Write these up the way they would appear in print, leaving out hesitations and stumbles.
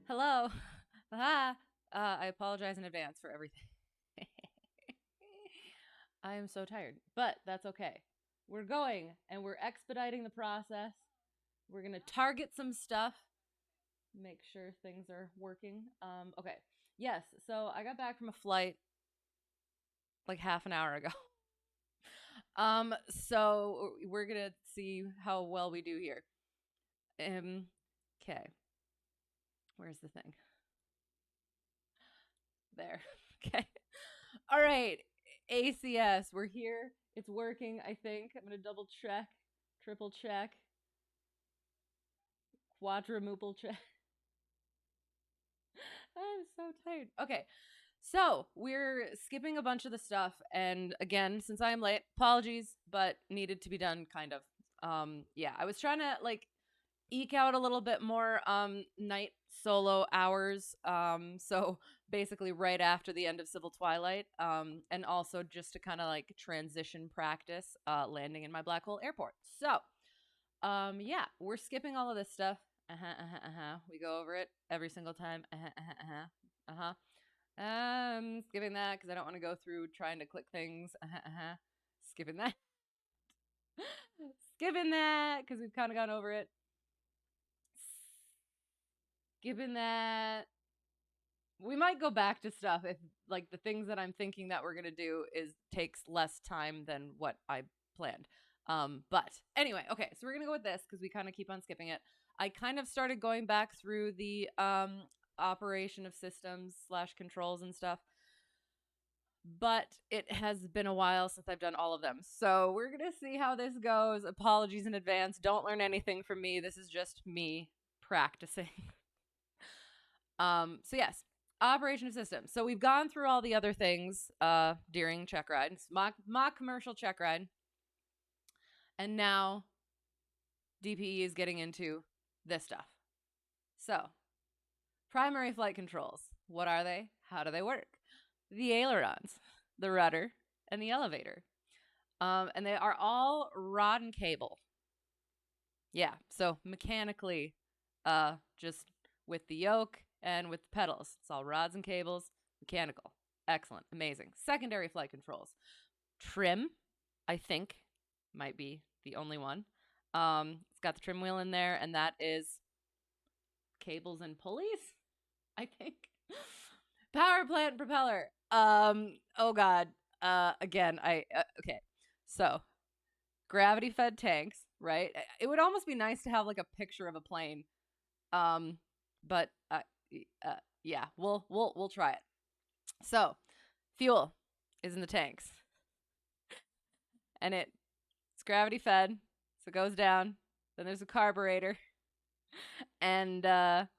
Hello. I apologize in advance for everything. I am so tired, but that's okay. We're going and we're expediting the process. We're going to target some stuff, make sure things are working. Okay. Yes. So I got back from a flight like half an hour ago. So we're going to see how well we do here. Okay. Where's the thing? There. Okay. All right. ACS. We're here. It's working, I think. I'm going to double check, triple check, quadruple check. I'm so tired. Okay. So we're skipping a bunch of the stuff. And again, since I'm late, apologies, but needed to be done kind of. Yeah, I was trying to like eke out a little bit more night solo hours. So basically right after the end of Civil Twilight. And also just to kind of like transition practice landing in my black hole airport. So yeah, we're skipping all of this stuff. We go over it every single time. Skipping that because I don't want to go through trying to click things. Skipping that. Skipping that because we've kind of gone over it. Skipping that. We might go back to stuff if like the things that I'm thinking that we're gonna do takes less time than what I planned. But anyway, okay, so we're gonna go with this because we kind of keep on skipping it. I kind of started going back through the operation of systems / controls and stuff, but it has been a while since I've done all of them. So we're gonna see how this goes. Apologies in advance. Don't learn anything from me. This is just me practicing. So yes, operation of systems. So we've gone through all the other things during Checkride. It's mock commercial Checkride. And now DPE is getting into this stuff. So, primary flight controls. What are they? How do they work? The ailerons, the rudder, and the elevator. And they are all rod and cable. Yeah, so mechanically, just with the yoke and with the pedals. It's all rods and cables, mechanical. Excellent, amazing. Secondary flight controls. Trim, I think, might be the only one. It's got the trim wheel in there, and that is cables and pulleys, I think. Power plant propeller. Oh God. Again, okay. So, gravity fed tanks, right? It would almost be nice to have like a picture of a plane. But yeah, we'll try it. So, fuel is in the tanks. And it's gravity fed, so it goes down. Then there's a carburetor. And that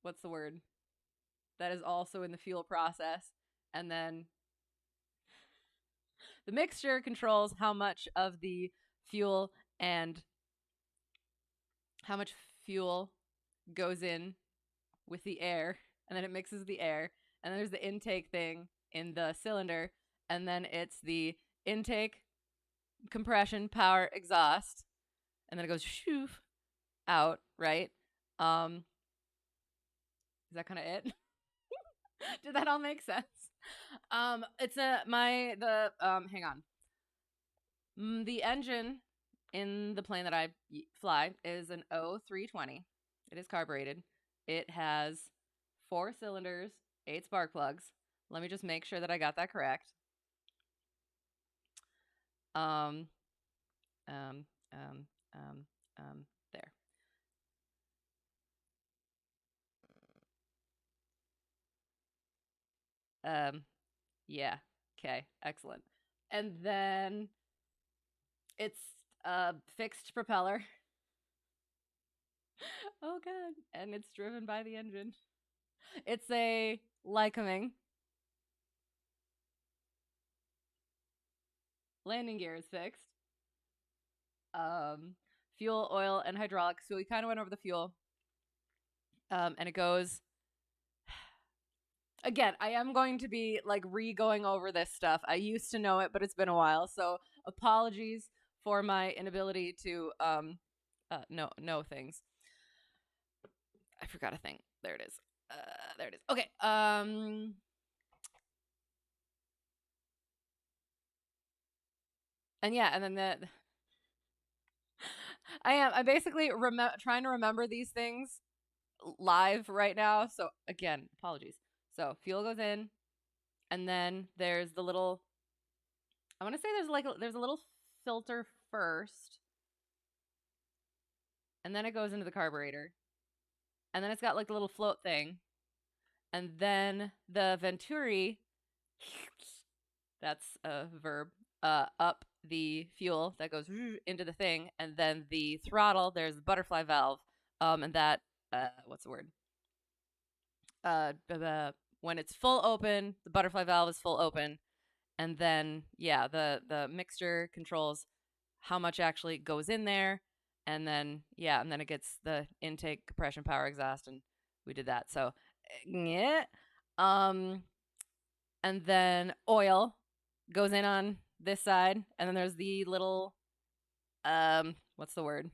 what's the word? That is also in the fuel process. And then the mixture controls how much of the fuel and how much fuel goes in with the air, and then it mixes the air, and then there's the intake thing in the cylinder, and then it's the intake, compression, power, exhaust, and then it goes shoof out, right? Is that kind of it? Did that all make sense? It's hang on. The engine in the plane that I fly is an O320. It is carbureted. It has 4 cylinders, 8 spark plugs. Let me just make sure that I got that correct. There. Yeah. Okay. Excellent. And then it's fixed propeller. Oh god. And it's driven by the engine. It's a Lycoming. Landing gear is fixed. Fuel, oil, and hydraulics. So we kind of went over the fuel. And it goes. Again, I am going to be like re-going over this stuff. I used to know it, but it's been a while. So apologies for my inability to know things. I forgot a thing. There it is. There it is. Okay. And yeah, and then I'm basically trying to remember these things live right now. So again, apologies. So fuel goes in, and then there's the little. I want to say there's a little filter first, and then it goes into the carburetor, and then it's got like a little float thing, and then the Venturi. That's a verb. Up the fuel that goes into the thing, and then the throttle. There's the butterfly valve, and that what's the word? When it's full open, the butterfly valve is full open, and then yeah, the mixture controls how much actually goes in there, and then yeah, and then it gets the intake, compression, power, exhaust, and we did that. So yeah, and then oil goes in on this side, and then there's the little what's the word?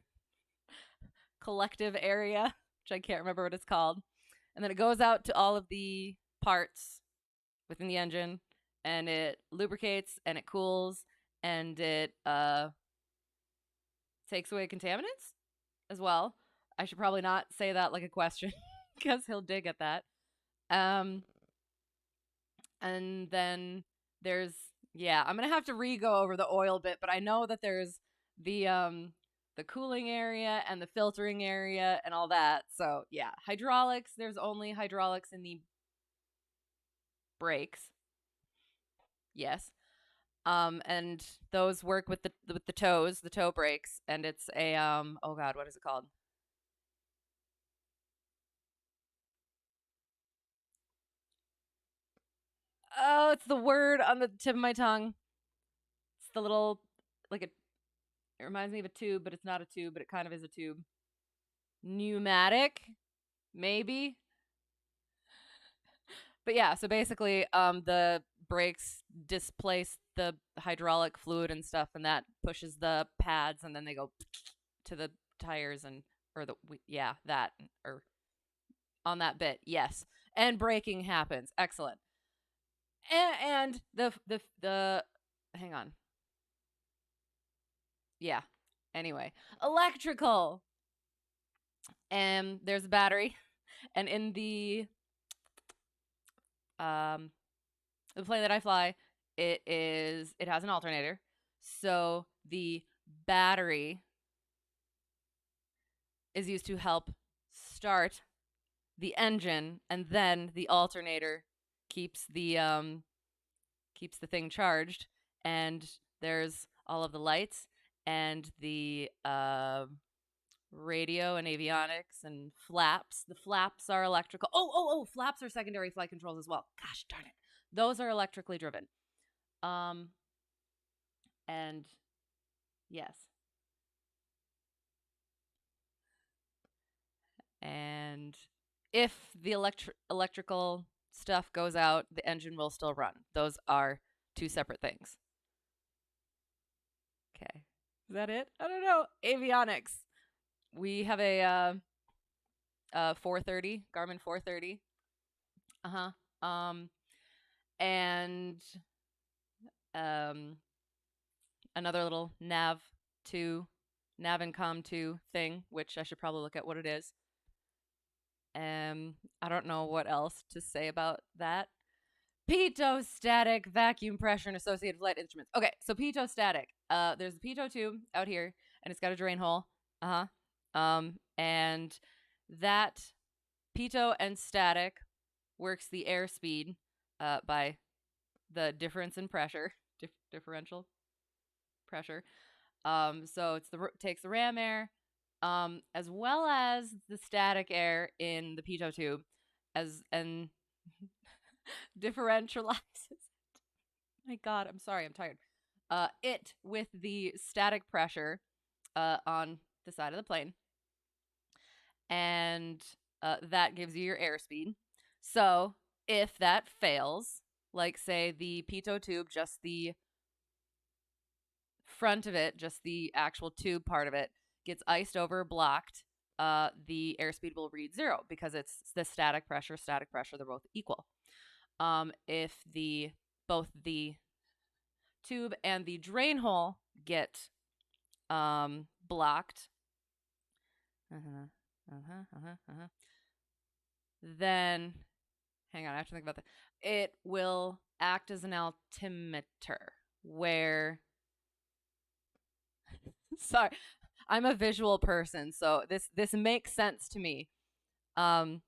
Collective area, which I can't remember what it's called. And then it goes out to all of the parts within the engine, and it lubricates and it cools, and it takes away contaminants as well. I should probably not say that like a question because he'll dig at that. And then there's I'm gonna have to re-go over the oil bit, but I know that there's the cooling area and the filtering area and all that. So yeah, hydraulics. There's only hydraulics in the brakes. Yes. And those work with the toes, the toe brakes, and it's a oh god, what is it called? Oh, it's the word on the tip of my tongue. It's the little like it reminds me of a tube, but it's not a tube, but it kind of is a tube. Pneumatic, maybe. But yeah, so basically, the brakes displace the hydraulic fluid and stuff, and that pushes the pads, and then they go to the tires and or the that or on that bit. Yes, and braking happens. Excellent. And the hang on. Yeah. Anyway, electrical. And there's a battery, and in the plane that I fly, it has an alternator. So the battery is used to help start the engine, and then the alternator keeps the thing charged. And there's all of the lights and the radio and avionics and flaps. The flaps are electrical. Oh, flaps are secondary flight controls as well. Gosh darn it. Those are electrically driven. And yes. And if the electrical stuff goes out, the engine will still run. Those are two separate things. Okay. Is that it? I don't know. Avionics. We have a 430, Garmin 430. And another little nav and com 2 thing, which I should probably look at what it is. I don't know what else to say about that. Pitot static, vacuum pressure, and associated flight instruments. Okay, so pitot static. There's a pitot tube out here, and it's got a drain hole. And that pitot and static works the airspeed by the difference in pressure, differential pressure. So it's takes the ram air, as well as the static air in the pitot tube, and differentializes. My God, I'm sorry, I'm tired. It with the static pressure on the side of the plane, and that gives you your airspeed. So if that fails, like say the pitot tube, just the front of it, just the actual tube part of it, gets iced over, blocked, the airspeed will read 0 because it's the static pressure, they're both equal. If both the tube and the drain hole get blocked, then hang on, I have to think about that. It will act as an altimeter where sorry, I'm a visual person, so this makes sense to me. So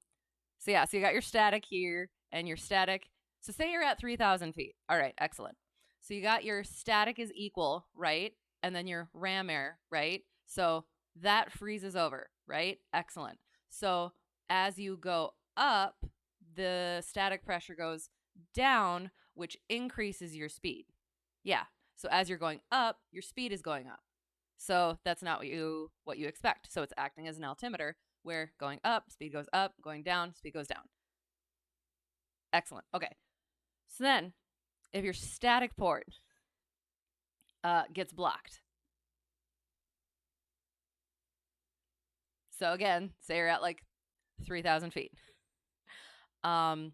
yeah, so you got your static here and your static. So say you're at 3,000 feet. All right, excellent. So you got your static is equal, right? And then your ram air, right? So that freezes over, right? Excellent. So as you go up, the static pressure goes down, which increases your speed. Yeah. So as you're going up, your speed is going up. So that's not what you expect. So it's acting as an altimeter where going up, speed goes up, going down, speed goes down. Excellent. Okay. So then if your static port gets blocked. So again, say you're at like 3,000 feet. Then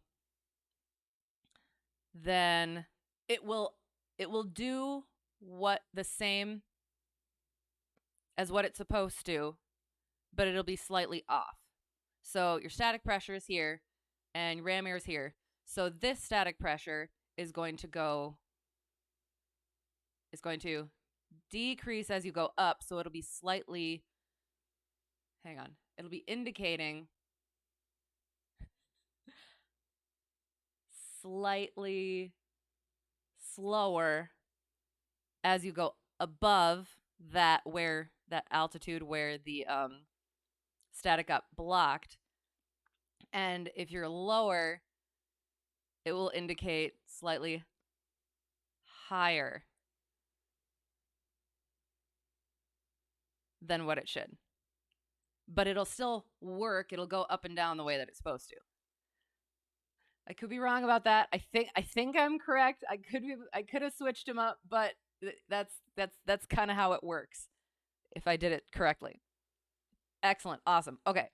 it will do what the same as what it's supposed to, but it'll be slightly off. So your static pressure is here and ram air is here. So this static pressure is going to decrease as you go up. So it'll be slightly, hang on, it'll be indicating slightly slower as you go above that altitude where the static got blocked. And if you're lower, it will indicate slightly higher than what it should. But it'll still work. It'll go up and down the way that it's supposed to. I could be wrong about that. I think I'm correct. I could have switched them up, but that's kind of how it works if I did it correctly. Excellent. Awesome. Okay.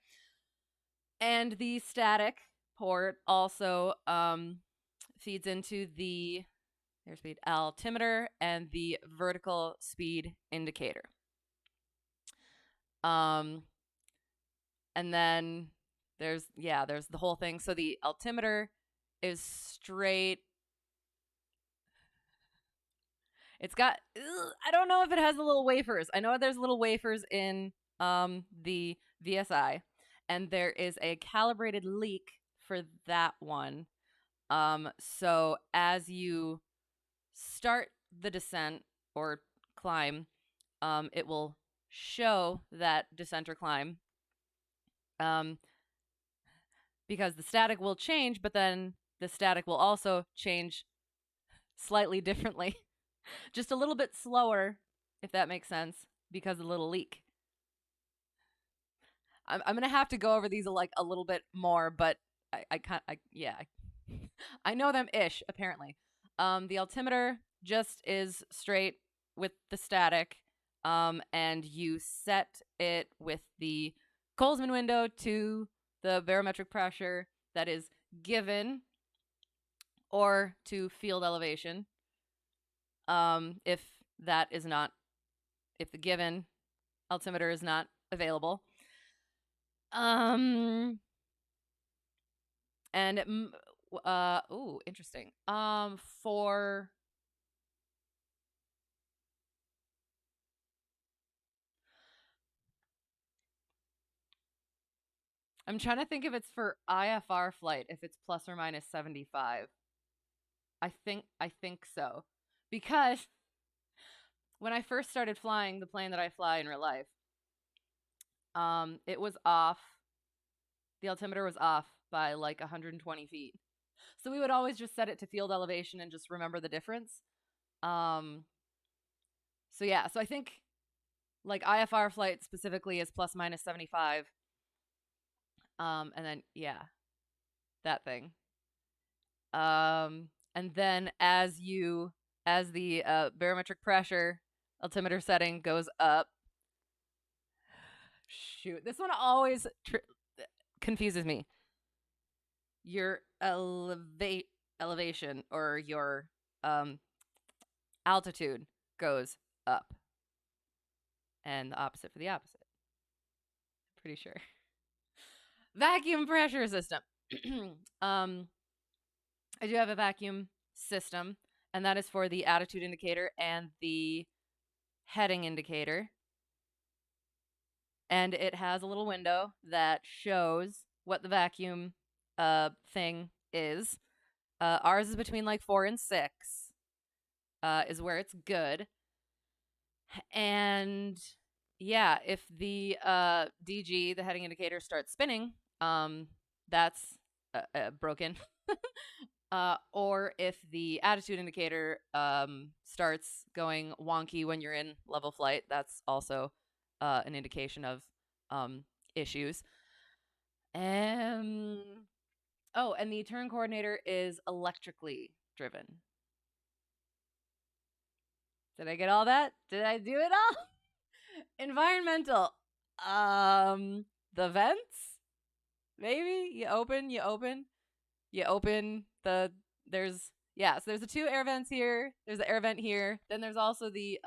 And the static port also feeds into the airspeed altimeter and the vertical speed indicator. And then there's the whole thing. So the altimeter is straight. It's got, I don't know if it has the little wafers. I know there's little wafers in the VSI, and there is a calibrated leak for that one. So as you start the descent or climb, it will show that descent or climb, because the static will change, but then the static will also change slightly differently, just a little bit slower, if that makes sense, because of the little leak. I'm gonna have to go over these like a little bit more, but I know them ish apparently. The altimeter just is straight with the static, and you set it with the Colesman window to the barometric pressure that is given, or to field elevation. If the given altimeter is not available. And interesting. For I'm trying to think if it's for IFR flight, if it's plus or minus 75. I think so. Because when I first started flying the plane that I fly in real life, it was off. The altimeter was off by like 120 feet. So we would always just set it to field elevation and just remember the difference. So yeah, so I think like IFR flight specifically is plus minus 75. And then yeah, that thing. And then as the barometric pressure altimeter setting goes up, shoot, this one always confuses me. Your elevation or your altitude goes up, and the opposite for the opposite. Pretty sure. Vacuum pressure system. I do have a vacuum system, and that is for the attitude indicator and the heading indicator. And it has a little window that shows what the vacuum thing is. Ours is between like 4 and 6 is where it's good. And yeah, if the DG, the heading indicator, starts spinning, that's broken. Or if the attitude indicator starts going wonky when you're in level flight, that's also an indication of issues. And the turn coordinator is electrically driven. Did I get all that? Did I do it all? Environmental. The vents? Maybe? You open so there's the 2 air vents here. There's the air vent here. Then there's also the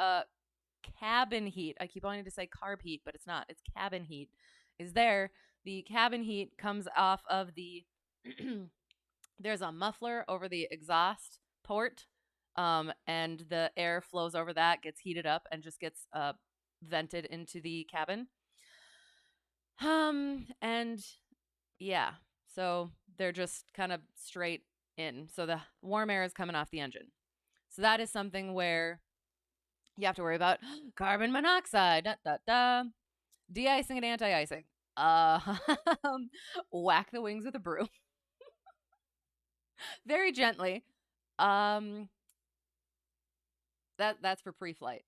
cabin heat. I keep wanting to say carb heat, but it's not. It's cabin heat is there. The cabin heat comes off of the there's a muffler over the exhaust port, and the air flows over that, gets heated up, and just gets vented into the cabin. And yeah, so they're just kind of straight in. So the warm air is coming off the engine. So that is something where you have to worry about carbon monoxide, de-icing and anti-icing. Whack the wings with a broom. Very gently. That's for pre-flight.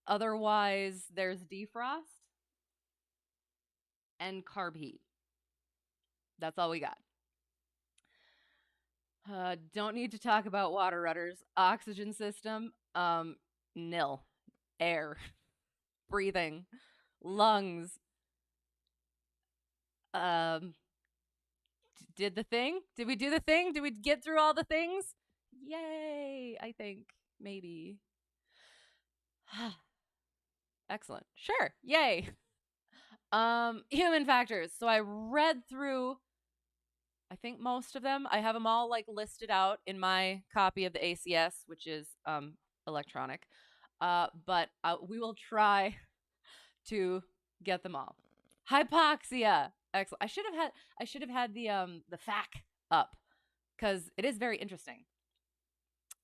Otherwise, there's defrost and carb heat. That's all we got. Don't need to talk about water rudders. Oxygen system, nil. Air. Breathing. Lungs. Did the thing? Did we do the thing? Did we get through all the things? Yay, I think. Maybe. Excellent. Sure. Yay. Human factors. So I read through, I think, most of them. I have them all like listed out in my copy of the ACS, which is electronic. But we will try to get them all. Hypoxia. Excellent. I should have had the FAQ up because it is very interesting.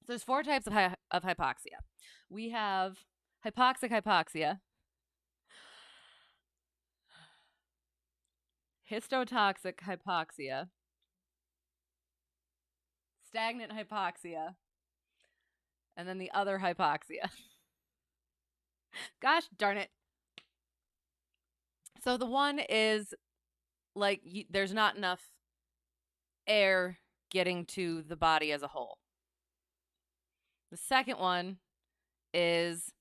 So there's 4 types of hypoxia. We have hypoxic hypoxia, histotoxic hypoxia, stagnant hypoxia, and then the other hypoxia. Gosh darn it. So the one is like there's not enough air getting to the body as a whole. The second one is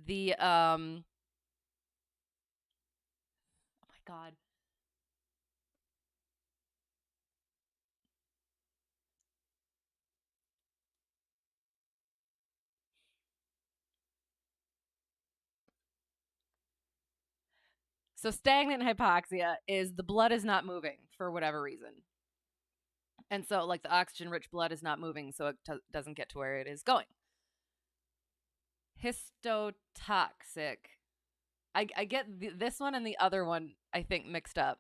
the oh my god. So stagnant hypoxia is the blood is not moving for whatever reason. And so like the oxygen-rich blood is not moving, so it doesn't get to where it is going. Histotoxic. I get this one and the other one, I think, mixed up.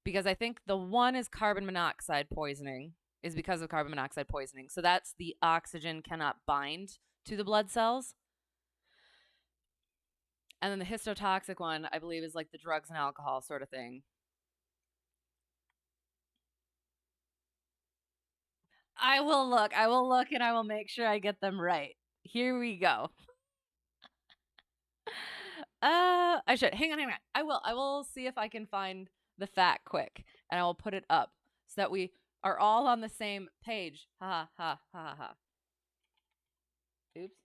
Because I think the one is carbon monoxide poisoning is because of carbon monoxide poisoning. So that's the oxygen cannot bind to the blood cells. And then the histotoxic one, I believe, is like the drugs and alcohol sort of thing. I will look, and I will make sure I get them right. Here we go. I should. Hang on. I will see if I can find the fact quick, and I will put it up so that we are all on the same page. Ha ha ha ha ha. Oops.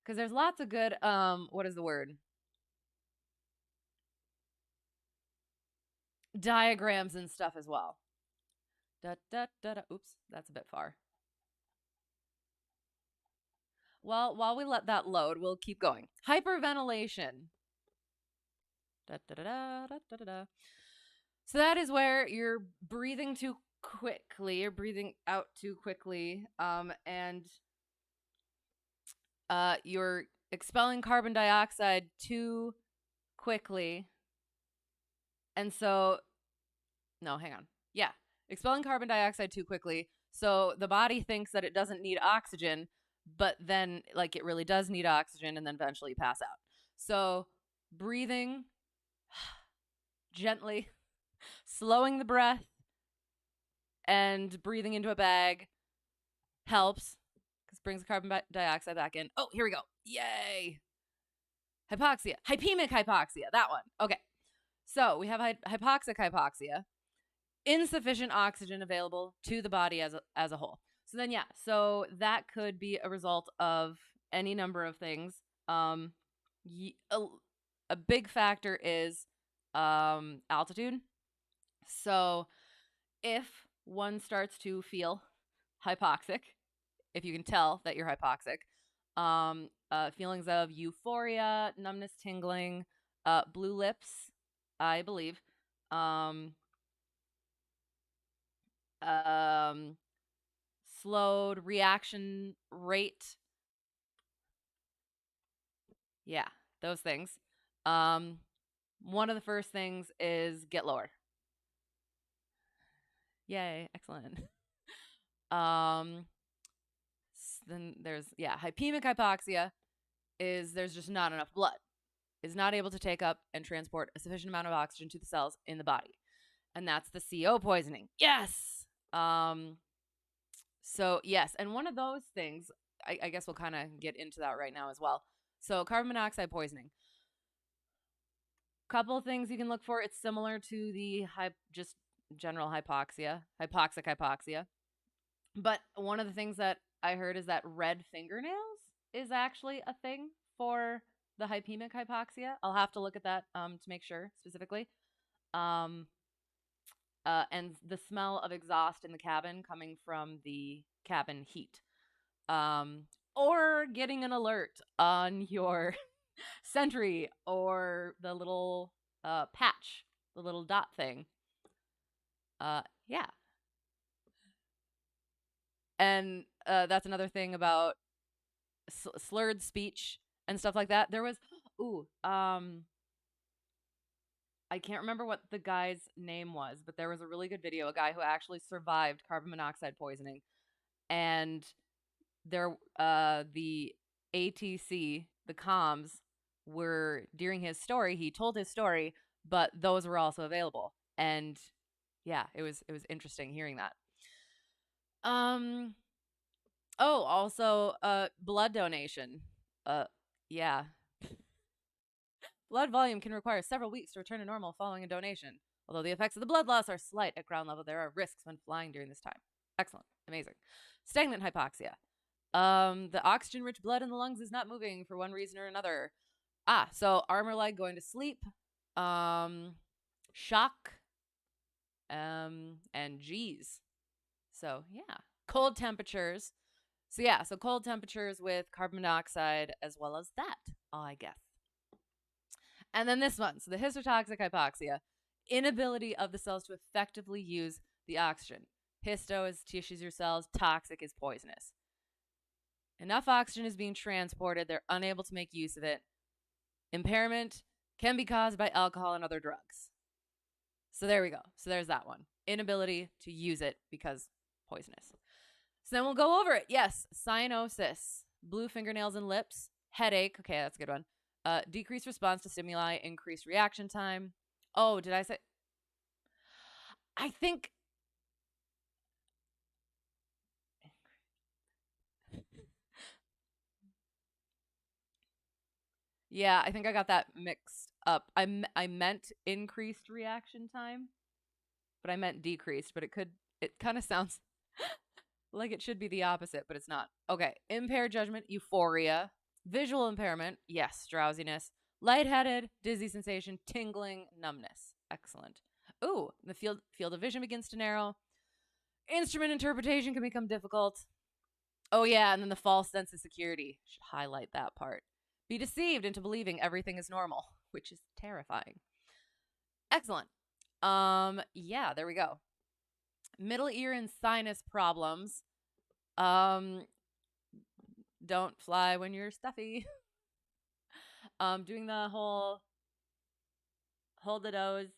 Because there's lots of good, what is the word? Diagrams and stuff as well. Da, da, da, da. Oops, that's a bit far. Well, while we let that load, we'll keep going. Hyperventilation. Da, da, da, da, da, da, da. So that is where you're breathing too quickly, you're breathing out too quickly, and you're expelling carbon dioxide too quickly. And so, no, hang on. Yeah, expelling carbon dioxide too quickly. So the body thinks that it doesn't need oxygen, but then like it really does need oxygen, and then eventually pass out. So breathing gently, slowing the breath, and breathing into a bag helps because it brings the carbon dioxide back in. Oh, here we go. Yay. Hypoxia. Hypemic hypoxia. That one. Okay. So we have hypoxic hypoxia. Insufficient oxygen available to the body as a whole. So then, yeah. So that could be a result of any number of things. A big factor is altitude. So if one starts to feel hypoxic, if you can tell that you're hypoxic, feelings of euphoria, numbness, tingling, blue lips, I believe, slowed reaction rate. Yeah, those things. One of the first things is get lower. Yay, excellent. Then there's, hypemic hypoxia is there's just not enough blood. Is not able to take up and transport a sufficient amount of oxygen to the cells in the body. And that's the CO poisoning. Yes. So yes, and one of those things, I guess we'll kind of get into that right now as well. So carbon monoxide poisoning. Couple of things you can look for. It's similar to the just general hypoxic hypoxia. But one of the things that I heard is that red fingernails is actually a thing for the hypemic hypoxia. I'll have to look at that to make sure specifically. And the smell of exhaust in the cabin coming from the cabin heat. Or getting an alert on your sentry or the little patch, the little dot thing. Yeah. And that's another thing about slurred speech and stuff like that. There was, I can't remember what the guy's name was, but there was a really good video, a guy who actually survived carbon monoxide poisoning. And there, the ATC, the comms, were, during his story, he told his story, but those were also available. And yeah, it was interesting hearing that. Also, blood donation. Yeah. Blood volume can require several weeks to return to normal following a donation. Although the effects of the blood loss are slight at ground level, there are risks when flying during this time. Excellent. Amazing. Stagnant hypoxia. The oxygen-rich blood in the lungs is not moving for one reason or another. So armor leg, going to sleep, shock, and G's. So, yeah. Cold temperatures. So cold temperatures with carbon monoxide as well as that, I guess. And then this one. So the histotoxic hypoxia. Inability of the cells to effectively use the oxygen. Histo is tissues your cells. Toxic is poisonous. Enough oxygen is being transported. They're unable to make use of it. Impairment can be caused by alcohol and other drugs. So there we go. So there's that one. Inability to use it because poisonous. So then we'll go over it. Yes, cyanosis, blue fingernails and lips, headache. Okay, that's a good one. Decreased response to stimuli, increased reaction time. Oh, did I say? I think. Yeah, I think I got that mixed up. I meant increased reaction time, but I meant decreased. But it kind of sounds like it should be the opposite, but it's not. Okay, impaired judgment, euphoria, visual impairment, yes, drowsiness, lightheaded, dizzy sensation, tingling, numbness. Excellent. Ooh, the field of vision begins to narrow. Instrument interpretation can become difficult. Oh yeah, and then the false sense of security. Should highlight that part. Be deceived into believing everything is normal, which is terrifying. Excellent. Yeah, there we go. Middle ear and sinus problems. Don't fly when you're stuffy. Doing the whole hold the nose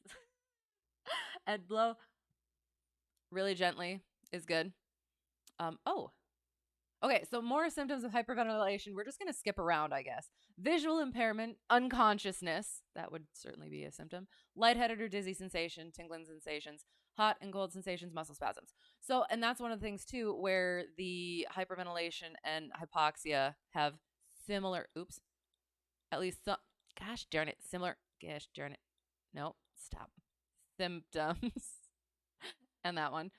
and blow really gently is good. Okay, so more symptoms of hyperventilation. We're just going to skip around, I guess. Visual impairment, unconsciousness. That would certainly be a symptom. Lightheaded or dizzy sensation, tingling sensations, hot and cold sensations, muscle spasms. So, and that's one of the things, too, where the hyperventilation and hypoxia have similar, at least some, gosh darn it, no, stop, symptoms. And that one.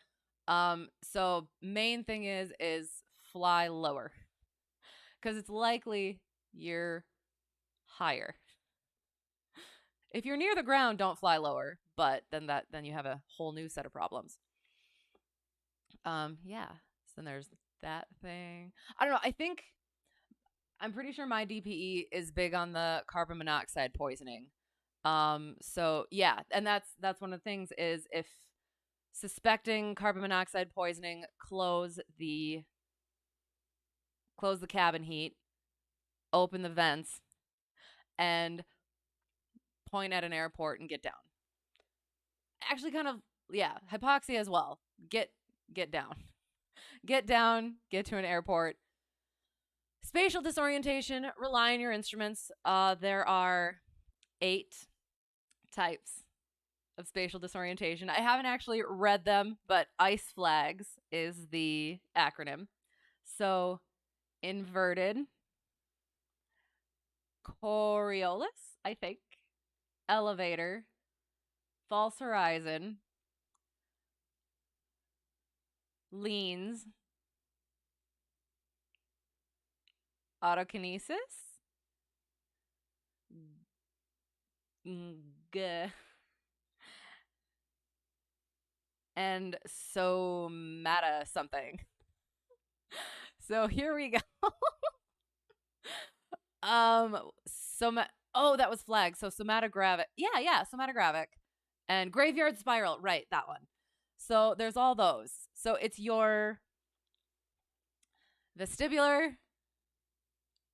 So main thing is fly lower, because it's likely you're higher. If you're near the ground, don't fly lower, but then you have a whole new set of problems. Yeah. So then there's that thing. I don't know. I'm pretty sure my DPE is big on the carbon monoxide poisoning. So yeah, and that's one of the things is if suspecting carbon monoxide poisoning, close the cabin heat, open the vents, and point at an airport and get down. Actually, kind of, yeah, hypoxia as well. Get down. Get down, get to an airport. Spatial disorientation, rely on your instruments. There are 8 types of spatial disorientation. I haven't actually read them, but ICE flags is the acronym. So, inverted, Coriolis, I think, elevator, false horizon, leans, autokinesis, and somata something. So here we go. That was flag. So somatogravic. Yeah, somatogravic. And graveyard spiral. Right, that one. So there's all those. So it's your vestibular,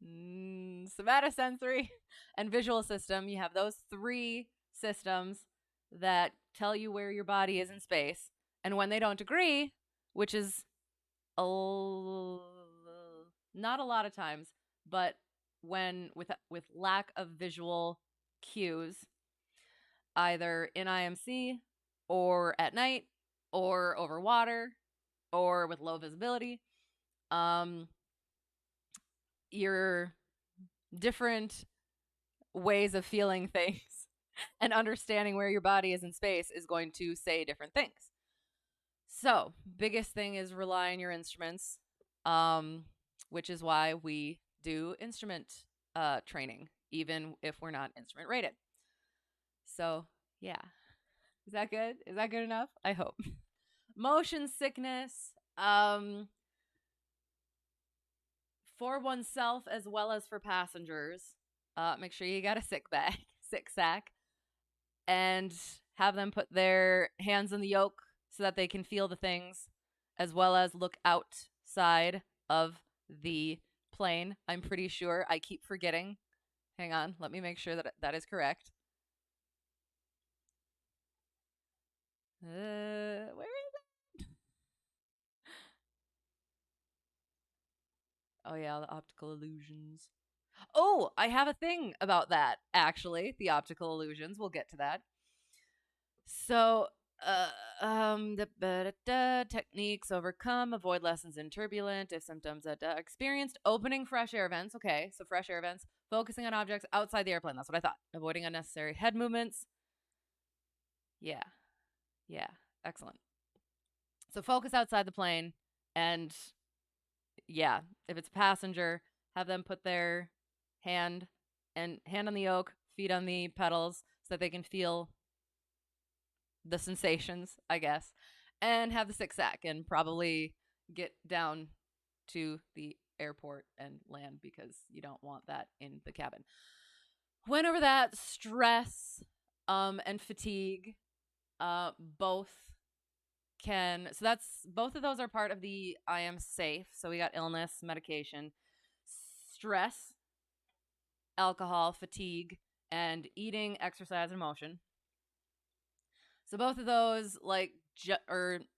somatosensory, and visual system. You have those 3 systems that tell you where your body is in space. And when they don't agree, which is not a lot of times, but when with lack of visual cues, either in IMC or at night or over water or with low visibility, your different ways of feeling things and understanding where your body is in space is going to say different things. So, biggest thing is rely on your instruments, which is why we do instrument training, even if we're not instrument rated. So, yeah. Is that good? Is that good enough? I hope. Motion sickness, for oneself as well as for passengers. Make sure you got a sick sack, and have them put their hands on the yoke so that they can feel the things, as well as look outside of the plane. I'm pretty sure I keep forgetting. Hang on, let me make sure that is correct. Where is it? Oh yeah, the optical illusions. Oh, I have a thing about that, actually. The optical illusions. We'll get to that. So, techniques overcome, avoid lessons in turbulent, if symptoms experienced, opening fresh air vents. Okay, so fresh air vents, focusing on objects outside the airplane. That's what I thought. Avoiding unnecessary head movements. Yeah, yeah, excellent. So, focus outside the plane, and yeah, if it's a passenger, have them put their hand hand on the yoke, feet on the pedals, so that they can feel the sensations, I guess, and have the six sack and probably get down to the airport and land because you don't want that in the cabin. Went over that stress and fatigue both can, so that's both of those are part of the I am safe. So we got illness, medication, stress, alcohol, fatigue, and eating, exercise, and motion. So both of those, like,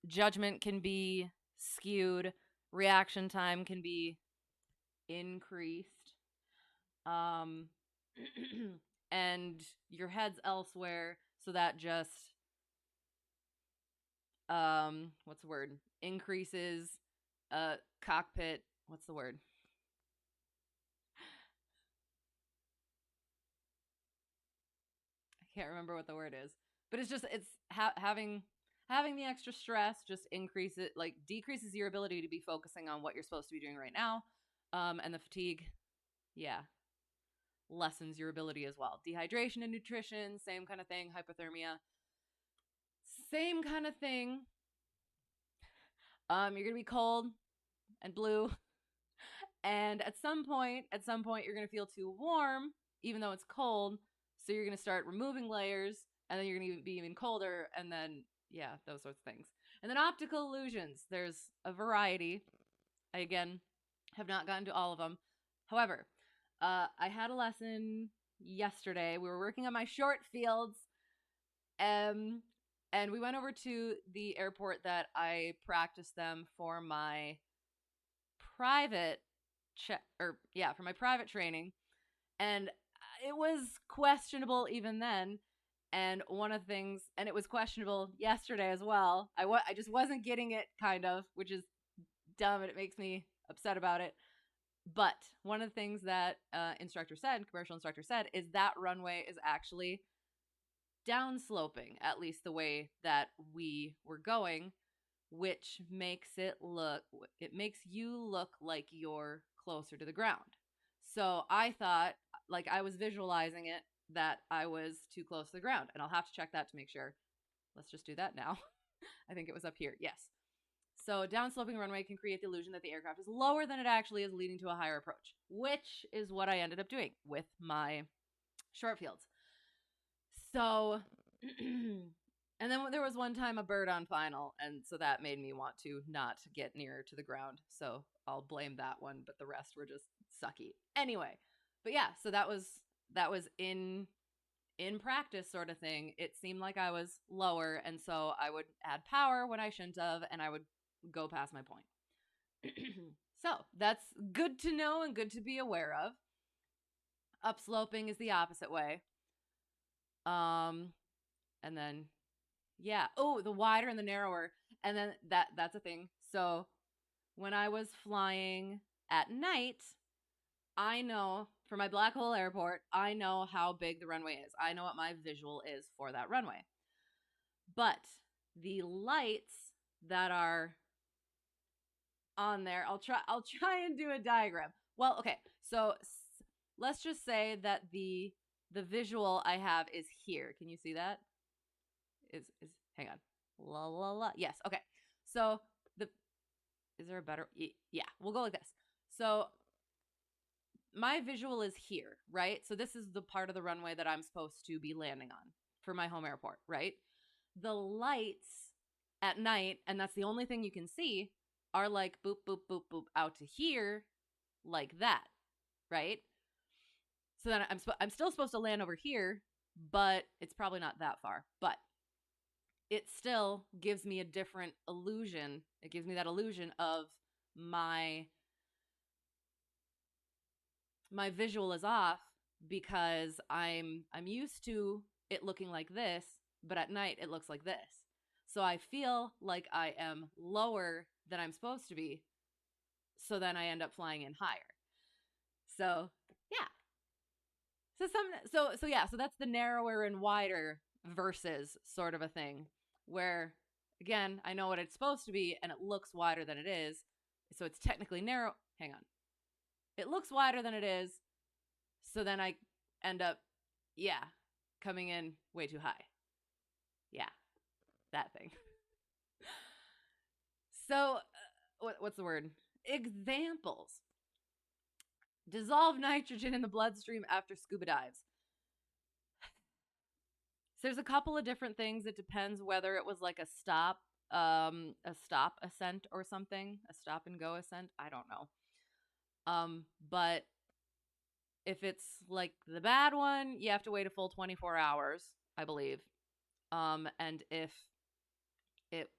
judgment can be skewed, reaction time can be increased, um, and your head's elsewhere, so that just what's the word? Increases cockpit. What's the word? I can't remember what the word is, but it's just having the extra stress just increases, like, decreases your ability to be focusing on what you're supposed to be doing right now, and the fatigue, yeah, lessens your ability as well. Dehydration and nutrition, same kind of thing. Hypothermia, same kind of thing. You're gonna be cold and blue, and at some point, you're gonna feel too warm, even though it's cold. So you're gonna start removing layers, and then you're gonna be even colder, and then yeah, those sorts of things. And then optical illusions. There's a variety. I again have not gotten to all of them. However, I had a lesson yesterday. We were working on my short fields, and we went over to the airport that I practiced them for my private for my private training, and it was questionable even then. And one of the things, and it was questionable yesterday as well. I just wasn't getting it, kind of, which is dumb, and it makes me upset about it. But one of the things that commercial instructor said, is that runway is actually downsloping, at least the way that we were going, which makes you look like you're closer to the ground. So I thought, like, I was visualizing it, that I was too close to the ground, and I'll have to check that to make sure. Let's just do that now. I think it was up here. Yes. So downsloping runway can create the illusion that the aircraft is lower than it actually is, leading to a higher approach, which is what I ended up doing with my short fields. So, and then there was one time a bird on final, and so that made me want to not get near to the ground. So I'll blame that one, but the rest were just sucky. Anyway, but yeah, so that was in practice, sort of thing. It seemed like I was lower, and so I would add power when I shouldn't have, and I would go past my point. So that's good to know and good to be aware of. Upsloping is the opposite way. And then, yeah. Oh, the wider and the narrower. And then that's a thing. So when I was flying at night, I know, for my black hole airport, I know how big the runway is. I know what my visual is for that runway. But the lights that are on there, I'll try and do a diagram. Well, okay. So let's just say that the visual I have is here. Can you see that? Is hang on. La la la. Yes. Okay. So is there a better? Yeah, we'll go like this. So my visual is here, right? So this is the part of the runway that I'm supposed to be landing on for my home airport, right? The lights at night, and that's the only thing you can see, are like boop, boop, boop, boop out to here, like that, right? So then I'm still supposed to land over here, but it's probably not that far. But it still gives me a different illusion. It gives me that illusion of my visual is off because I'm used to it looking like this, but at night it looks like this. So I feel like I am lower than I'm supposed to be. So then I end up flying in higher. So yeah. So that's the narrower and wider versus sort of a thing where, again, I know what it's supposed to be and it looks wider than it is. So it's technically narrow. Hang on. It looks wider than it is. So then I end up, coming in way too high. Yeah, that thing. So, what's the word? Examples. Dissolve nitrogen in the bloodstream after scuba dives. So there's a couple of different things. It depends whether it was like a stop ascent or something, a stop and go ascent. I don't know. But if it's like the bad one, you have to wait a full 24 hours, I believe. And if it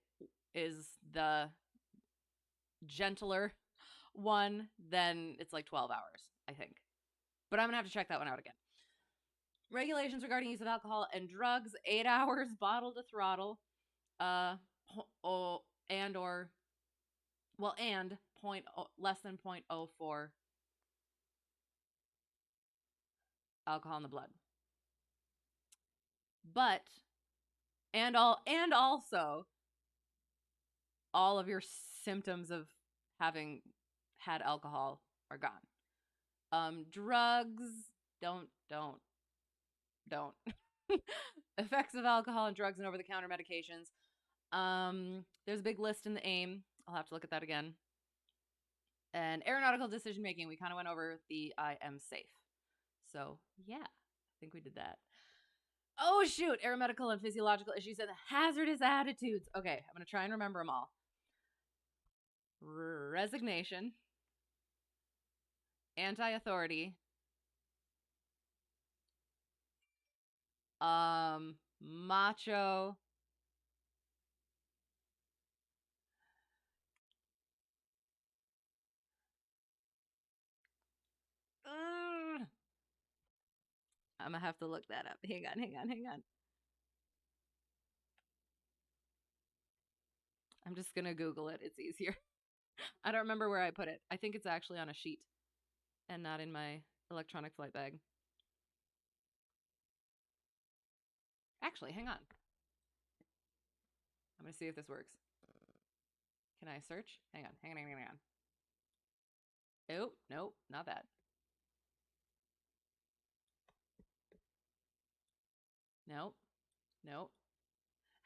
is the gentler one, then it's like 12 hours, I think. But I'm going to have to check that one out again. Regulations regarding use of alcohol and drugs: 8 hours bottle to throttle, and less than 0.04 alcohol in the blood. But also all of your symptoms of having had alcohol are gone. Drugs, don't. Effects of alcohol and drugs and over-the-counter medications. There's a big list in the AIM. I'll have to look at that again. And aeronautical decision making, we kind of went over the I am safe. So yeah, I think we did that. Oh shoot, aeromedical and physiological issues and hazardous attitudes. Okay, I'm gonna try and remember them all. Resignation, anti-authority, macho, I'm gonna have to look that up. Hang on. I'm just gonna Google it. It's easier. I don't remember where I put it. I think it's actually on a sheet and not in my electronic flight bag. Actually, hang on. I'm gonna see if this works. Can I search? Hang on. Oh, nope, not that. Nope.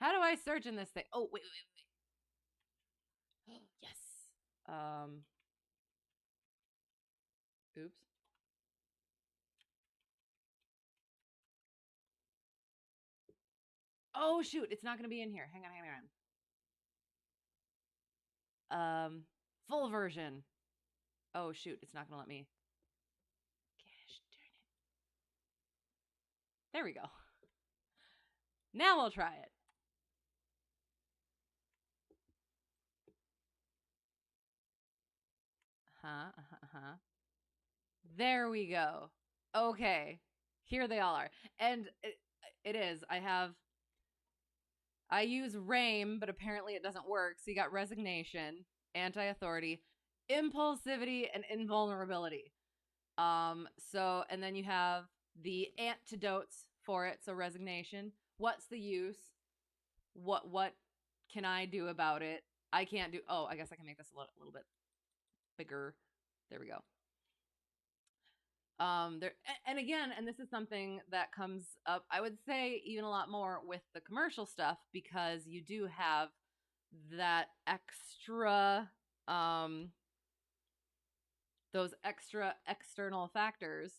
How do I search in this thing? Oh, wait. Oh, yes. Oops. Oh, shoot. It's not going to be in here. Hang on. Full version. Oh, shoot. It's not going to let me. Gosh darn it. There we go. Now we'll try it. There we go. Okay. Here they all are. And it is. I use RAIM, but apparently it doesn't work. So you got resignation, anti-authority, impulsivity, and invulnerability. So, and then you have the antidotes for it. So resignation. What's the use? What can I do about it? I can't do. Oh, I guess I can make this a little bit bigger. There we go. And again, and this is something that comes up, I would say, even a lot more with the commercial stuff, because you do have that extra, those extra external factors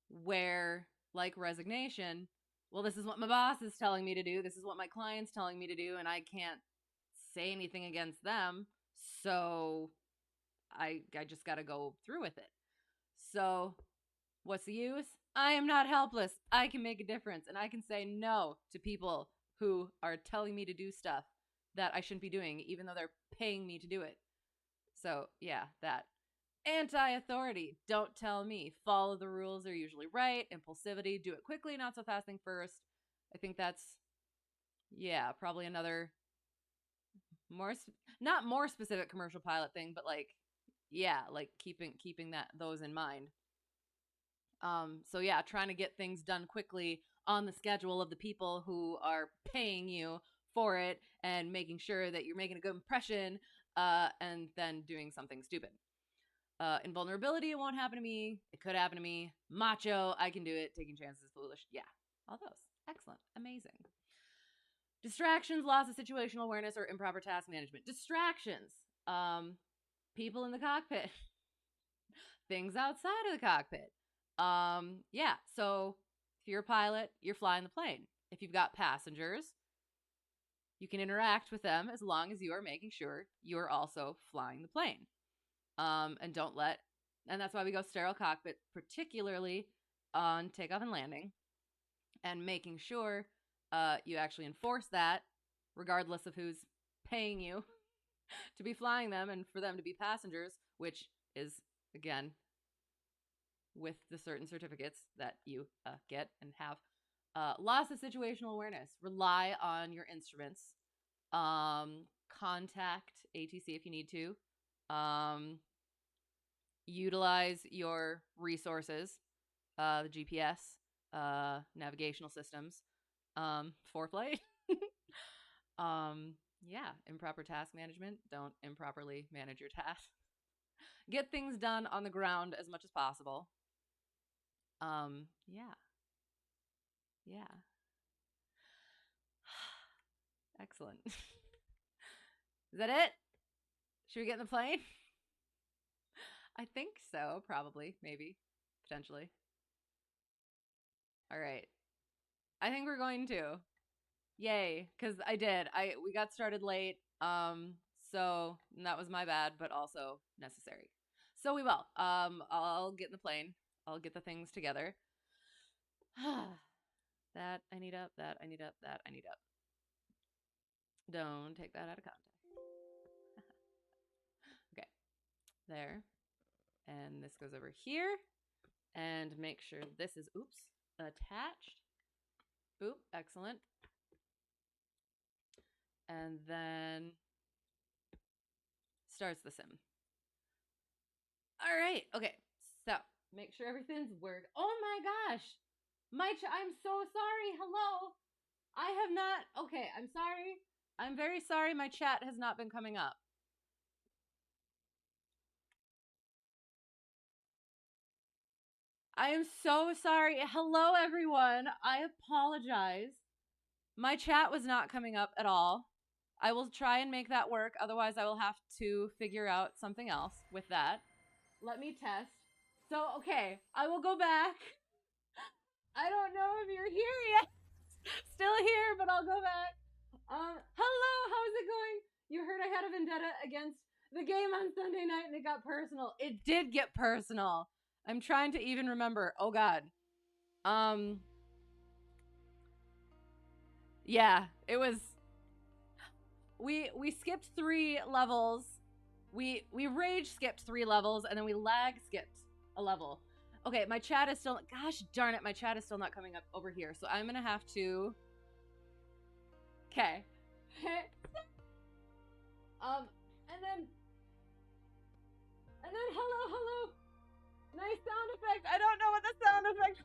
where, like resignation, well, this is what my boss is telling me to do, this is what my client's telling me to do, and I can't say anything against them, so I just got to go through with it. So what's the use? I am not helpless. I can make a difference, and I can say no to people who are telling me to do stuff that I shouldn't be doing, even though they're paying me to do it. So, yeah, that. Anti-authority. Don't tell me. Follow the rules. They're usually right. Impulsivity. Do it quickly, not so fast. Think first. I think that's, yeah, probably another not more specific commercial pilot thing, but like, yeah, like keeping those in mind. So yeah, trying to get things done quickly on the schedule of the people who are paying you for it, and making sure that you're making a good impression, and then doing something stupid. Invulnerability, it won't happen to me. It could happen to me. Macho, I can do it. Taking chances is foolish. Yeah, all those. Excellent. Amazing. Distractions, loss of situational awareness, or improper task management. Distractions. People in the cockpit. Things outside of the cockpit. Yeah, so if you're a pilot, you're flying the plane. If you've got passengers, you can interact with them as long as you are making sure you're also flying the plane. And don't let, and that's why we go sterile cockpit, particularly on takeoff and landing, and making sure you actually enforce that regardless of who's paying you to be flying them and for them to be passengers, which is, again, with the certain certificates that you get and have. Loss of situational awareness. Rely on your instruments. Contact ATC if you need to. Utilize your resources, the GPS, navigational systems, for flight. Yeah, improper task management. Don't improperly manage your tasks. Get things done on the ground as much as possible. Yeah. Yeah. Excellent. Is that it? Should we get in the plane? I think so. Probably. Maybe. Potentially. All right. I think we're going to. Yay. Because I did. We got started late. So that was my bad, but also necessary. So we will. I'll get in the plane. I'll get the things together. That I need up. That I need up. That I need up. Don't take that out of context. Okay. There. And this goes over here. And make sure this is, attached. Boop. Excellent. And then starts the sim. All right. Okay. So make sure everything's worked. Oh my gosh. I'm so sorry. Hello. I have not. Okay. I'm sorry. I'm very sorry. My chat has not been coming up. I am so sorry. Hello, everyone. I apologize. My chat was not coming up at all. I will try and make that work. Otherwise, I will have to figure out something else with that. Let me test. So, okay, I will go back. I don't know if you're here yet. Still here, but I'll go back. Hello, how's it going? You heard I had a vendetta against the game on Sunday night and it got personal. It did get personal. I'm trying to even remember. Oh God. Yeah, it was. We skipped 3 levels. We rage skipped 3 levels, and then we lag skipped a level. Okay, my chat is still. Gosh darn it, my chat is still not coming up over here. So I'm gonna have to. Okay. And then hello. Nice sound effect. I don't know what the sound effect.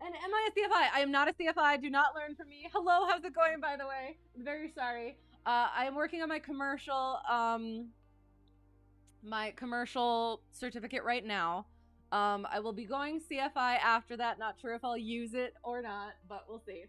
And am I a CFI? I am not a CFI. Do not learn from me. Hello, how's it going, by the way? I'm very sorry. I am working on my commercial certificate right now. I will be going CFI after that. Not sure if I'll use it or not, but we'll see.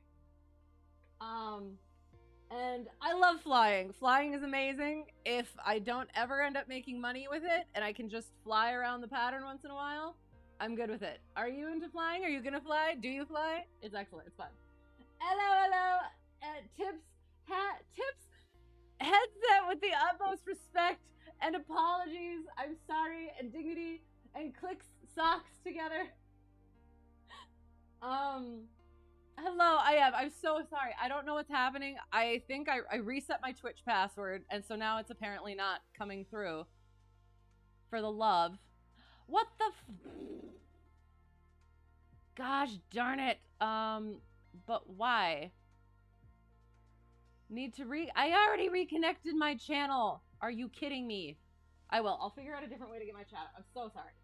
And I love flying. Flying is amazing. If I don't ever end up making money with it and I can just fly around the pattern once in a while, I'm good with it. Are you into flying? Are you gonna fly? Do you fly? It's excellent. It's fun. Hello. Tips, headset with the utmost respect and apologies. I'm sorry, and dignity, and clicks socks together. Hello, I am. I'm so sorry. I don't know what's happening. I think I reset my Twitch password, and so now it's apparently not coming through. For the love. What the Gosh darn it. But why? Need to I already reconnected my channel. Are you kidding me? I will. I'll figure out a different way to get my chat. I'm so sorry.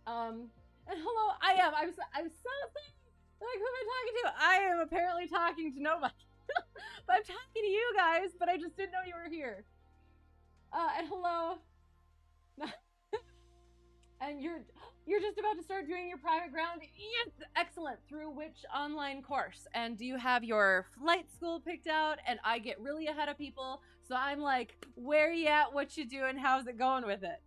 And hello, I'm so sorry. Like, who am I talking to? I am apparently talking to nobody. But I'm talking to you guys, but I just didn't know you were here. And hello. And you're just about to start doing your private ground. Yes, excellent. Through which online course? And do you have your flight school picked out? And I get really ahead of people, so I'm like, where you at? What you doing? How's it going with it?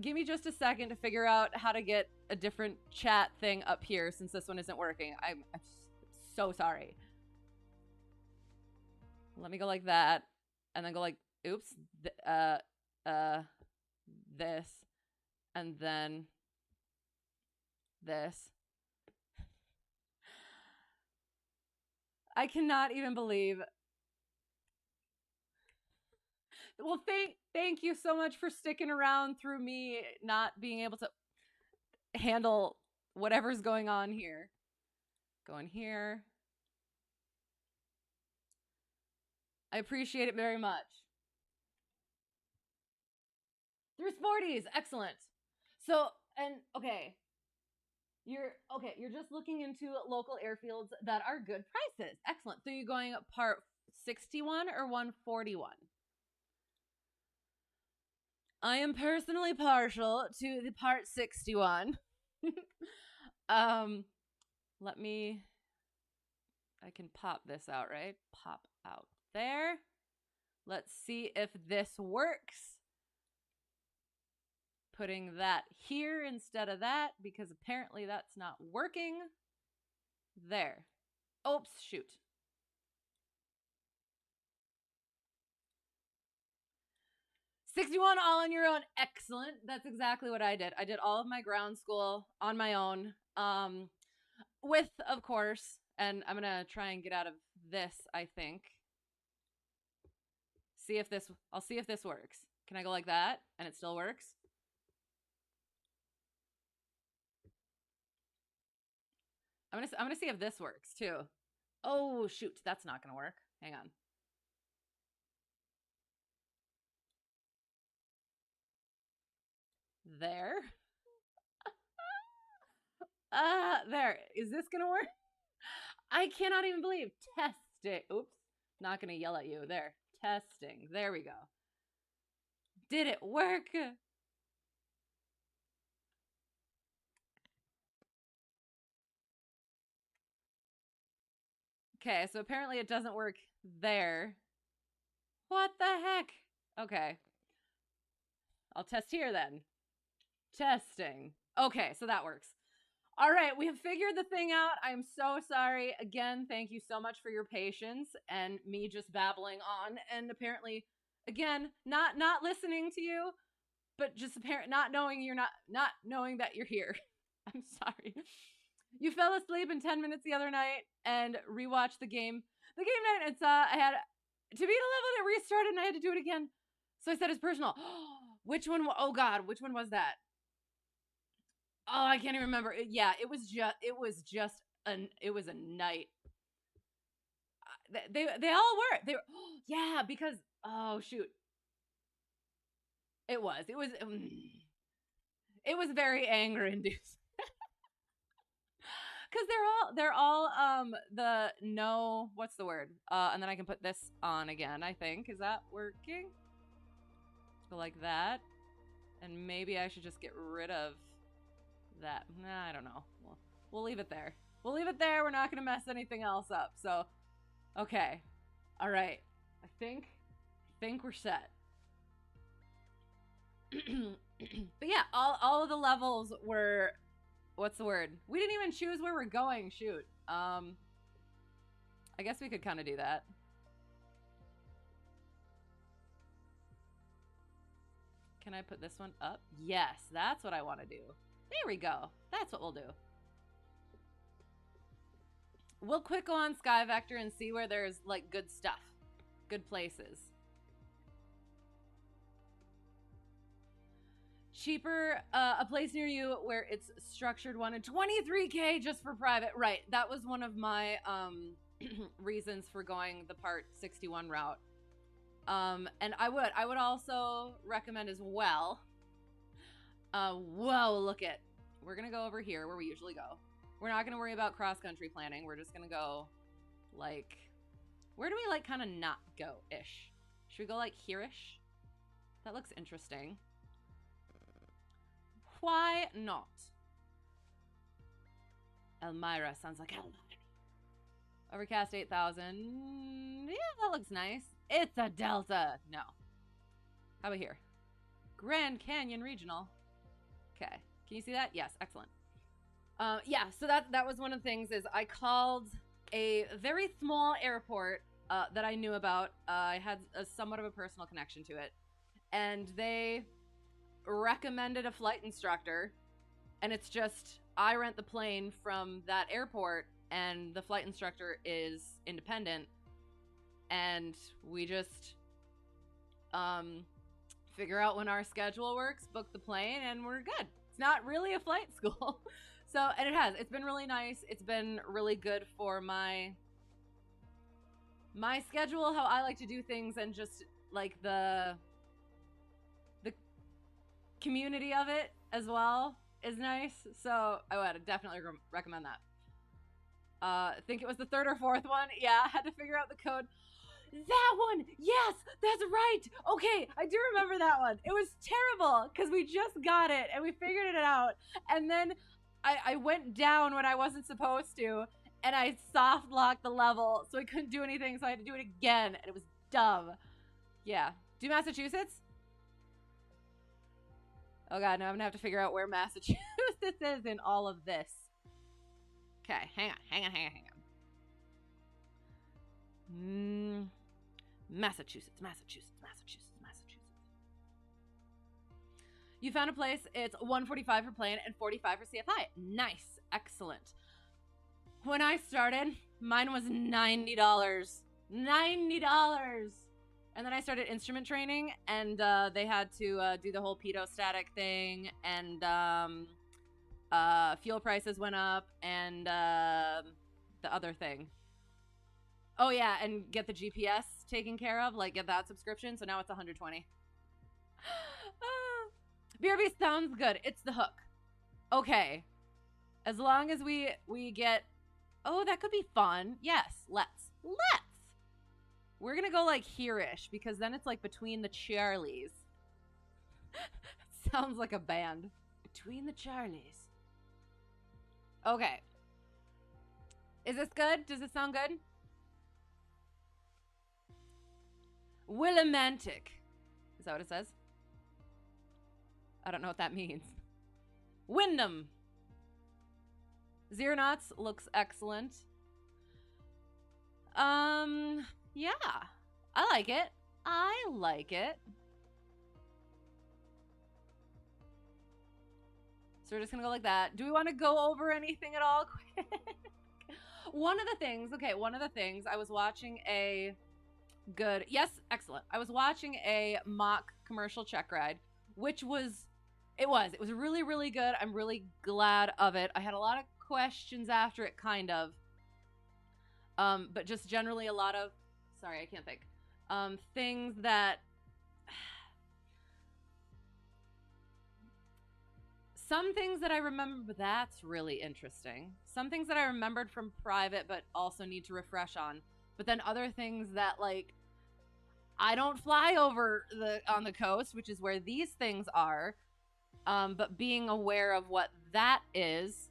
Give me just a second to figure out how to get a different chat thing up here since this one isn't working. I'm so sorry. Let me go like that, and then go like, oops, this. And then this. I cannot even believe. Well, thank you so much for sticking around through me not being able to handle whatever's going on here. Going here. I appreciate it very much. Through sporties, excellent. So, and okay, you're just looking into local airfields that are good prices. Excellent. So you're going part 61 or 141? I am personally partial to the part 61. Let me, I can pop this out, right? Pop out there. Let's see if this works. Putting that here instead of that, because apparently that's not working. There. Oops, shoot. $61 all on your own. Excellent. That's exactly what I did. I did all of my ground school on my own. With, of course, and I'm going to try and get out of this, I think. I'll see if this works. Can I go like that and it still works? I'm gonna see if this works too. Oh shoot, that's not gonna work. Hang on. There. There. Is this gonna work? I cannot even believe. Testing. Oops. Not gonna yell at you. There. Testing. There we go. Did it work? Okay, so apparently it doesn't work there. What the heck? Okay. I'll test here then. Testing. Okay, so that works. All right, we have figured the thing out. I'm so sorry. Again, thank you so much for your patience and me just babbling on and apparently, again, not listening to you, but just apparent not knowing you're not knowing that you're here. I'm sorry. You fell asleep in 10 minutes the other night and rewatched the game night and saw I had to beat a level that restarted and I had to do it again. So I said it's personal. Which one? Oh God, which one was that? Oh, I can't even remember. Yeah, it was just a night. They all were. They were. Yeah, because oh shoot. It was very anger inducing. Because they're all the no, what's the word? And then I can put this on again, I think. Is that working? Go like that. And maybe I should just get rid of that. Nah, I don't know. We'll leave it there. We'll leave it there. We're not going to mess anything else up. So, okay. All right. I think we're set. But yeah, all of the levels were, what's the word? We didn't even choose where we're going. Shoot. I guess we could kind of do that. Can I put this one up? Yes, that's what I want to do. There we go. That's what we'll do. we'll quick go on Sky Vector and see where there's like good stuff, good places. Cheaper, a place near you where it's structured one and 23K just for private. Right, that was one of my reasons for going the Part 61 route. And I would also recommend as well. Whoa, look it. We're gonna go over here where we usually go. We're not gonna worry about cross-country planning. We're just gonna go, like, where do we, like, kind of not go-ish? Should we go, like, here-ish? That looks interesting. Why not? Elmira sounds like Elmira. Overcast 8,000. Yeah, that looks nice. It's a Delta. No. How about here? Grand Canyon Regional. Okay. Can you see that? Yes. Excellent. Yeah, so that was one of the things is I called a very small airport that I knew about. I had somewhat of a personal connection to it. And they recommended a flight instructor. And it's just, I rent the plane from that airport and the flight instructor is independent. And we just figure out when our schedule works, book the plane, and we're good. It's not really a flight school. So, and it's been really nice. It's been really good for my schedule, how I like to do things, and just like the community of it as well is nice. So I would definitely recommend that. I think it was the third or fourth one. Yeah, I had to figure out the code. That one! Yes! That's right! Okay, I do remember that one. It was terrible because we just got it and we figured it out. And then I went down when I wasn't supposed to and I soft locked the level so I couldn't do anything, so I had to do it again and it was dumb. Yeah. Do Massachusetts? Oh god, now I'm gonna have to figure out where Massachusetts is in all of this. Okay, hang on. Massachusetts. You found a place. It's $145 for plane and $45 for CFI. Nice. Excellent. When I started, mine was $90. $90. And then I started instrument training, and they had to do the whole pedostatic thing, and fuel prices went up, and the other thing. Oh, yeah, and get the GPS taken care of, like get that subscription, so now it's $120. BRB sounds good. It's the hook. Okay. As long as we get... Oh, that could be fun. Yes, let's. We're going to go like here-ish, because then it's like between the Charlies. Sounds like a band. Between the Charlies. Okay. Is this good? Does it sound good? Willimantic. Is that what it says? I don't know what that means. Wyndham. 0 knots looks excellent. Yeah. I like it. So we're just gonna go like that. Do we want to go over anything at all? One of the things, I was watching yes, excellent. I was watching a mock commercial Checkride, which was really, really good. I'm really glad of it. I had a lot of questions after it, kind of. But just generally a lot of, sorry, I can't think. Things that, some things that I remember, that's really interesting. Some things that I remembered from private, but also need to refresh on. But then other things that, like, I don't fly over on the coast, which is where these things are. But being aware of what that is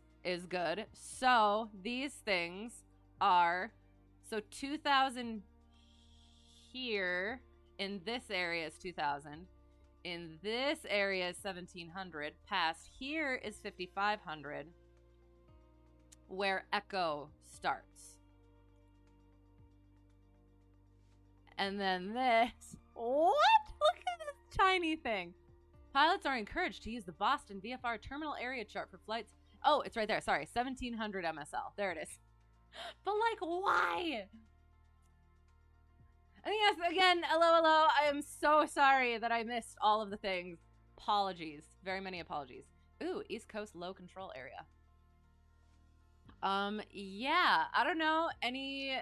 good. So these things are, so 2,000 here in this area is 2,000. In this area is 1,700. Past here is 5,500, where Echo starts. And then this. What? Look at this tiny thing. Pilots are encouraged to use the Boston VFR terminal area chart for flights. Oh, it's right there. Sorry. 1,700 MSL. There it is. But like, why? And yes, again, hello. I am so sorry that I missed all of the things. Apologies. Very many apologies. Ooh, East Coast low control area. Yeah, I don't know. I mean,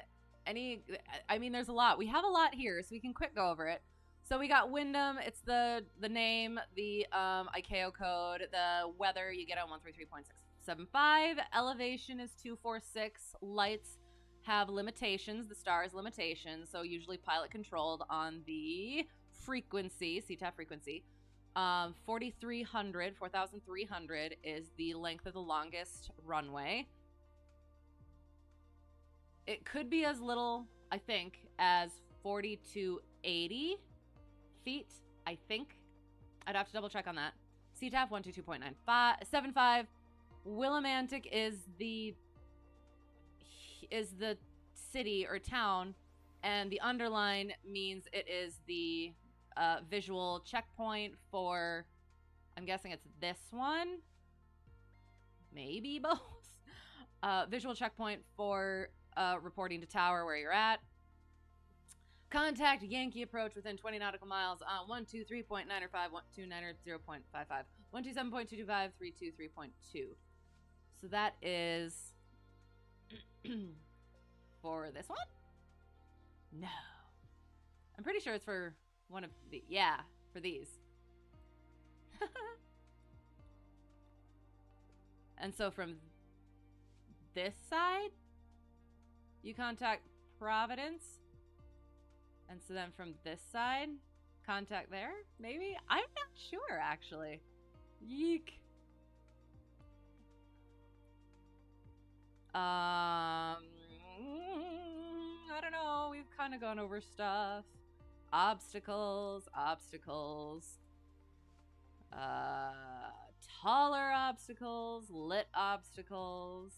there's a lot. We have a lot here, so we can quick go over it. So we got Wyndham. It's the name, the ICAO code, the weather you get on 133.675. Elevation is 246. Lights have limitations. The stars limitations. So usually pilot controlled on the frequency, CTAF frequency. 4,300 is the length of the longest runway. It could be as little, I think, as 4,280 feet, I think. I'd have to double check on that. CTAF 122.975. Willimantic is the city or town, and the underline means it is the visual checkpoint for, I'm guessing it's this one, maybe both. Visual checkpoint for reporting to tower where you're at. Contact Yankee approach within 20 nautical miles on 123.9 or 5, 129.0.55, 127.225, 323.2. So that is for this one? No. I'm pretty sure it's for one of the, yeah, for these. And so from this side, you contact Providence. And so then from this side, contact there, maybe? I'm not sure, actually. Yeek. I don't know. We've kind of gone over stuff. Obstacles. Taller obstacles. Lit obstacles.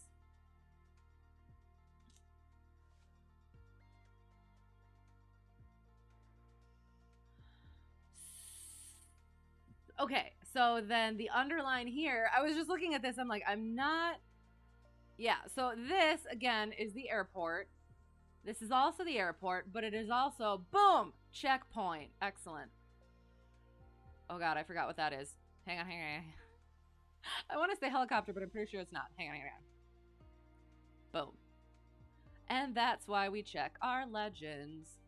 Okay, so then the underline here, I was just looking at this. I'm like, I'm not. Yeah, so this, again, is the airport. This is also the airport, but it is also, boom, checkpoint. Excellent. Oh, God, I forgot what that is. Hang on. I want to say helicopter, but I'm pretty sure it's not. Hang on. Boom. And that's why we check our legends.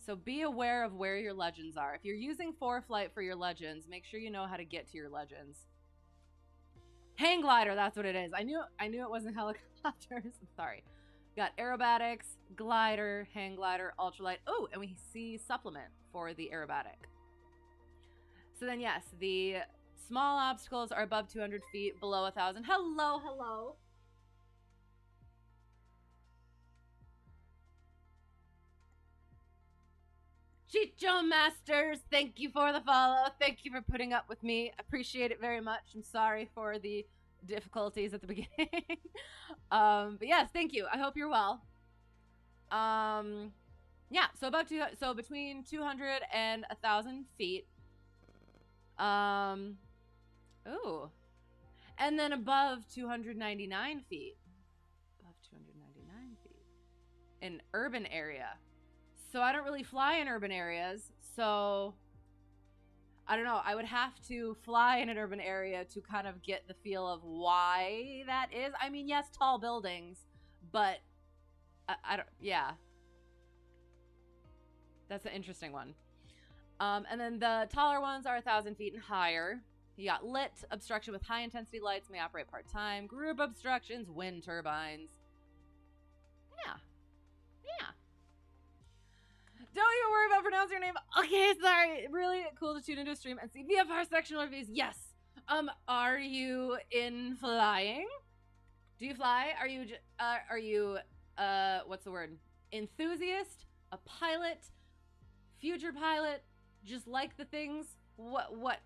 So be aware of where your legends are. If you're using Preflight for your legends, make sure you know how to get to your legends. Hang glider, that's what it is. I knew it wasn't helicopters. I'm sorry. Got aerobatics, glider, hang glider, ultralight. Oh, and we see supplement for the aerobatic. So then, yes, the small obstacles are above 200 feet, below 1,000. Hello. Chicho Masters, thank you for the follow. Thank you for putting up with me. Appreciate it very much. I'm sorry for the difficulties at the beginning. But yes, thank you. I hope you're well. Yeah, so between 200 and 1,000 feet. Ooh. And then above 299 feet. Above 299 feet. In urban area. So I don't really fly in urban areas, so I don't know. I would have to fly in an urban area to kind of get the feel of why that is. I mean, yes, tall buildings, but I don't, yeah. That's an interesting one. And then the taller ones are 1,000 feet and higher. You got lit, obstruction with high intensity lights, may operate part-time, group obstructions, wind turbines. Yeah. Don't even worry about pronouncing your name. Okay, sorry. Really cool to tune into a stream and see VFR sectional reviews. Yes. Are you in flying? Do you fly? Are you what's the word? Enthusiast? A pilot? Future pilot? Just like the things? What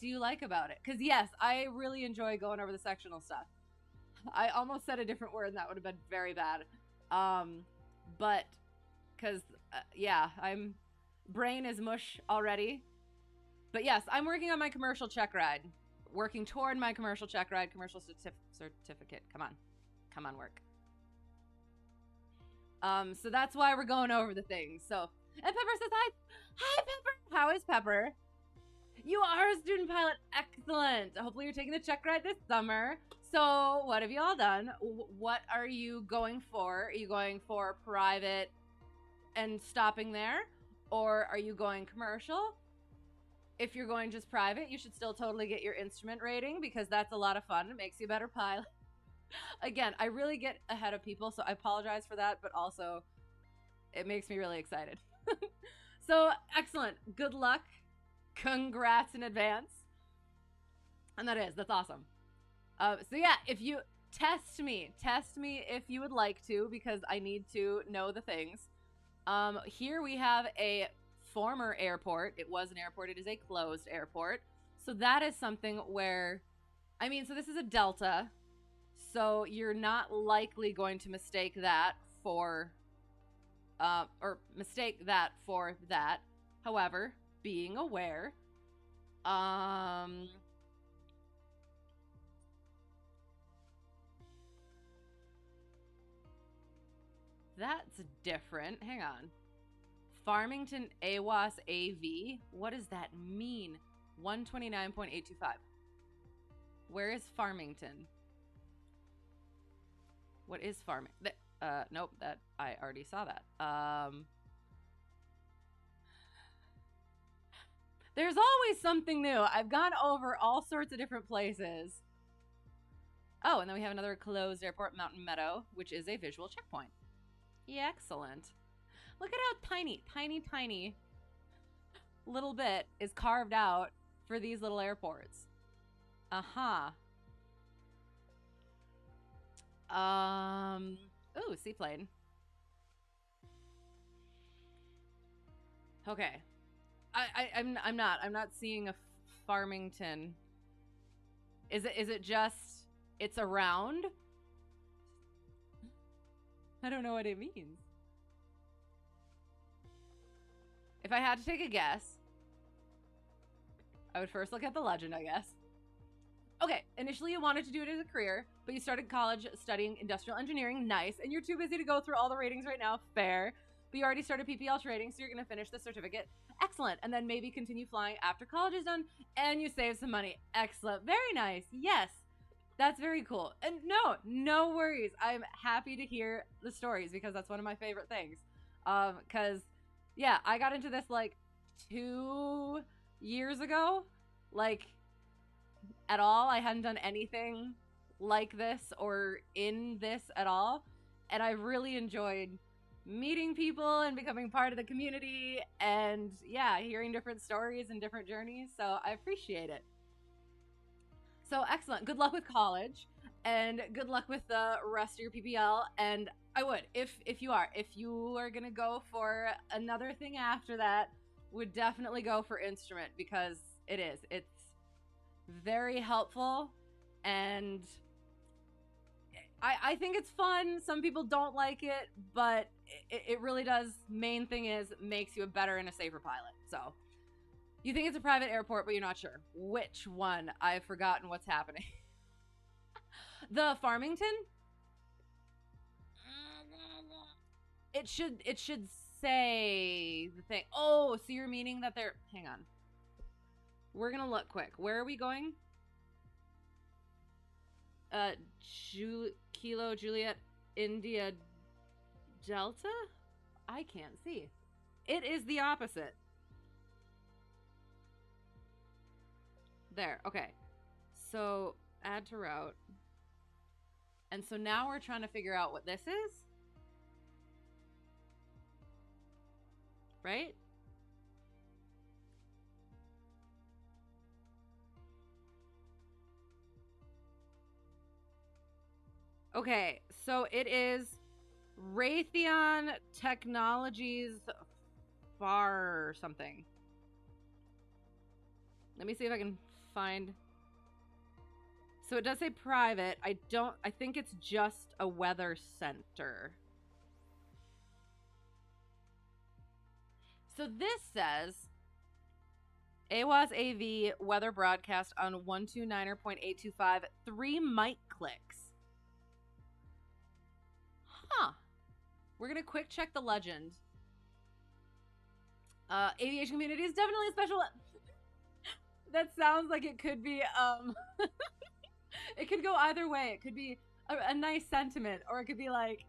do you like about it? Because yes, I really enjoy going over the sectional stuff. I almost said a different word and that would have been very bad. But because yeah, I'm brain is mush already. But yes, I'm working on my commercial Checkride working toward my commercial check ride, commercial certificate. Come on, work. So that's why we're going over the things. So, and Pepper says, hi, Pepper. How is Pepper? You are a student pilot. Excellent. Hopefully you're taking the check ride this summer. So what have you all done? What are you going for? Are you going for private and stopping there? Or are you going commercial? If you're going just private, you should still totally get your instrument rating because that's a lot of fun. It makes you a better pilot. Again, I really get ahead of people, so I apologize for that, but also it makes me really excited. So, excellent. Good luck. Congrats in advance. And that's awesome. So yeah, if you test me if you would like to, because I need to know the things. Here we have a former airport. It was an airport. It is a closed airport. So that is something where, I mean, so this is a Delta. So you're not likely going to mistake that for, that. However, being aware, that's different. Hang on. Farmington AWAS AV. What does that mean? 129.825. Where is Farmington? What is farming? Nope, that I already saw that. There's always something new. I've gone over all sorts of different places. Oh, and then we have another closed airport, Mountain Meadow, which is a visual checkpoint. Yeah, excellent. Look at how tiny little bit is carved out for these little airports. Ooh, seaplane. Okay. I'm not seeing a Farmington. Is it just it's around? I don't know what it means. If I had to take a guess, I would first look at the legend, I guess. Okay, initially you wanted to do it as a career, but you started college studying industrial engineering, nice, and you're too busy to go through all the ratings right now, fair. But you already started PPL trading, so you're going to finish the certificate. Excellent. And then maybe continue flying after college is done, and you save some money. Excellent. Very nice. Yes. That's very cool. And no worries. I'm happy to hear the stories because that's one of my favorite things. Because, yeah, I got into this like 2 years ago. Like, at all. I hadn't done anything like this or in this at all. And I really enjoyed meeting people and becoming part of the community and, yeah, hearing different stories and different journeys. So I appreciate it. So excellent. Good luck with college and good luck with the rest of your PPL. And I would, if you are going to go for another thing after that, would definitely go for instrument because it's very helpful. And I think it's fun. Some people don't like it, but it really does. Main thing is makes you a better and a safer pilot. So you think it's a private airport, but you're not sure which one. I've forgotten what's happening. The Farmington. It should say the thing. Oh, so you're meaning that they're. Hang on. We're gonna look quick. Where are we going? Kilo Juliet India Delta? I can't see. It is the opposite. There. Okay. So add to route. And so now we're trying to figure out what this is. Right? Okay, so it is Raytheon Technologies Far something. Let me see if I can find. So it does say private. I think it's just a weather center. So this says AWAS AV weather broadcast on 129.825, 3 mic clicks. Huh. We're going to quick check the legend. Aviation community is definitely a special... That sounds like it could be, it could go either way. It could be a nice sentiment, or it could be like,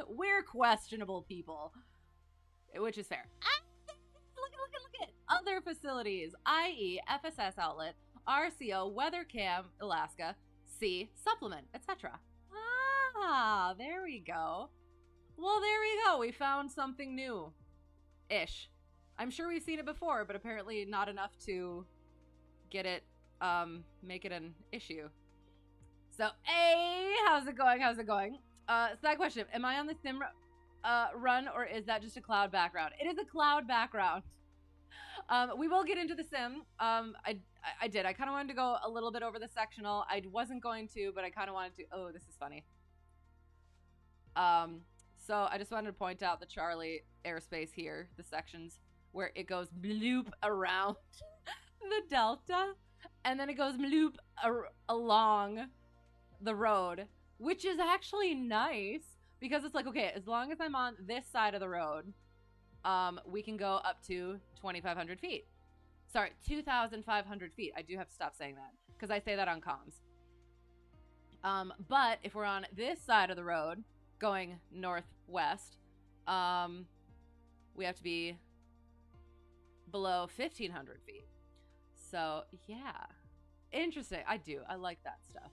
we're questionable people, which is fair. Look at other facilities, i.e. FSS outlet, RCO, weather cam, Alaska, C, supplement, etc. Ah, there we go. Well, there we go. We found something new-ish. I'm sure we've seen it before, but apparently not enough to get it, make it an issue. So, hey, how's it going? How's it going? Side question, am I on the sim run, or is that just a cloud background? It is a cloud background. We will get into the sim. I did. I kind of wanted to go a little bit over the sectional. I wasn't going to, but I kind of wanted to. Oh, this is funny. So I just wanted to point out the Charlie airspace here, the sections where it goes bloop around the delta, and then it goes bloop along the road, which is actually nice because it's like, okay, as long as I'm on this side of the road, we can go up to 2,500 feet. Sorry, 2,500 feet. I do have to stop saying that because I say that on comms. But if we're on this side of the road going northwest, we have to be below 1,500 feet. So, yeah. Interesting. I like that stuff.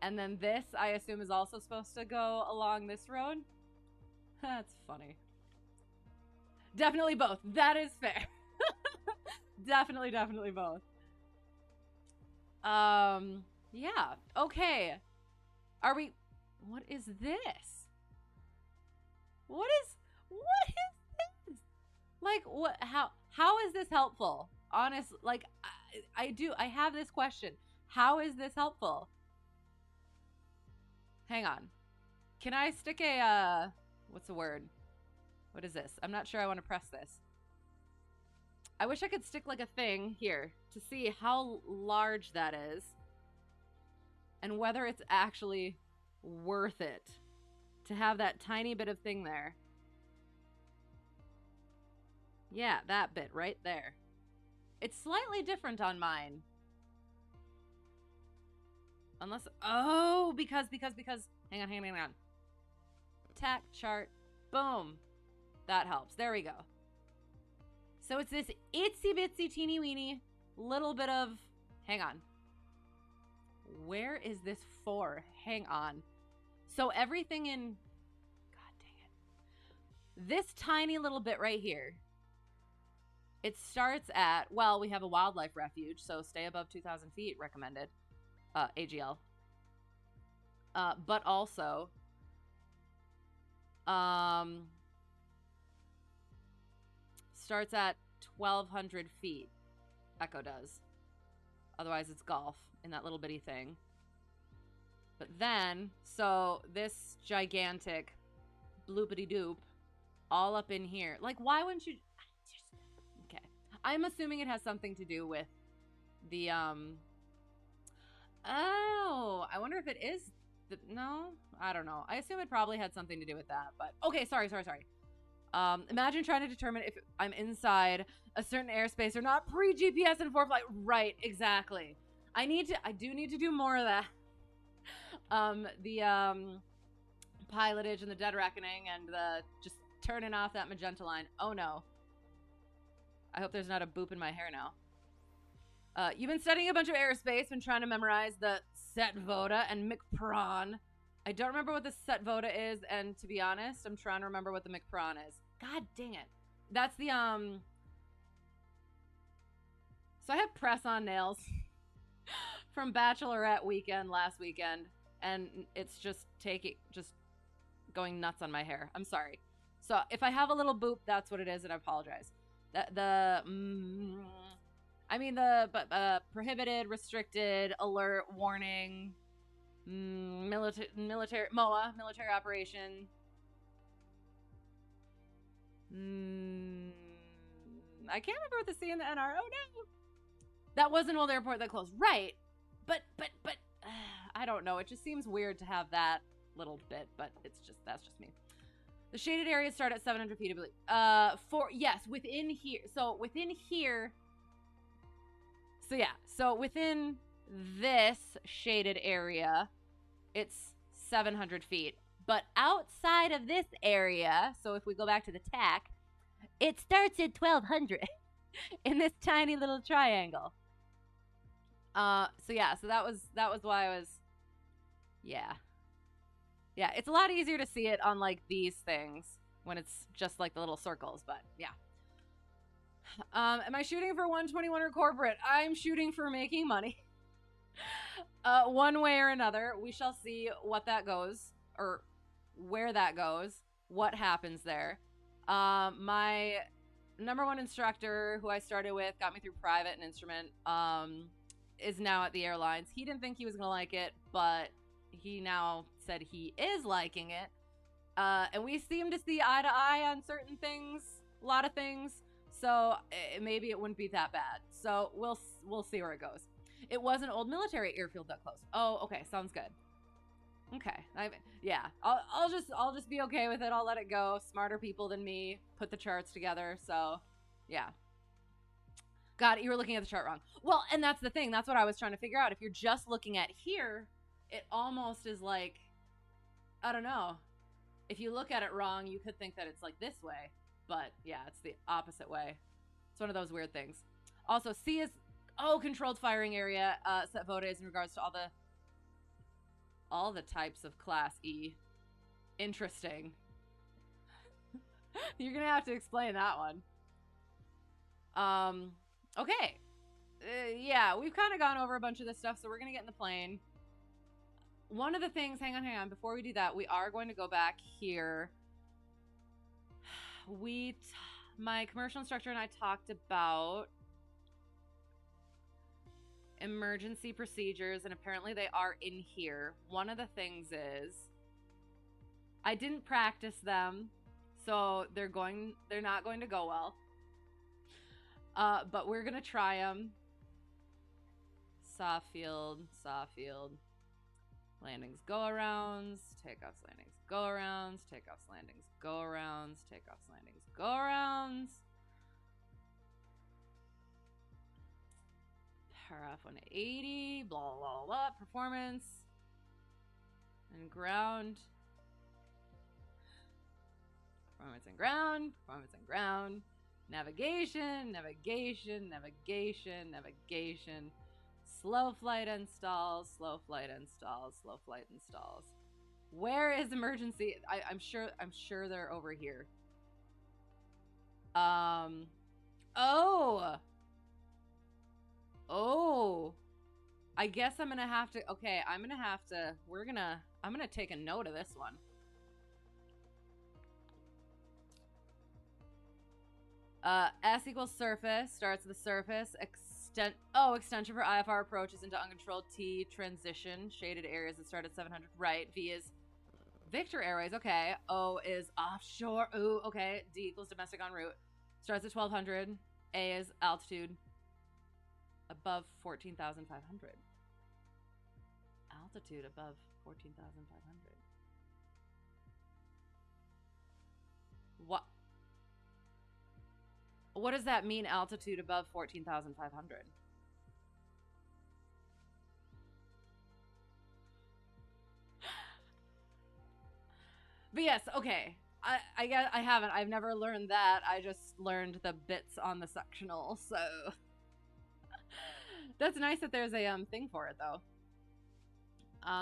And then this, I assume, is also supposed to go along this road. That's funny. Definitely both. That is fair. Definitely both. Yeah. Okay. Are we... What is this? What is this? Like, what, how is this helpful? Honestly, like, I have this question. How is this helpful? Hang on. Can I stick a, what's the word? What is this? I'm not sure I want to press this. I wish I could stick like a thing here to see how large that is and whether it's actually worth it to have that tiny bit of thing there. Yeah, that bit right there. It's slightly different on mine. Unless, oh, because, hang on. Tack chart, boom. That helps. There we go. So it's this itsy bitsy teeny weeny little bit of, hang on. Where is this for? Hang on. So everything in, God dang it. This tiny little bit right here, it starts at, well, we have a wildlife refuge, so stay above 2,000 feet recommended, AGL. But also, starts at 1,200 feet, Echo does. Otherwise, it's golf in that little bitty thing. But then, so this gigantic bloopity doop all up in here. Like, why wouldn't you... Okay. I'm assuming it has something to do with the, Oh, I wonder if it is... No? I don't know. I assume it probably had something to do with that, but... Okay, sorry. Imagine trying to determine if I'm inside a certain airspace or not pre-GPS and Preflight. Right, exactly. I do need to do more of that. The pilotage and the dead reckoning and the just turning off that magenta line. Oh no. I hope there's not a boop in my hair now. You've been studying a bunch of airspace, been trying to memorize the Setvoda and McPrawn. I don't remember what the Setvoda is, and to be honest, I'm trying to remember what the McPrawn is. God dang it. That's the, So I have press-on nails from Bachelorette weekend last weekend, and it's just going nuts on my hair. I'm sorry. So if I have a little boop, that's what it is, and I apologize. The prohibited, restricted, alert, warning, military, MOA, military operation. I can't remember what the C and the N are. Oh no. That was an old airport that closed. Right. But I don't know. It just seems weird to have that little bit, but that's just me. The shaded areas start at 700 feet, I believe. Within here. So within here. So yeah. So within this shaded area, it's 700 feet. But outside of this area, so if we go back to the TAC, it starts at 1200 in this tiny little triangle. So that was why I was, yeah, it's a lot easier to see it on like these things when it's just like the little circles, but yeah. Am I shooting for 121 or corporate? I'm shooting for making money. One way or another. We shall see what that goes, or where that goes, what happens there. My number one instructor, who I started with, got me through private and instrument, is now at the airlines. He didn't think he was going to like it, but he now said he is liking it. And we seem to see eye to eye on certain things, a lot of things. So maybe it wouldn't be that bad. So we'll see where it goes. It was an old military airfield that closed. Oh, okay, sounds good. Okay, I'll just be okay with it. I'll let it go. Smarter people than me put the charts together. So, yeah. God, you were looking at the chart wrong. Well, and that's the thing. That's what I was trying to figure out. If you're just looking at here, it almost is like, I don't know. If you look at it wrong, you could think that it's like this way. But yeah, it's the opposite way. It's one of those weird things. Also, C is, controlled firing area. Set VOTAs in regards to all the types of Class E. Interesting. You're gonna have to explain that one. Okay. Yeah, we've kind of gone over a bunch of this stuff, so we're gonna get in the plane. One of the things, hang on, before we do that, we are going to go back here. My commercial instructor and I talked about emergency procedures, and apparently they are in here. One of the things is I didn't practice them, so they're not going to go well. But we're gonna try them. Soft field, landings, go arounds, takeoffs, landings, go arounds, takeoffs, landings, go arounds, takeoffs, landings, go arounds. RF 180, blah, blah, blah, blah, performance, and ground. Performance and ground, performance and ground. Navigation, navigation, navigation, navigation. Slow flight installs, slow flight installs, slow flight installs. Where is emergency? I'm sure they're over here. Oh, I guess I'm gonna have to, I'm gonna take a note of this one. S equals surface, starts with the surface, extension for IFR approaches into uncontrolled T, transition, shaded areas that start at 700, right, V is Victor Airways, okay, O is offshore, ooh, okay, D equals domestic en route, starts at 1200, A is altitude, above 14,500. Altitude above 14,500. What does that mean, altitude above 14,500? But yes, okay. I guess I haven't. I've never learned that. I just learned the bits on the sectional, so that's nice that there's a thing for it though.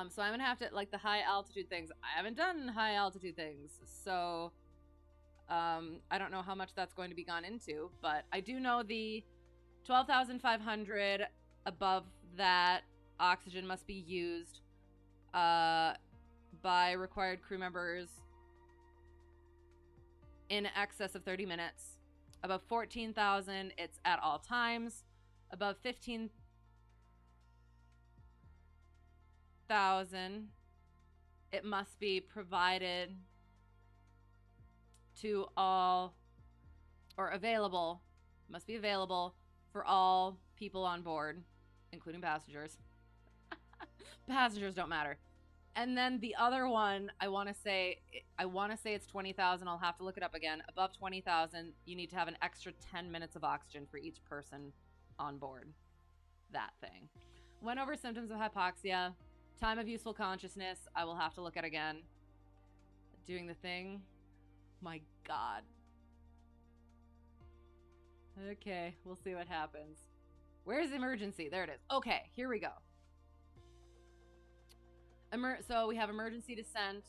So I'm gonna have to, like, the high altitude things. I haven't done high altitude things, so I don't know how much that's going to be gone into, but I do know the 12,500 above that oxygen must be used by required crew members in excess of 30 minutes. Above 14,000, it's at all times. Above 15,000, it must be provided to all, or available Must be available for all people on board, including passengers. Passengers don't matter. And then the other one, I want to say it's 20,000. I'll have to look it up again. Above 20,000, you need to have an extra 10 minutes of oxygen for each person on board. That thing. Went over symptoms of hypoxia. Time of useful consciousness, I will have to look at again. Doing the thing. My God. Okay, we'll see what happens. Where's emergency? There it is. Okay, here we go. So we have emergency descent.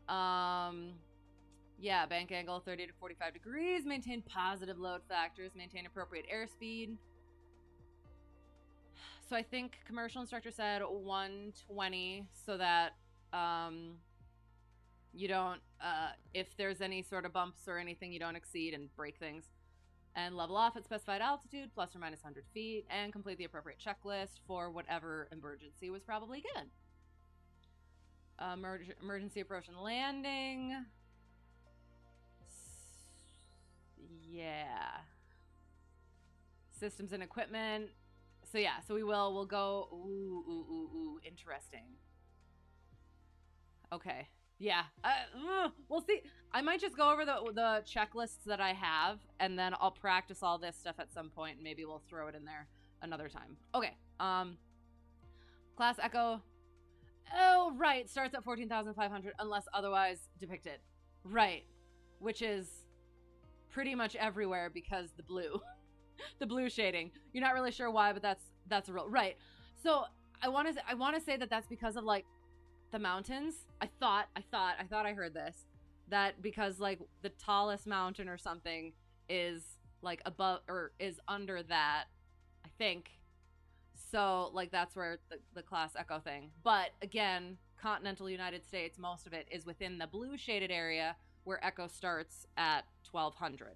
Yeah, bank angle 30 to 45 degrees. Maintain positive load factors. Maintain appropriate airspeed. So I think commercial instructor said 120 so that you don't, if there's any sort of bumps or anything, you don't exceed and break things. And level off at specified altitude, plus or minus 100 feet, and complete the appropriate checklist for whatever emergency was probably good. Emergency approach and landing. Yeah. Systems and equipment. So yeah, so we'll go, ooh, interesting. Okay, yeah, we'll see. I might just go over the checklists that I have, and then I'll practice all this stuff at some point, and maybe we'll throw it in there another time. Okay, Class Echo, oh, right, starts at 14,500 unless otherwise depicted. Right, which is pretty much everywhere because the blue. The blue shading. You're not really sure why, but that's a real right. So I want to say that that's because of like the mountains. I thought I heard this, that because like the tallest mountain or something is like above or is under that, I think. So like that's where the Class Echo thing. But again, continental United States, most of it is within the blue shaded area where Echo starts at 1200.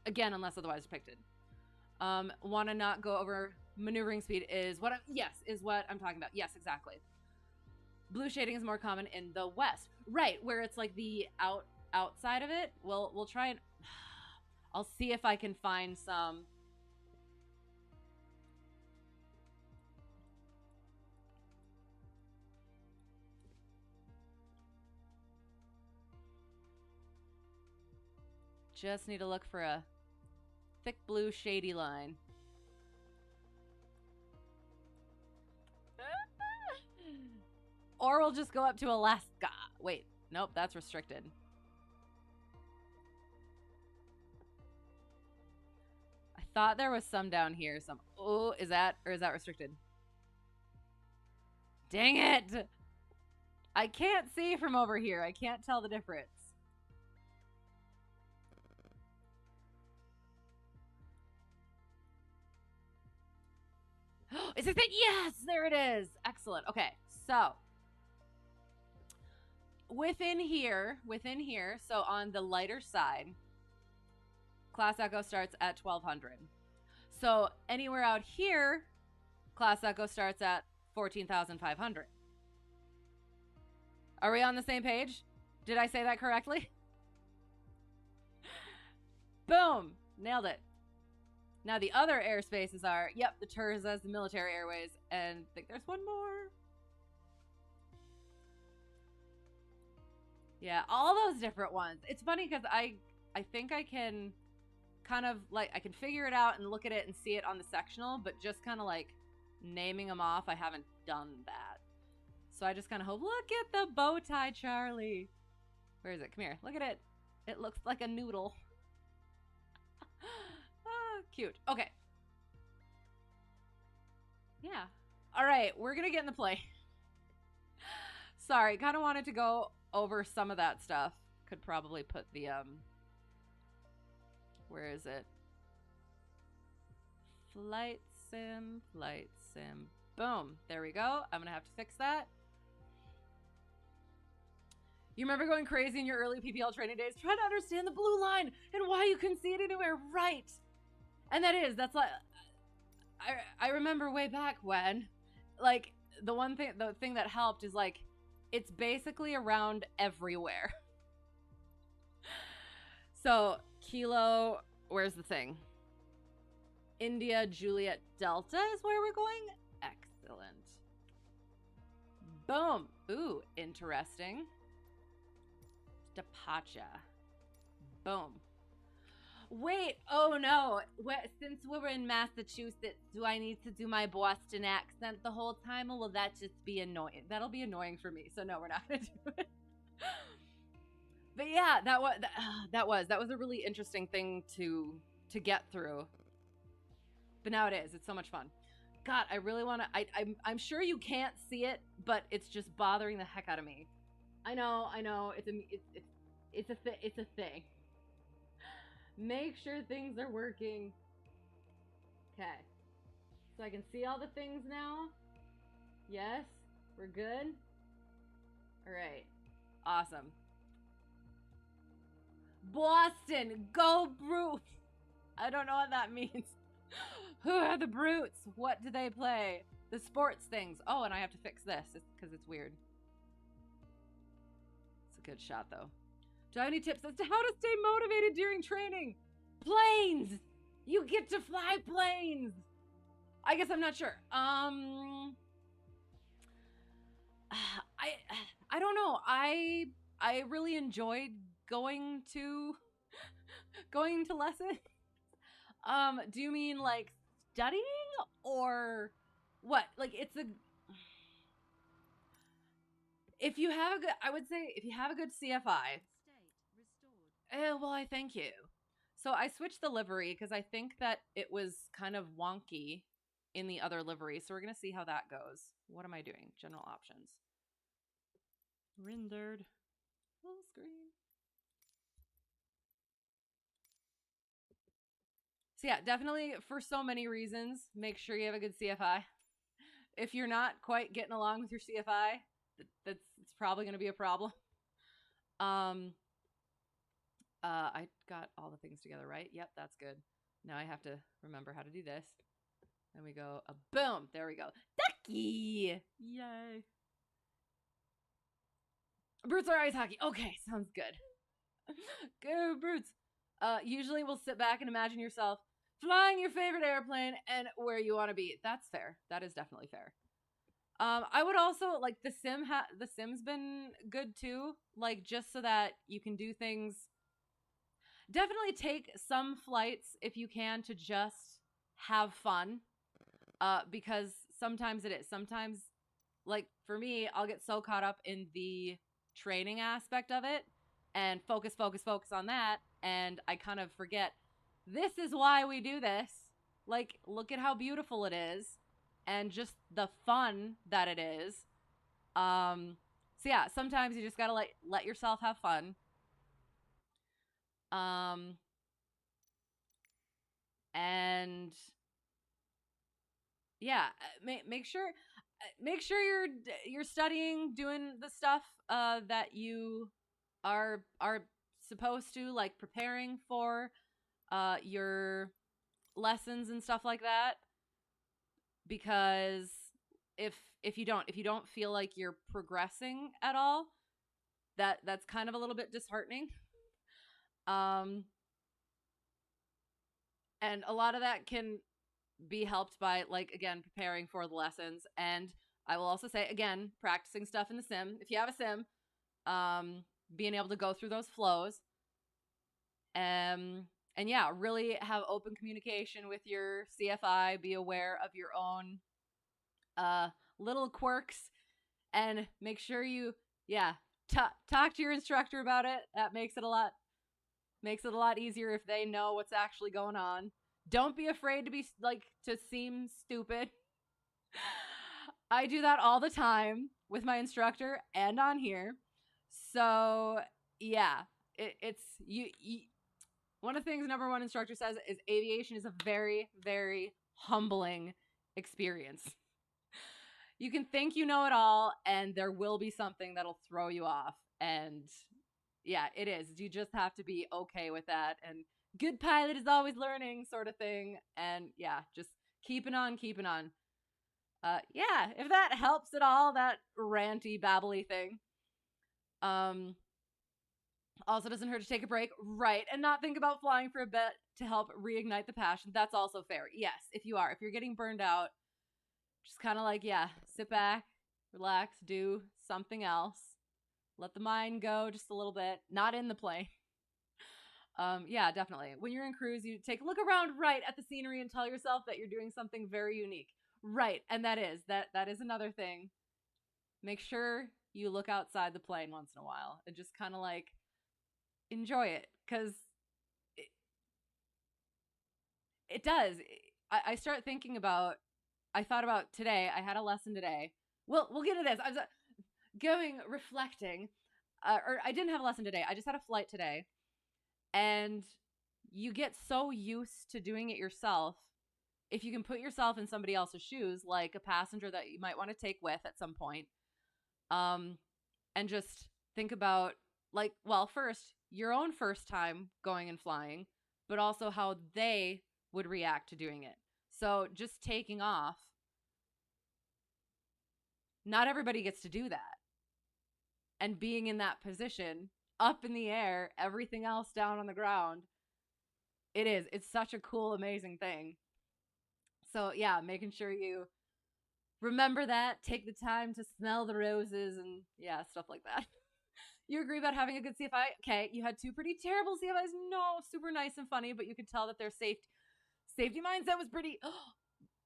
Again, unless otherwise depicted. Want to not go over maneuvering speed is what I'm talking about. Yes, exactly. Blue shading is more common in the west, right, where it's like the outside of it. We'll try and I'll see if I can find some. Just need to look for a thick blue shady line. Or we'll just go up to Alaska. Wait, nope, that's restricted. I thought there was some down here. Some. Oh, is that restricted? Dang it! I can't see from over here. I can't tell the difference. Is it that? Yes, there it is. Excellent. Okay, so within here, so on the lighter side, Class Echo starts at 1200. So anywhere out here, Class Echo starts at 14,500. Are we on the same page? Did I say that correctly? Boom, nailed it. Now the other airspaces are, yep, the Turzas, the military airways, and I think there's one more. Yeah, all those different ones. It's funny because I think I can kind of like, I can figure it out and look at it and see it on the sectional, but just kind of like naming them off, I haven't done that. So I just kind of hope, look at the bow tie Charlie. Where is it? Come here. Look at it. It looks like a noodle. Cute. Okay. Yeah. All right. We're going to get in the plane. Sorry. Kind of wanted to go over some of that stuff. Could probably put the, where is it? Flight sim. Boom. There we go. I'm going to have to fix that. You remember going crazy in your early PPL training days, trying to understand the blue line and why you couldn't see it anywhere. Right. And that's like, I remember way back when, like, the thing that helped is, like, it's basically around everywhere. So, Kilo, where's the thing? India, Juliet, Delta is where we're going. Excellent. Boom. Ooh, interesting. Depacha. Boom. Wait, oh no. Since we were in Massachusetts, do I need to do my Boston accent the whole time, or will that just be annoying? That'll be annoying for me, so no, we're not going to do it. But yeah, that was a really interesting thing to get through. But now it is. It's so much fun. God, I really want to. I'm sure you can't see it, but it's just bothering the heck out of me. I know. It's a thing. Make sure things are working. Okay. So I can see all the things now. Yes, we're good. All right. Awesome. Boston, go Brutes. I don't know what that means. Who are the Brutes? What do they play? The sports things. Oh, and I have to fix this because it's weird. It's a good shot, though. Do I have any tips as to how to stay motivated during training? Planes! You get to fly planes! I guess I'm not sure. I don't know. I really enjoyed going to lessons. Do you mean like studying or what? Like if you have a good, I would say if you have a good CFI. Well, I thank you. So I switched the livery because I think that it was kind of wonky in the other livery. So we're going to see how that goes. What am I doing? General options. Rendered. Full screen. So yeah, definitely for so many reasons, make sure you have a good CFI. If you're not quite getting along with your CFI, it's probably going to be a problem. I got all the things together, right? Yep, that's good. Now I have to remember how to do this. And we go, boom, there we go. Ducky! Yay. Brutes are ice hockey. Okay, sounds good. Go, Brutes. Usually we'll sit back and imagine yourself flying your favorite airplane and where you want to be. That's fair. That is definitely fair. I would also, like, the Sim's been good too. Like, just so that you can do things. Definitely take some flights if you can to just have fun. Because sometimes it is. Sometimes, like, for me, I'll get so caught up in the training aspect of it and focus on that. And I kind of forget, this is why we do this. Like, look at how beautiful it is. And just the fun that it is. So yeah, sometimes you just gotta let yourself have fun. And yeah, make sure you're studying, doing the stuff that you are supposed to, like preparing for your lessons and stuff like that. Because if you don't feel like you're progressing at all, that's kind of a little bit disheartening. And a lot of that can be helped by, like, again, preparing for the lessons. And I will also say, again, practicing stuff in the sim. If you have a sim, being able to go through those flows. And yeah, really have open communication with your CFI. Be aware of your own little quirks, and make sure you talk to your instructor about it. That makes it a lot easier if they know what's actually going on. Don't be afraid to seem stupid. I do that all the time with my instructor and on here. So yeah, it's you. One of the things number one instructor says is aviation is a very, very humbling experience. You can think you know it all, and there will be something that'll throw you off. And yeah, it is. You just have to be okay with that. And good pilot is always learning, sort of thing. And yeah, just keeping on. Yeah, if that helps at all, that ranty, babbly thing. Also doesn't hurt to take a break, right? And not think about flying for a bit to help reignite the passion. That's also fair. Yes, if you're getting burned out, just kind of like, yeah, sit back, relax, do something else. Let the mind go just a little bit, not in the plane. Yeah, definitely. When you're in cruise, you take a look around right at the scenery and tell yourself that you're doing something very unique. Right. And that is another thing. Make sure you look outside the plane once in a while and just kind of like enjoy it, because it does. I start thinking about, I thought about today, I had a lesson today. We'll get into this. I was reflecting, or I didn't have a lesson today. I just had a flight today. And you get so used to doing it yourself. If you can put yourself in somebody else's shoes, like a passenger that you might want to take with at some point, and just think about, like, well, first, your own first time going and flying, but also how they would react to doing it. So just taking off, not everybody gets to do that. And being in that position, up in the air, everything else down on the ground, it's such a cool, amazing thing. So yeah, making sure you remember that, take the time to smell the roses and yeah, stuff like that. You agree about having a good CFI? Okay, you had 2 pretty terrible CFIs. No, super nice and funny, but you could tell that their safety mindset was pretty.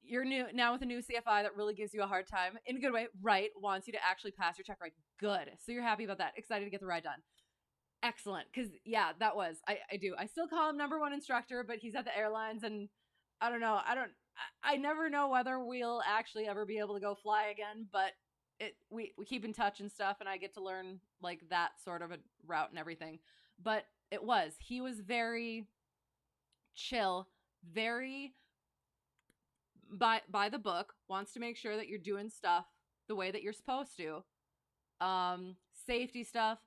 You're new now with a new CFI that really gives you a hard time in a good way, right? Wants you to actually pass your check right. Good. So you're happy about that. Excited to get the ride done. Excellent. Because yeah, that was I do. I still call him number 1 instructor, but he's at the airlines, and I don't know. I never know whether we'll actually ever be able to go fly again, but we keep in touch and stuff, and I get to learn like that sort of a route and everything. But he was very chill, very by the book, wants to make sure that you're doing stuff the way that you're supposed to. Safety stuff,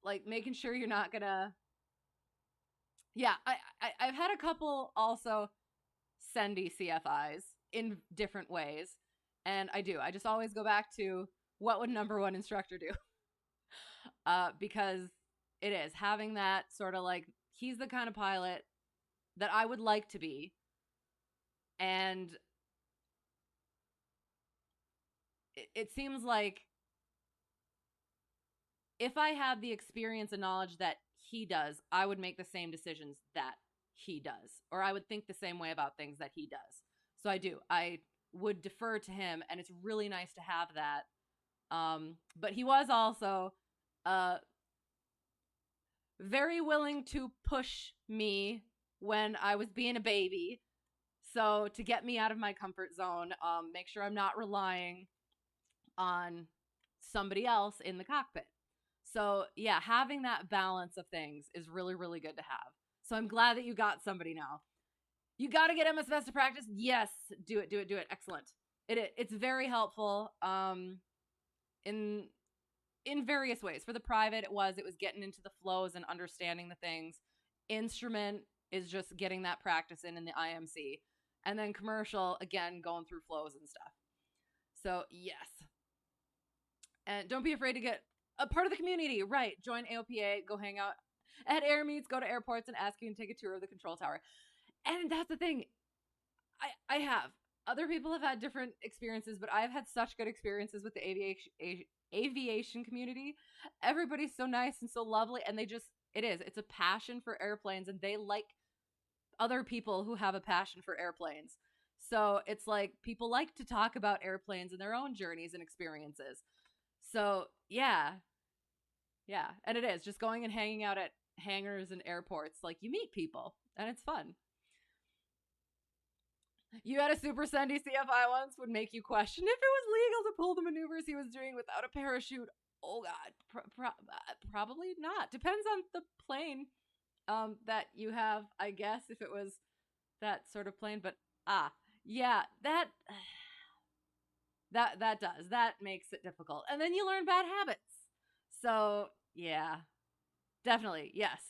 like making sure you're not gonna. Yeah, I've had a couple also sendy CFIs in different ways, and I just always go back to what would number 1 instructor do. Because it is having that sort of like, he's the kind of pilot that I would like to be, and it seems like if I had the experience and knowledge that he does, I would make the same decisions that he does, or I would think the same way about things that he does. So I would defer to him, and it's really nice to have that. But he was also very willing to push me when I was being a baby. So to get me out of my comfort zone, make sure I'm not relying on somebody else in the cockpit. So yeah, having that balance of things is really, really good to have. So I'm glad that you got somebody now. You got to get MSFS to practice. Yes, do it. Excellent. It's very helpful. In various ways. For the private, it was getting into the flows and understanding the things. Instrument is just getting that practice in the IMC. And then commercial, again, going through flows and stuff. So yes. And don't be afraid to get a part of the community, right? Join AOPA, go hang out at air meets, go to airports and ask you and take a tour of the control tower. And that's the thing. I have. Other people have had different experiences, but I've had such good experiences with the aviation community. Everybody's so nice and so lovely, and it's a passion for airplanes, and they like other people who have a passion for airplanes. So it's like people like to talk about airplanes and their own journeys and experiences. So yeah. And it is just going and hanging out at hangars and airports. Like, you meet people and it's fun. You had a super sendy CFI once would make you question if it was legal to pull the maneuvers he was doing without a parachute. Oh God, probably not. Depends on the plane that you have, I guess, if it was that sort of plane. But yeah, that does. That makes it difficult. And then you learn bad habits. So yeah, definitely, yes.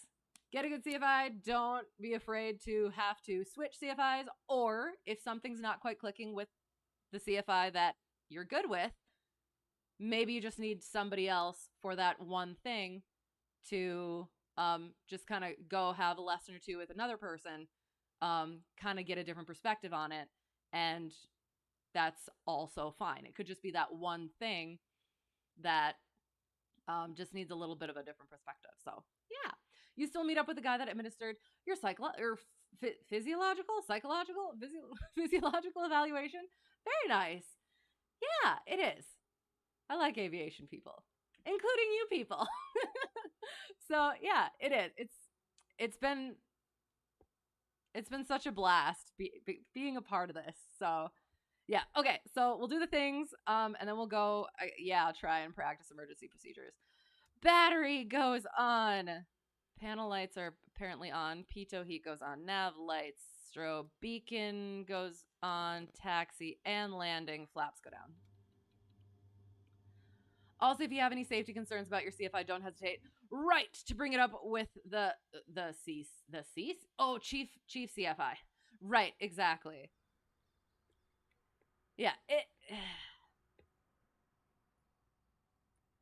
Get a good CFI. Don't be afraid to have to switch CFIs, or if something's not quite clicking with the CFI that you're good with, maybe you just need somebody else for that one thing. to just kind of go have a lesson or two with another person, kind of get a different perspective on it. And that's also fine. It could just be that one thing that just needs a little bit of a different perspective. So yeah, you still meet up with the guy that administered your physiological evaluation. Very nice. Yeah, it is. I like aviation people, including you people. So yeah, it is. It's been such a blast being a part of this. So yeah, okay. So we'll do the things, and then we'll go. I'll try and practice emergency procedures. Battery goes on. Panel lights are apparently on. Pitot heat goes on. Nav lights. Strobe beacon goes on. Taxi and landing. Flaps go down. Also, if you have any safety concerns about your CFI, don't hesitate. Right to bring it up with the CC. Oh, chief CFI. Right, exactly. Yeah,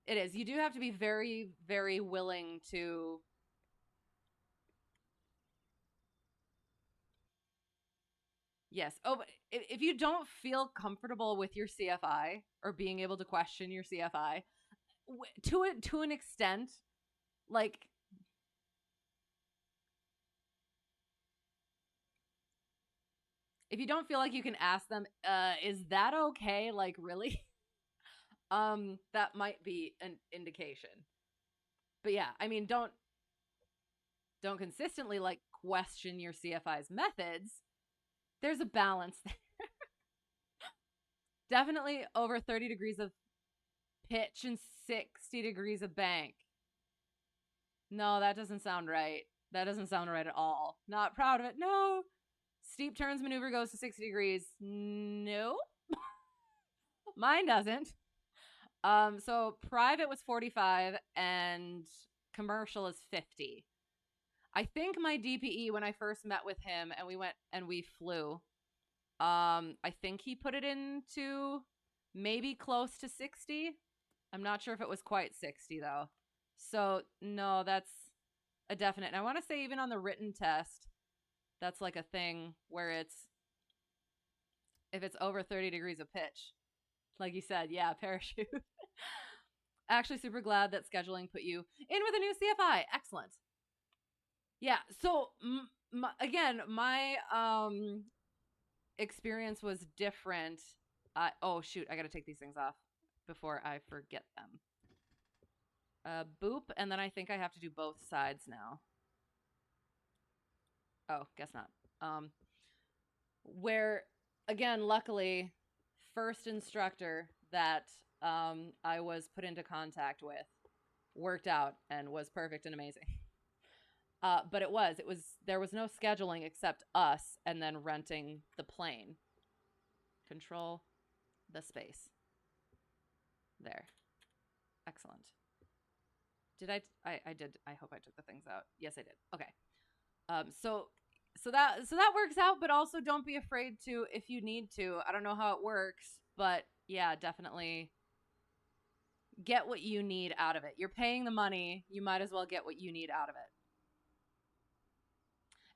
it is. You do have to be very, very willing to. Yes. Oh, but if you don't feel comfortable with your CFI or being able to question your CFI, to an extent, like, if you don't feel like you can ask them, is that okay? Like, really? That might be an indication. But yeah, I mean, don't consistently like question your CFI's methods. There's a balance there. Definitely over 30 degrees of pitch and 60 degrees of bank. No, that doesn't sound right. That doesn't sound right at all. Not proud of it. No. Steep turns maneuver goes to 60 degrees. No. Mine doesn't. So private was 45 and commercial is 50. I think my DPE, when I first met with him and we went and we flew, I think he put it into maybe close to 60. I'm not sure if it was quite 60 though. So no, that's a definite. And I want to say even on the written test, that's like a thing where if it's over 30 degrees of pitch, like you said, yeah, parachute. Actually super glad that scheduling put you in with a new CFI. Excellent. Yeah. So again, my experience was different. Oh shoot, I got to take these things off before I forget them. Boop, and then I think I have to do both sides now. Oh, guess not. Where again, luckily, first instructor that I was put into contact with worked out and was perfect and amazing. But there was no scheduling except us and then renting the plane. Control the space. There. Excellent. Did I did. I hope I took the things out. Yes, I did. Okay. So that works out, but also don't be afraid to if you need to. I don't know how it works, but yeah, definitely get what you need out of it. You're paying the money, you might as well get what you need out of it.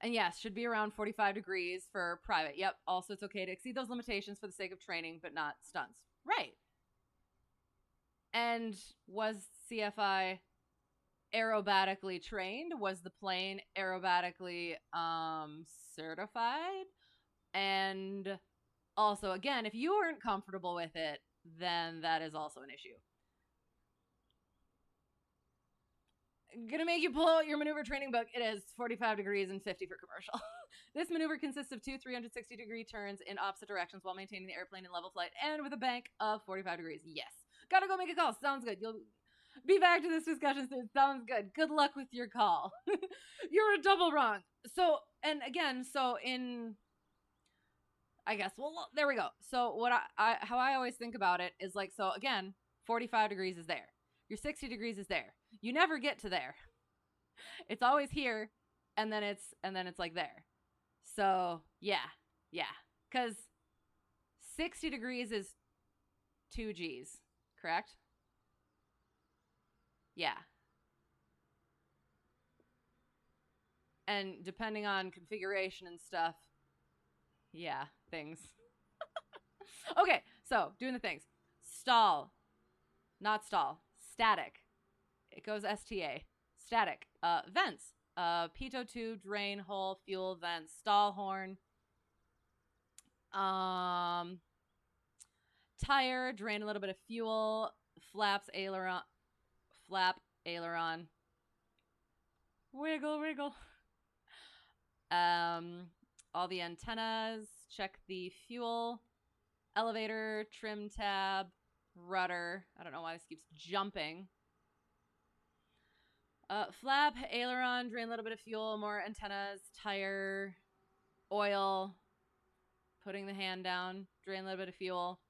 And yes, should be around 45 degrees for private. Yep. Also, it's okay to exceed those limitations for the sake of training, but not stunts. Right. And was CFI aerobatically trained? Was the plane aerobatically certified? And also, again, if you weren't comfortable with it, then that is also an issue. Gonna make you pull out your maneuver training book. It is 45 degrees and 50 for commercial. This maneuver consists of two 360-degree turns in opposite directions while maintaining the airplane in level flight and with a bank of 45 degrees. Yes. Gotta go make a call. Sounds good. You'll be back to this discussion soon. Sounds good. Good luck with your call. You're a double wrong. So, and again, so in, I guess, well, there we go. So what how I always think about it is like, so again, 45 degrees is there. Your 60 degrees is there. You never get to there. It's always here, and then it's like there. So yeah. Because 60 degrees is 2 G's, correct? Yeah. And depending on configuration and stuff, yeah, things. Okay, so doing the things. Stall, not stall, static. It goes STA, static. Vents, pitot tube, drain, hole, fuel, vents, stall horn. Tire, drain a little bit of fuel, flaps, aileron, flap, aileron, wiggle, wiggle. All the antennas, check the fuel, elevator, trim tab, rudder. I don't know why this keeps jumping. Flap, aileron, drain a little bit of fuel, more antennas, tire, oil, putting the hand down, drain a little bit of fuel.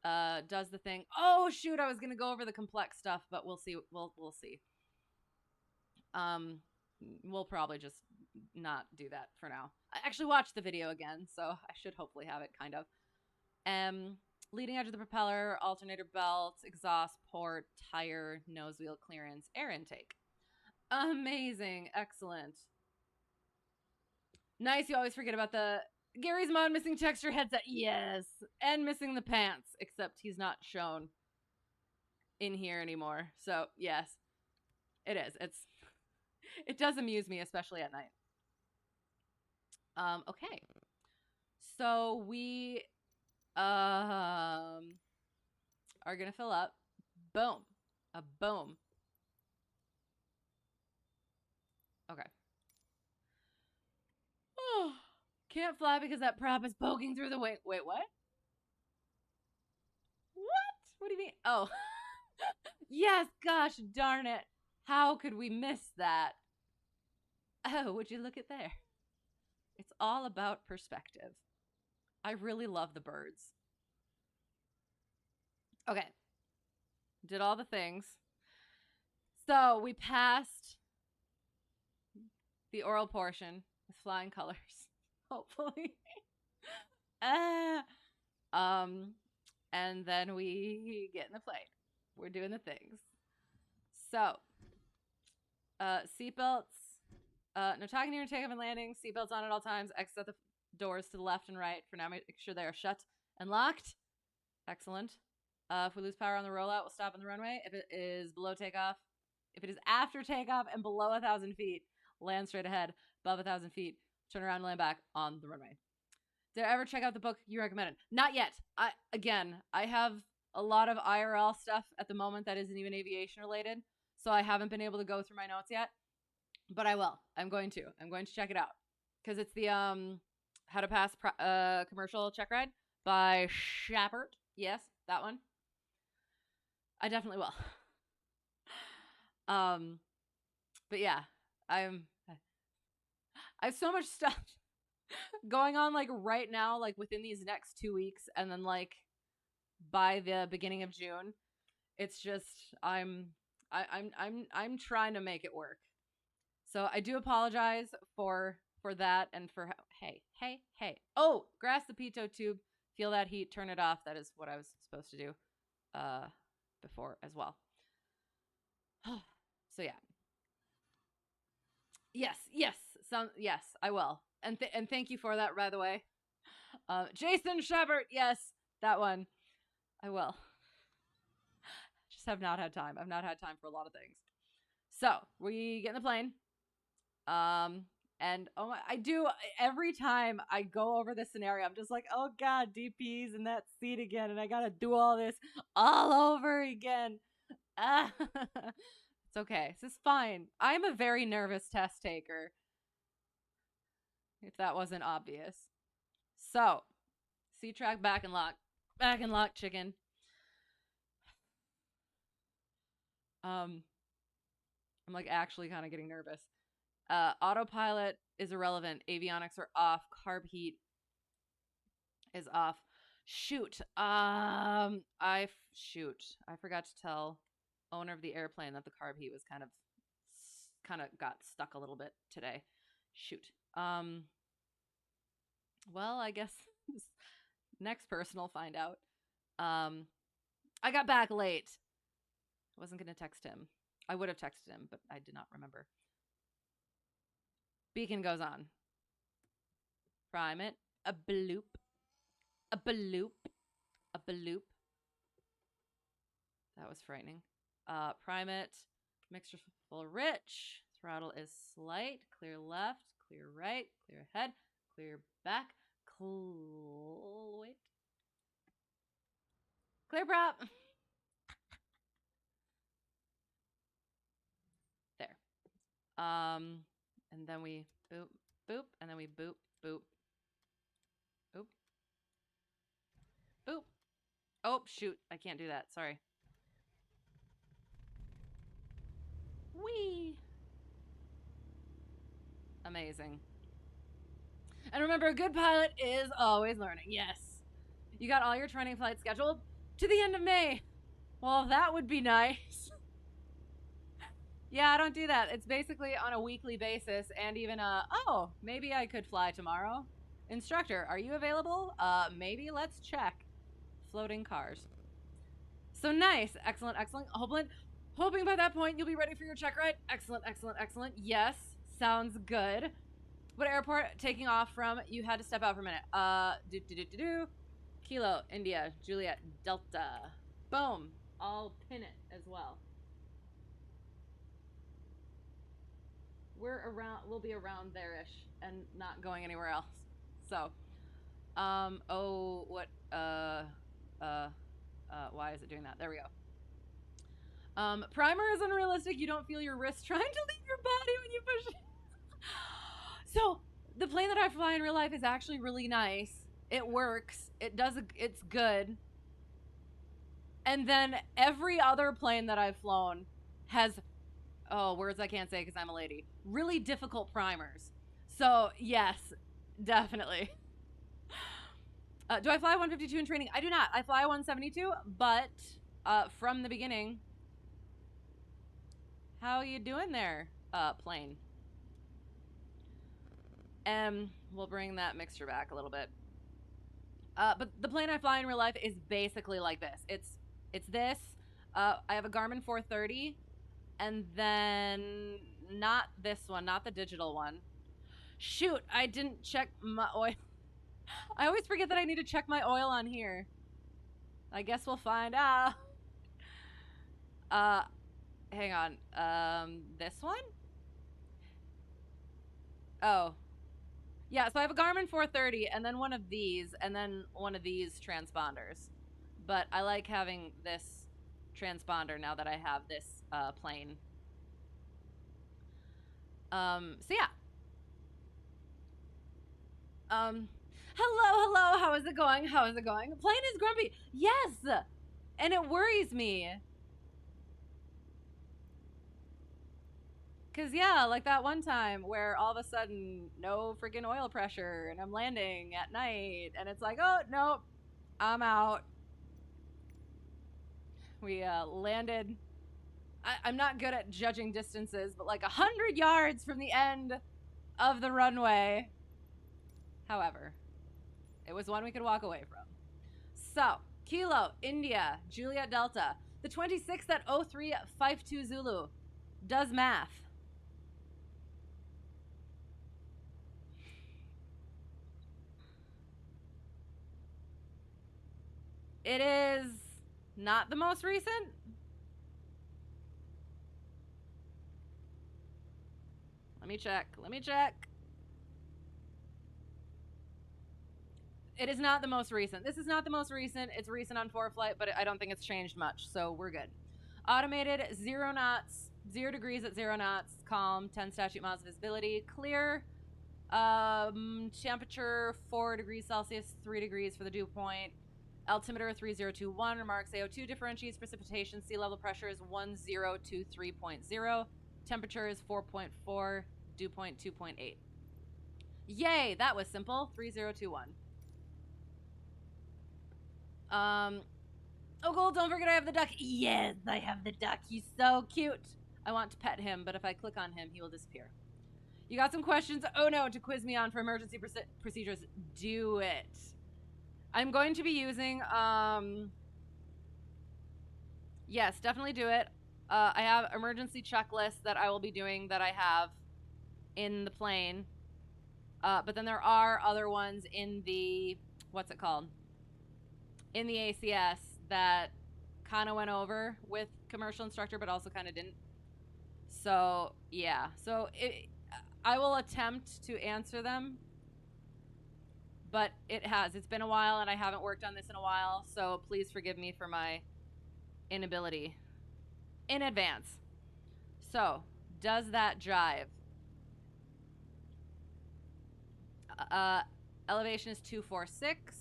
Does the thing. Oh shoot, I was gonna go over the complex stuff, but we'll see. We'll see. We'll probably just not do that for now. I actually watched the video again, so I should hopefully have it kind of. Leading edge of the propeller, alternator belts, exhaust port, tire, nose wheel clearance, air intake. Amazing, excellent. Nice. You always forget about the Gary's mod missing texture headset. Yes, and missing the pants, except he's not shown in here anymore. So yes, it is. It does amuse me, especially at night. Okay, so we are gonna fill up. Boom, a boom. Okay. Oh, can't fly because that prop is poking through the wing. Wait, what? What do you mean? Oh, yes. Gosh darn it! How could we miss that? Oh, would you look at there? It's all about perspective. I really love the birds. Okay. Did all the things. So we passed the oral portion with flying colors, hopefully. And then we get in the plane. We're doing the things. So, seatbelts. No talking during takeoff and landing. Seatbelts on at all times. Exit the doors to the left and right. For now, make sure they are shut and locked. Excellent. If we lose power on the rollout, we'll stop on the runway. If it is below takeoff, if it is after takeoff and below 1,000 feet, land straight ahead. Above 1,000 feet, turn around and land back on the runway. Did I ever check out the book you recommended? Not yet. I have a lot of IRL stuff at the moment that isn't even aviation related, so I haven't been able to go through my notes yet. But I will. I'm going to check it out because it's the How to Pass Commercial Checkride by Shepard. Yes, that one. I definitely will. But yeah, I have so much stuff going on like right now, like within these next 2 weeks, and then like by the beginning of June, it's just I'm trying to make it work. So I do apologize for that and for hey. Oh, grasp the pitot tube, feel that heat, turn it off. That is what I was supposed to do before as well. So yeah. Yes. Yes, I will. And thank you for that, by the way. Jason Shepard, yes, that one. I will. Just have not had time. I've not had time for a lot of things. So we get in the plane. And oh my, I do every time I go over this scenario, I'm just like, oh god, DP's in that seat again, and I gotta do all this all over again. It's okay. This is fine. I'm a very nervous test taker. If that wasn't obvious. So, C-track back and lock, chicken. I'm like actually kind of getting nervous. Autopilot is irrelevant. Avionics are off. Carb heat is off. Shoot. I forgot to tell owner of the airplane that the carb heat was kind of got stuck a little bit today. Shoot. Well, I guess next person will find out. I got back late. I wasn't going to text him. I would have texted him, but I did not remember. Beacon goes on. Prime it. A bloop. A bloop. A bloop. That was frightening. Prime it. Mixture full rich. Throttle is slight. Clear left. Clear right. Clear ahead. Clear back. Wait. Clear prop. There. And then we boop, boop, and then we boop, boop, boop, boop. Oh, shoot. I can't do that. Sorry. Whee! Amazing. And remember, a good pilot is always learning. Yes. You got all your training flights scheduled to the end of May. Well, that would be nice. Yeah, I don't do that. It's basically on a weekly basis, and even oh, maybe I could fly tomorrow. Instructor, are you available? Maybe let's check. Floating cars. So nice. Excellent, excellent. Hoping by that point you'll be ready for your check ride. Excellent, excellent, excellent. Yes, sounds good. What airport taking off from? You had to step out for a minute. Kilo, India, Juliet, Delta. Boom. I'll pin it as well. We'll be around there-ish and not going anywhere else. So, oh, what, why is it doing that? There we go. Primer is unrealistic. You don't feel your wrist trying to leave your body when you push it. So, the plane that I fly in real life is actually really nice. It works. It's good. And then every other plane that I've flown has, oh, words I can't say because I'm a lady, really difficult primers. So, yes, definitely. Do I fly 152 in training? I do not. I fly 172, but from the beginning. How you doing there, plane? We'll bring that mixture back a little bit. But the plane I fly in real life is basically like this. It's this. I have a Garmin 430, and then not this one, not the digital one. Shoot, I didn't check my oil. I always forget that I need to check my oil on here. I guess we'll find out. Hang on. This one? Oh. Yeah, so I have a Garmin 430 and then one of these and then one of these transponders. But I like having this transponder now that I have this plane. So yeah. Hello, how is it going? How is it going? The plane is grumpy. Yes! And it worries me. Because, yeah, like that one time where all of a sudden, no freaking oil pressure, and I'm landing at night, and it's like, oh, nope, I'm out. We landed, I'm not good at judging distances, but like 100 yards from the end of the runway. However, it was one we could walk away from. So, Kilo, India, Juliet Delta, the 26th at 0352 Zulu, does math. It is not the most recent. Let me check. It is not the most recent. This is not the most recent. It's recent on Preflight, but I don't think it's changed much, so we're good. Automated, 0 knots, 0 degrees at 0 knots, calm, 10 statute miles of visibility, clear, temperature 4 degrees Celsius, 3 degrees for the dew point, altimeter 3021, remarks AO2 differentiates precipitation, sea level pressure is 1023.0, temperature is 4.4, dew point 2.8. Yay, that was simple. 3021. Oh, Gold, don't forget I have the duck. Yes, I have the duck. He's so cute. I want to pet him, but if I click on him, he will disappear. You got some questions? Oh, no, to quiz me on for emergency procedures. Do it. I'm going to be using, yes, definitely do it. I have emergency checklists that I will be doing that I have in the plane. But then there are other ones in the, what's it called? In the ACS that kind of went over with commercial instructor, but also kind of didn't. So, yeah. So, I will attempt to answer them. But it's been a while and I haven't worked on this in a while. So, please forgive me for my inability in advance. So, does that jive? Elevation is 246.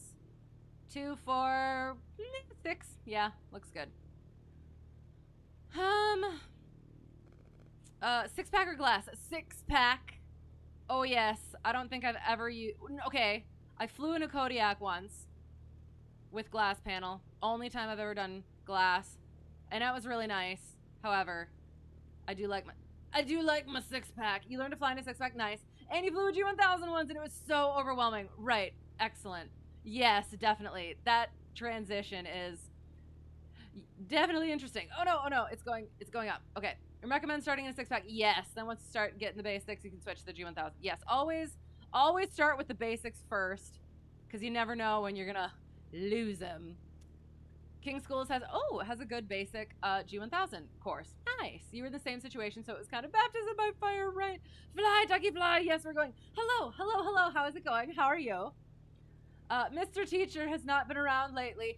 246. Yeah, looks good. 6-pack or glass? 6-pack. Oh yes. I don't think I've ever used. Okay, I flew in a Kodiak once with glass panel. Only time I've ever done glass, and that was really nice. However, I do like my 6-pack. You learn to fly in a 6-pack, nice. And you flew a G1000 once, and it was so overwhelming. Right, excellent. Yes, definitely. That transition is definitely interesting. Oh no, it's going up. Okay, I recommend starting in a 6-pack. Yes. Then once you start getting the basics, you can switch to the G1000. Yes, always start with the basics first, because you never know when you're gonna lose them. King Schools has a good basic G1000 course. Nice. You were in the same situation, so it was kind of baptism by fire, right? Fly, ducky, fly. Yes, we're going. Hello. How is it going? How are you? Mr. Teacher has not been around lately.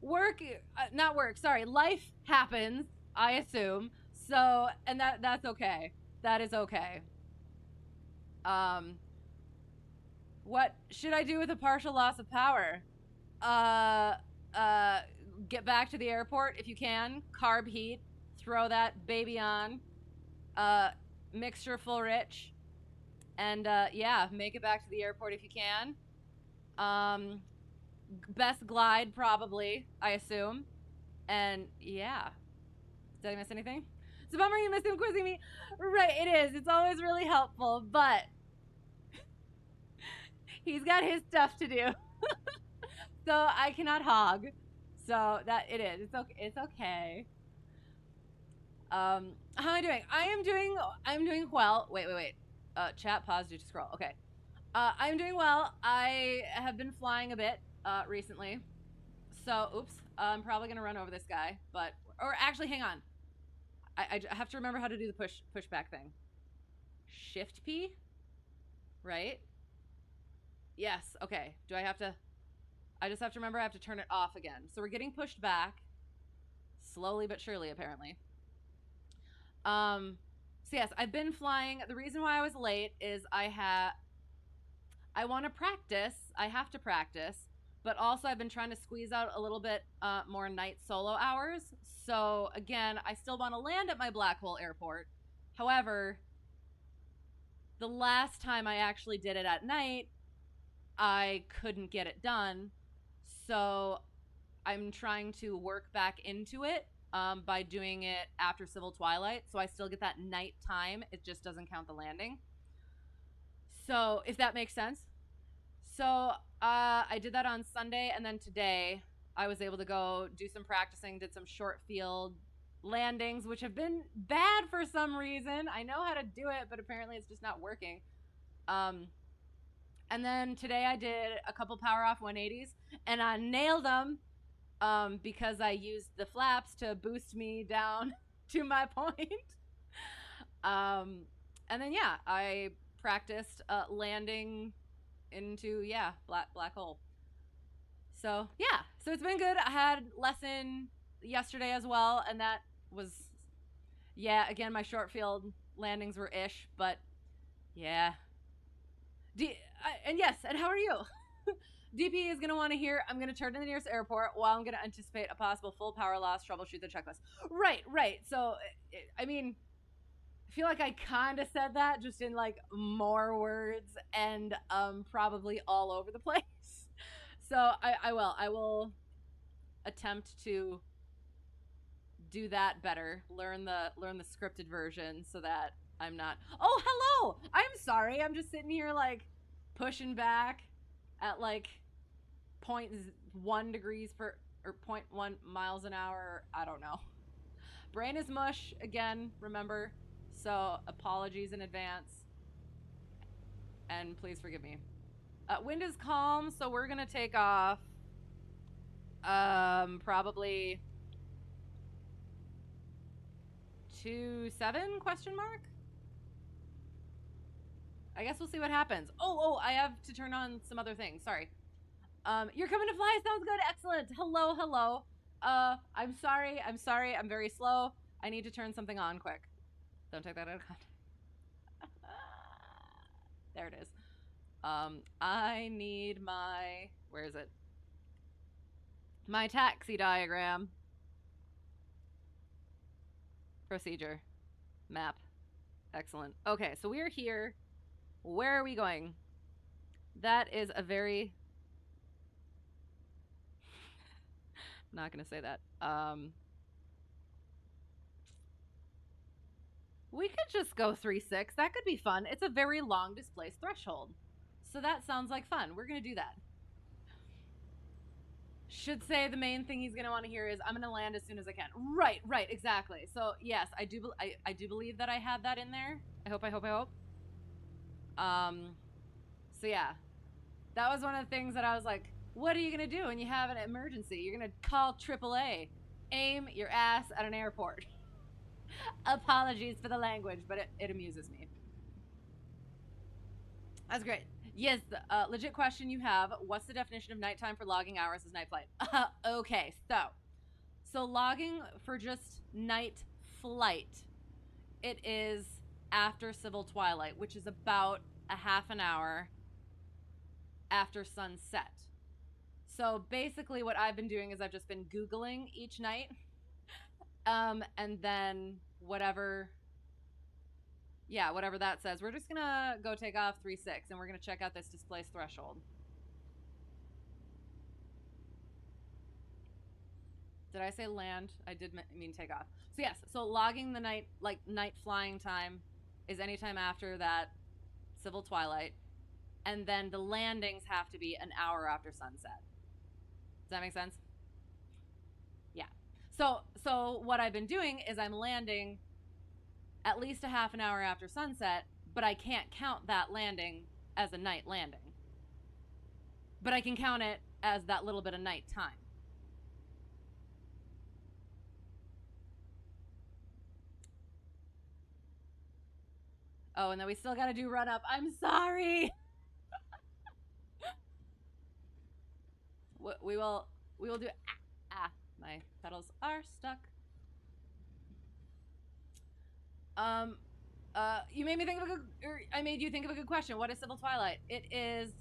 Life happens, I assume. So, and that's okay. That is okay. What should I do with a partial loss of power? Get back to the airport if you can. Carb heat. Throw that baby on. Mixture full rich. And, yeah, make it back to the airport if you can. Best glide, probably, I assume. And, yeah. Did I miss anything? It's a bummer you missed him quizzing me. Right, it is. It's always really helpful, but he's got his stuff to do. So I cannot hog. So that it is. It's okay. How am I doing? I'm doing well. Wait. Chat pause due to scroll. Okay. I'm doing well. I have been flying a bit recently. So, oops. I'm probably going to run over this guy, or actually, hang on. I have to remember how to do the pushback thing. Shift P? Right? Yes. Okay. Do I have to? I just have to remember I have to turn it off again. So we're getting pushed back. Slowly but surely, apparently. So yes, I've been flying. The reason why I was late is I want to practice. I have to practice. But also I've been trying to squeeze out a little bit more night solo hours. So again, I still want to land at my Black Hole Airport. However, the last time I actually did it at night, I couldn't get it done. So I'm trying to work back into it by doing it after Civil Twilight. So I still get that night time. It just doesn't count the landing. So if that makes sense. So I did that on Sunday, and then today I was able to go do some practicing, did some short field landings, which have been bad for some reason. I know how to do it, but apparently it's just not working. And then today I did a couple power off 180s, and I nailed them because I used the flaps to boost me down to my point. And then, yeah, I practiced landing into, black hole. So, yeah. So it's been good. I had lesson yesterday as well, and that was, again, my short field landings were ish, but, yeah. And yes, and how are you? DP is going to want to hear, I'm going to turn to the nearest airport while I'm going to anticipate a possible full power loss, troubleshoot the checklist. Right. So, I mean, I feel like I kind of said that just in like more words and probably all over the place. So I will attempt to do that better. Learn the scripted version so that I'm not. Oh, hello. I'm sorry. I'm just sitting here like pushing back at like 0.1 degrees per or 0.1 miles an hour. I don't know. Brain is mush again. Remember. So apologies in advance. And please forgive me. Wind is calm, so we're gonna take off. Probably 27 question mark. I guess we'll see what happens. Oh, I have to turn on some other things. Sorry. You're coming to fly. Sounds good. Excellent. Hello. I'm sorry. I'm very slow. I need to turn something on quick. Don't take that out of context. There it is. I need my, where is it? My taxi diagram. Procedure. Map. Excellent. Okay, so we are here. Where are we going? That is a very... I'm not going to say that. We could just go 3-6. That could be fun. It's a very long displaced threshold. So that sounds like fun. We're going to do that. Should say the main thing he's going to want to hear is, I'm going to land as soon as I can. Right, exactly. So, yes, I do believe that I had that in there. I hope. So, yeah. That was one of the things that I was like, what are you going to do when you have an emergency? You're going to call AAA. Aim your ass at an airport. Apologies for the language, but it amuses me. That's great. Yes, legit question you have. What's the definition of nighttime for logging hours as night flight? Okay, so logging for just night flight, it is after civil twilight, which is about a half an hour after sunset. So basically what I've been doing is I've just been Googling each night, and then whatever that says. We're just gonna go take off 3-6, and we're gonna check out this displaced threshold. Did I say land? I did mean take off. So yes, so logging the night flying time is anytime after that civil twilight, and then the landings have to be an hour after sunset. Does that make sense? Yeah. So what I've been doing is I'm landing at least a half an hour after sunset, but I can't count that landing as a night landing. But I can count it as that little bit of night time. Oh, and then we still got to do run up. I'm sorry. we will do. My pedals are stuck. You made me think of I made you think of a good question. What is civil twilight? It is,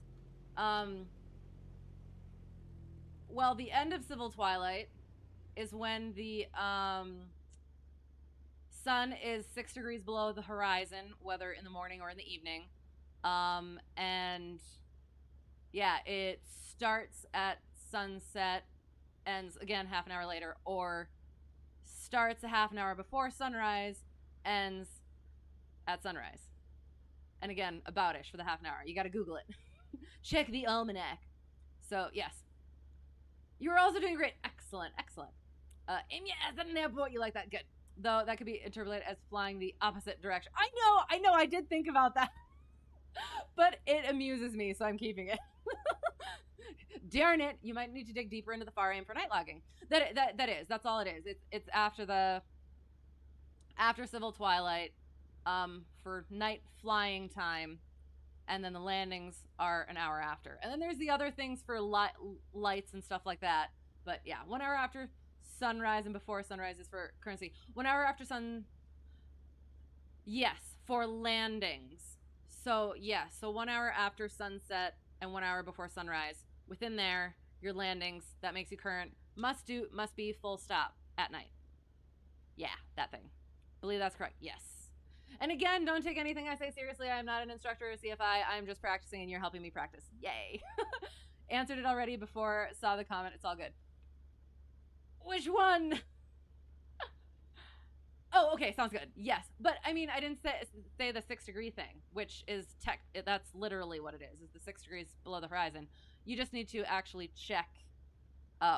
well, the end of civil twilight is when the, sun is 6 degrees below the horizon, whether in the morning or in the evening. And yeah, it starts at sunset, ends again half an hour later, or starts a half an hour before sunrise, ends at sunrise. And again, about-ish for the half an hour. You got to Google it. Check the almanac. So, yes. You're also doing great. Excellent. Aim your ass at an airport. You like that? Good. Though that could be interpreted as flying the opposite direction. I know. I did think about that. But it amuses me, so I'm keeping it. Darn it. You might need to dig deeper into the FAR aim for night logging. That's all it is. It's after civil twilight, for night flying time, and then the landings are an hour after. And then there's the other things for lights and stuff like that. But yeah, 1 hour after sunrise and before sunrise is for currency. 1 hour after yes, for landings. So yeah, so 1 hour after sunset and 1 hour before sunrise. Within there, your landings, that makes you current. Must be full stop at night. Yeah, that thing. Believe that's correct. Yes. And again, don't take anything I say seriously. I'm not an instructor or CFI. I'm just practicing, and you're helping me practice. Yay. Answered it already before saw the comment. It's all good. Which one? Oh, okay. Sounds good. Yes. But, I mean, I didn't say the 6 degree thing, which is that's literally what it is the 6 degrees below the horizon. You just need to actually check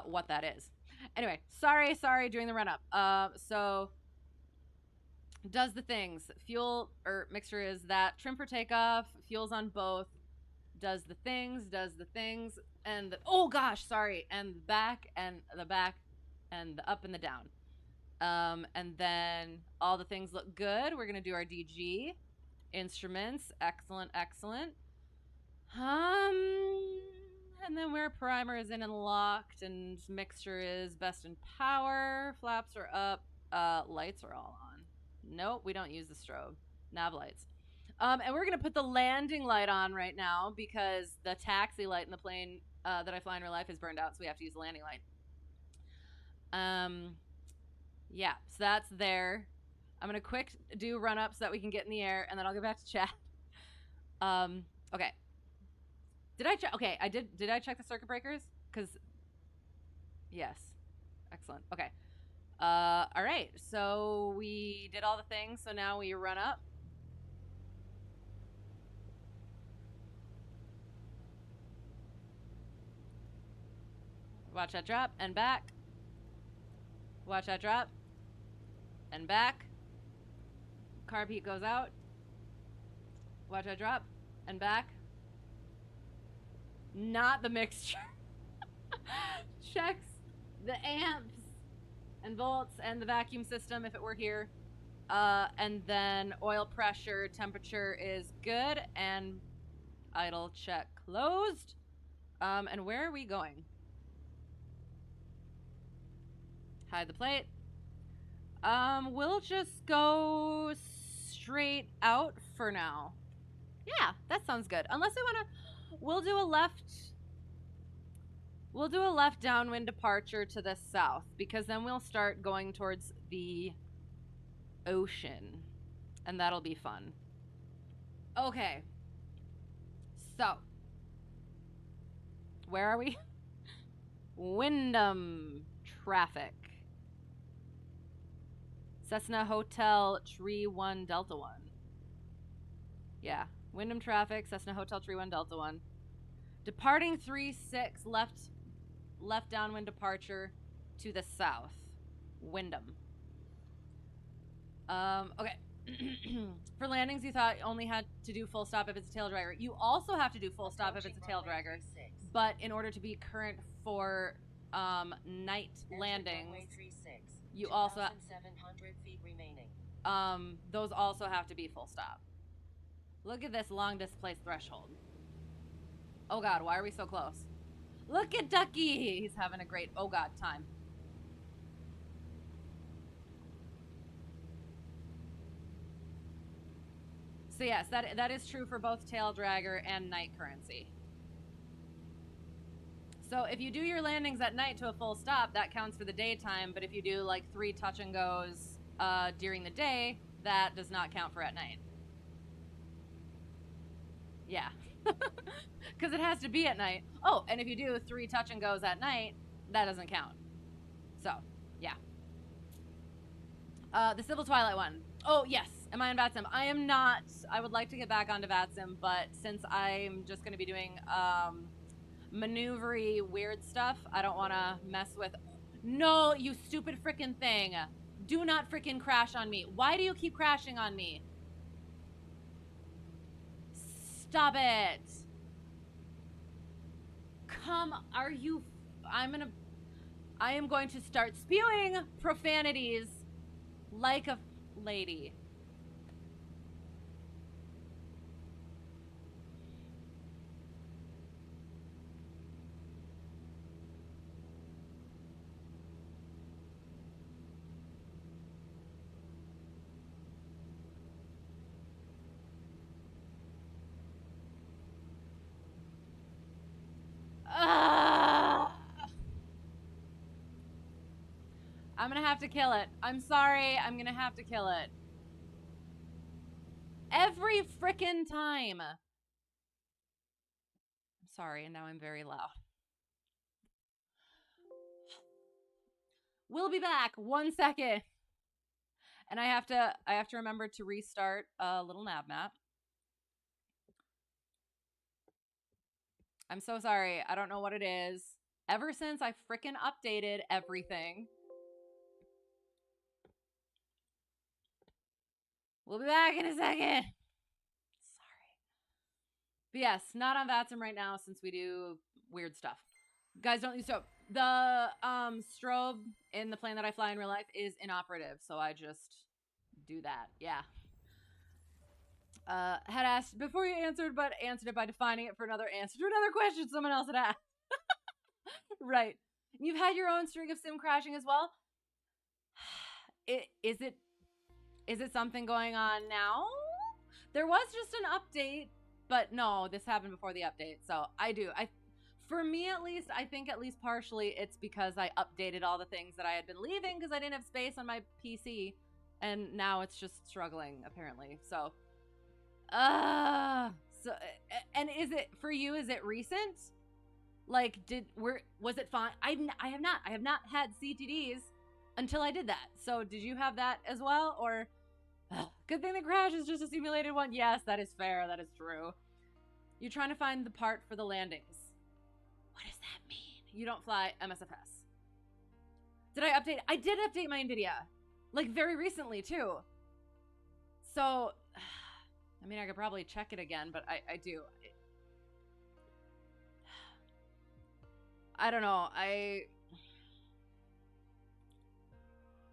what that is. Anyway, sorry, doing the run-up. So... does the things. Fuel or mixture is that. Trim for takeoff. fuels on both, does the things, and the, oh gosh, sorry, and the back, and the up and the down. And then all the things look good. We're going to do our DG. Instruments, excellent. And then where primer is in and locked, and mixture is best in power. Flaps are up. Lights are all on. Nope, we don't use the strobe. Nav lights. And we're going to put the landing light on right now because the taxi light in the plane that I fly in real life is burned out, so we have to use the landing light. Yeah, so that's there. I'm going to quick do run up so that we can get in the air, and then I'll get back to chat. Okay. Did I check? Okay, I did. Did I check the circuit breakers? Because, yes. Excellent. Okay. All right. So we did all the things. So now we run up. Watch that drop and back. Watch that drop and back. Carb heat goes out. Watch that drop and back. Not the mixture. Checks the amps and volts and the vacuum system if it were here. And then oil pressure, temperature is good, and idle check closed. And where are we going? Hide the plate. We'll just go straight out for now. Yeah, that sounds good. Unless we want to, we'll do a left downwind departure to the south, because then we'll start going towards the ocean, and that'll be fun. Okay. So, where are we? Wyndham traffic. Cessna Hotel Tree 1 Delta 1. Yeah. Wyndham traffic, Cessna Hotel Tree 1 Delta 1. Departing 36, left downwind departure to the south. Wyndham. Okay. For landings, you thought you only had to do full stop if it's a tail dragger. You also have to do full stop if it's a tail dragger. But in order to be current for night landings, you also have, 2,700 feet remaining. Those also have to be full stop. Look at this long displaced threshold. Oh God, why are we so close? Look at Ducky. He's having a great, oh God, time. So yes, that is true for both tail dragger and night currency. So if you do your landings at night to a full stop, that counts for the daytime. But if you do like 3 touch and goes during the day, that does not count for at night. Yeah. Because it has to be at night. Oh, and if you do 3 touch and goes at night, that doesn't count. So, yeah. The Civil Twilight one. Oh, yes. Am I on VATSIM? I am not. I would like to get back onto VATSIM, but since I'm just going to be doing maneuvery weird stuff, I don't want to mess with... No, you stupid freaking thing. Do not freaking crash on me. Why do you keep crashing on me? Stop it. Come, are you... I am going to start spewing profanities like a lady. I'm gonna have to kill it. I'm sorry. I'm gonna have to kill it. Every frickin' time. I'm sorry, and now I'm very loud. We'll be back. 1 second. And I have to remember to restart LittleNavMap. I'm so sorry. I don't know what it is. Ever since I frickin' updated everything. We'll be back in a second. Sorry. But yes, not on VATSIM right now since we do weird stuff. Guys, don't use strobe. The strobe in the plane that I fly in real life is inoperative, so I just do that. Yeah. Had asked before you answered, but answered it by defining it for another answer to another question someone else had asked. Right. You've had your own string of sim crashing as well. Is it something going on now? There was just an update, but no, this happened before the update. So for me at least, I think at least partially it's because I updated all the things that I had been leaving because I didn't have space on my PC, and now it's just struggling apparently. So, and is it for you? Is it recent? Like, was it fine? I have not had CTDs until I did that. So did you have that as well? Or good thing the crash is just a simulated one. Yes, that is fair. That is true. You're trying to find the part for the landings. What does that mean? You don't fly MSFS. Did I update? I did update my NVIDIA. Like very recently too. So, I mean, I could probably check it again, but I do. I don't know.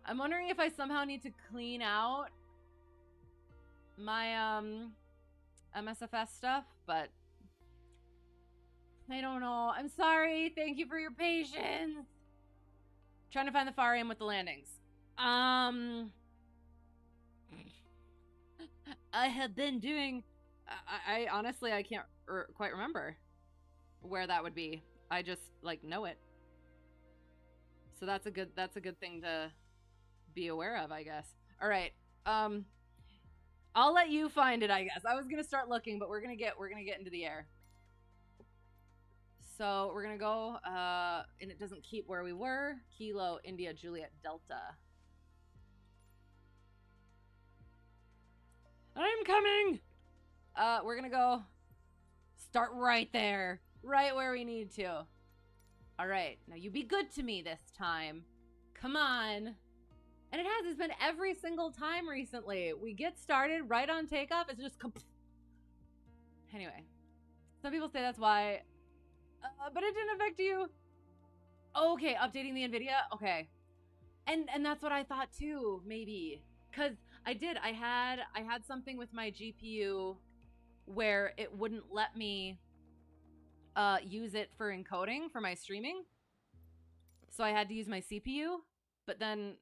I'm wondering if I somehow need to clean out my MSFS stuff, but I don't know. I'm sorry. Thank you for your patience. Trying to find the far aim with the landings. I have been doing. I honestly I can't quite remember where that would be. I just like know it. So that's a good thing to be aware of, I guess. All right. I'll let you find it, I guess. I was gonna start looking, but we're gonna get into the air. So we're gonna go, and it doesn't keep where we were. Kilo, India, Juliet, Delta. I'm coming. We're gonna go start right there, right where we need to. All right, now you be good to me this time. Come on. And it has. It's been every single time recently. We get started right on takeoff. It's just anyway. Some people say that's why, but it didn't affect you. Okay, updating the NVIDIA. Okay, and that's what I thought too. Maybe because I did. I had something with my GPU where it wouldn't let me use it for encoding for my streaming, so I had to use my CPU. But then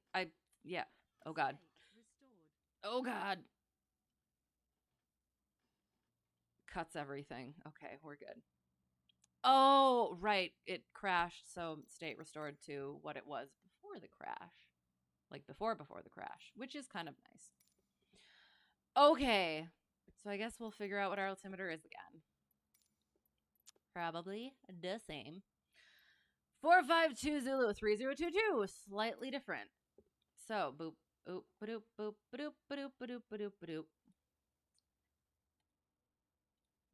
yeah. Oh God. Oh God. Cuts everything. Okay, we're good. Oh, right. It crashed, so state restored to what it was before the crash. Like before the crash, which is kind of nice. Okay. So I guess we'll figure out what our altimeter is again. Probably the same. 452 Zulu 3022. Slightly different. So boop, boop, badoop, boop, badoop, badoop, badoop, badoop, badoop.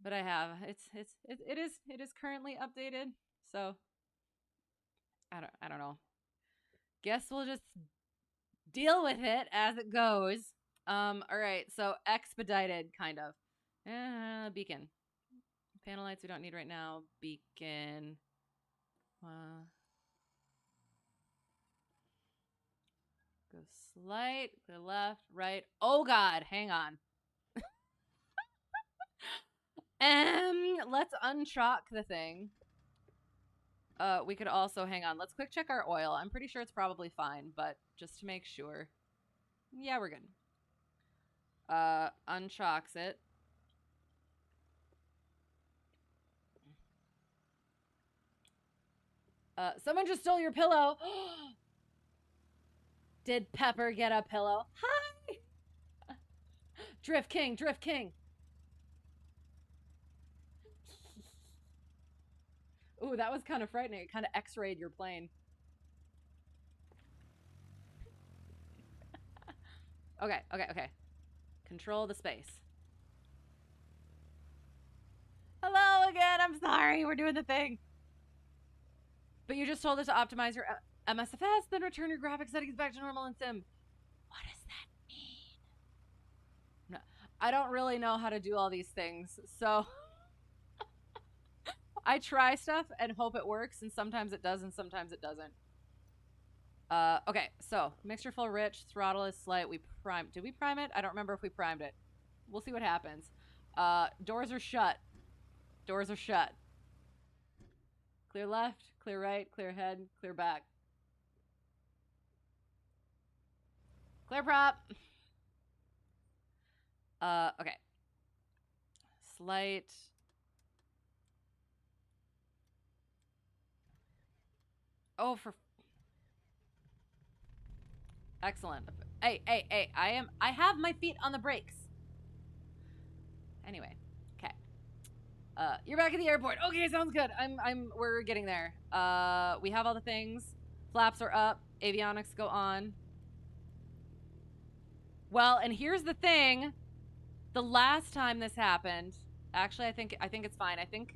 But I have it is currently updated. So I don't know. Guess we'll just deal with it as it goes. All right. So expedited kind of. Beacon. Panel lights we don't need right now. Beacon. Go slight, go left, right. Oh God, hang on. Let's unchock the thing. We could also hang on. Let's quick check our oil. I'm pretty sure it's probably fine, but just to make sure. Yeah, we're good. Unchocks it. Someone just stole your pillow. Did Pepper get a pillow? Hi! Drift King, Drift King. Ooh, that was kind of frightening. It kind of x-rayed your plane. Okay. Control the space. Hello again. I'm sorry. We're doing the thing. But you just told us to optimize your MSFS, then return your graphic settings back to normal in Sim. What does that mean? No, I don't really know how to do all these things, so I try stuff and hope it works, and sometimes it does and sometimes it doesn't. Okay, so mixture full rich, throttle is slight. We primed. Did we prime it? I don't remember if we primed it. We'll see what happens. Doors are shut. Doors are shut. Clear left, clear right, clear ahead, clear back. Clear prop. Okay. Slight. Oh, for... Excellent. Hey, I have my feet on the brakes. Anyway, okay. You're back at the airport. Okay, sounds good. We're getting there. We have all the things. Flaps are up. Avionics go on. Well, and here's the thing. The last time this happened, actually, I think it's fine. I think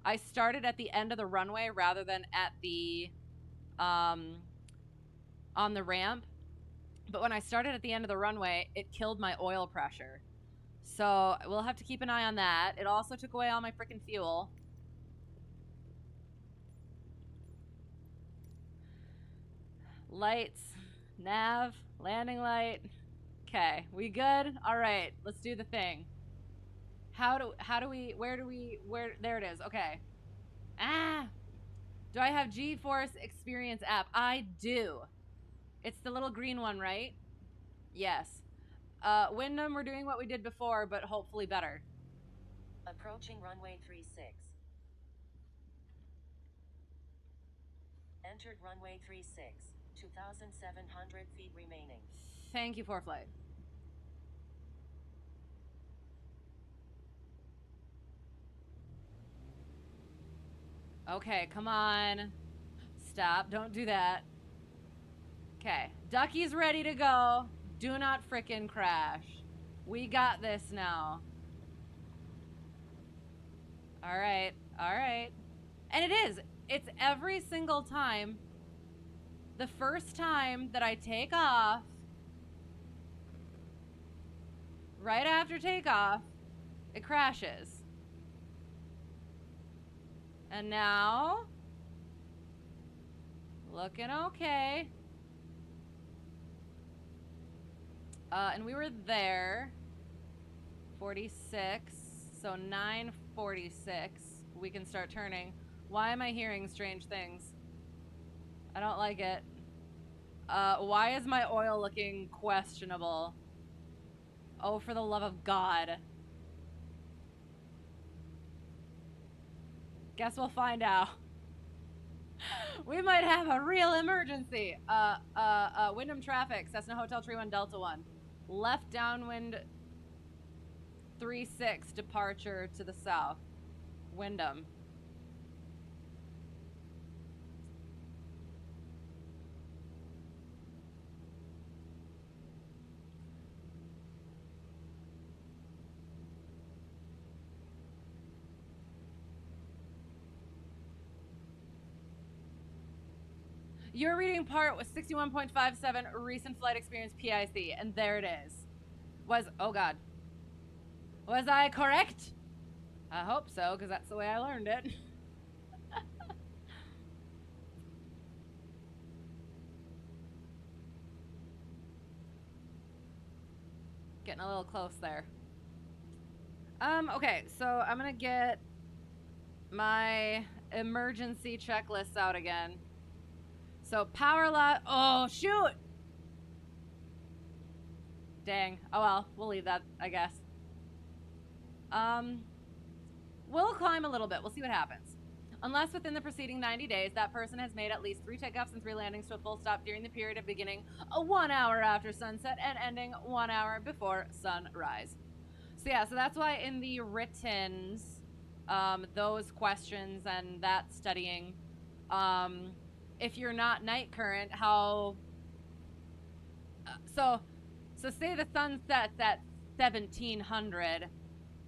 I started at the end of the runway rather than at the, on the ramp. But when I started at the end of the runway, it killed my oil pressure. So we'll have to keep an eye on that. It also took away all my freaking fuel. Lights, nav, landing light. Okay, we good? All right, let's do the thing. There it is. Okay. Do I have G-Force Experience app? I do. It's the little green one, right? Yes. Wyndham, we're doing what we did before, but hopefully better. Approaching runway 36. Entered runway 36. 2,700 feet remaining. Thank you, Preflight. Okay, come on. Stop. Don't do that. Okay. Ducky's ready to go. Do not frickin' crash. We got this now. All right. All right. And it is. It's every single time. The first time that I take off, right after takeoff, it crashes. And now, looking okay. And we were there, 46, so 946, we can start turning. Why am I hearing strange things? I don't like it. Why is my oil looking questionable? Oh, for the love of God. Guess we'll find out. We might have a real emergency. Wyndham traffic, Cessna Hotel Tree 1 Delta 1. Left downwind 36, departure to the south. Wyndham. Your reading part was 61.57 recent flight experience PIC, and there it is. Oh God. Was I correct? I hope so, because that's the way I learned it. Getting a little close there. Okay, so I'm gonna get my emergency checklists out again. So power lot. Oh, shoot. Dang. Oh, well. We'll leave that, I guess. We'll climb a little bit. We'll see what happens. Unless within the preceding 90 days, that person has made at least 3 takeoffs and 3 landings to a full stop during the period of beginning 1 hour after sunset and ending 1 hour before sunrise. So yeah, so that's why in the writtens, those questions and that studying, if you're not night current, how... So say the sun sets at 1700,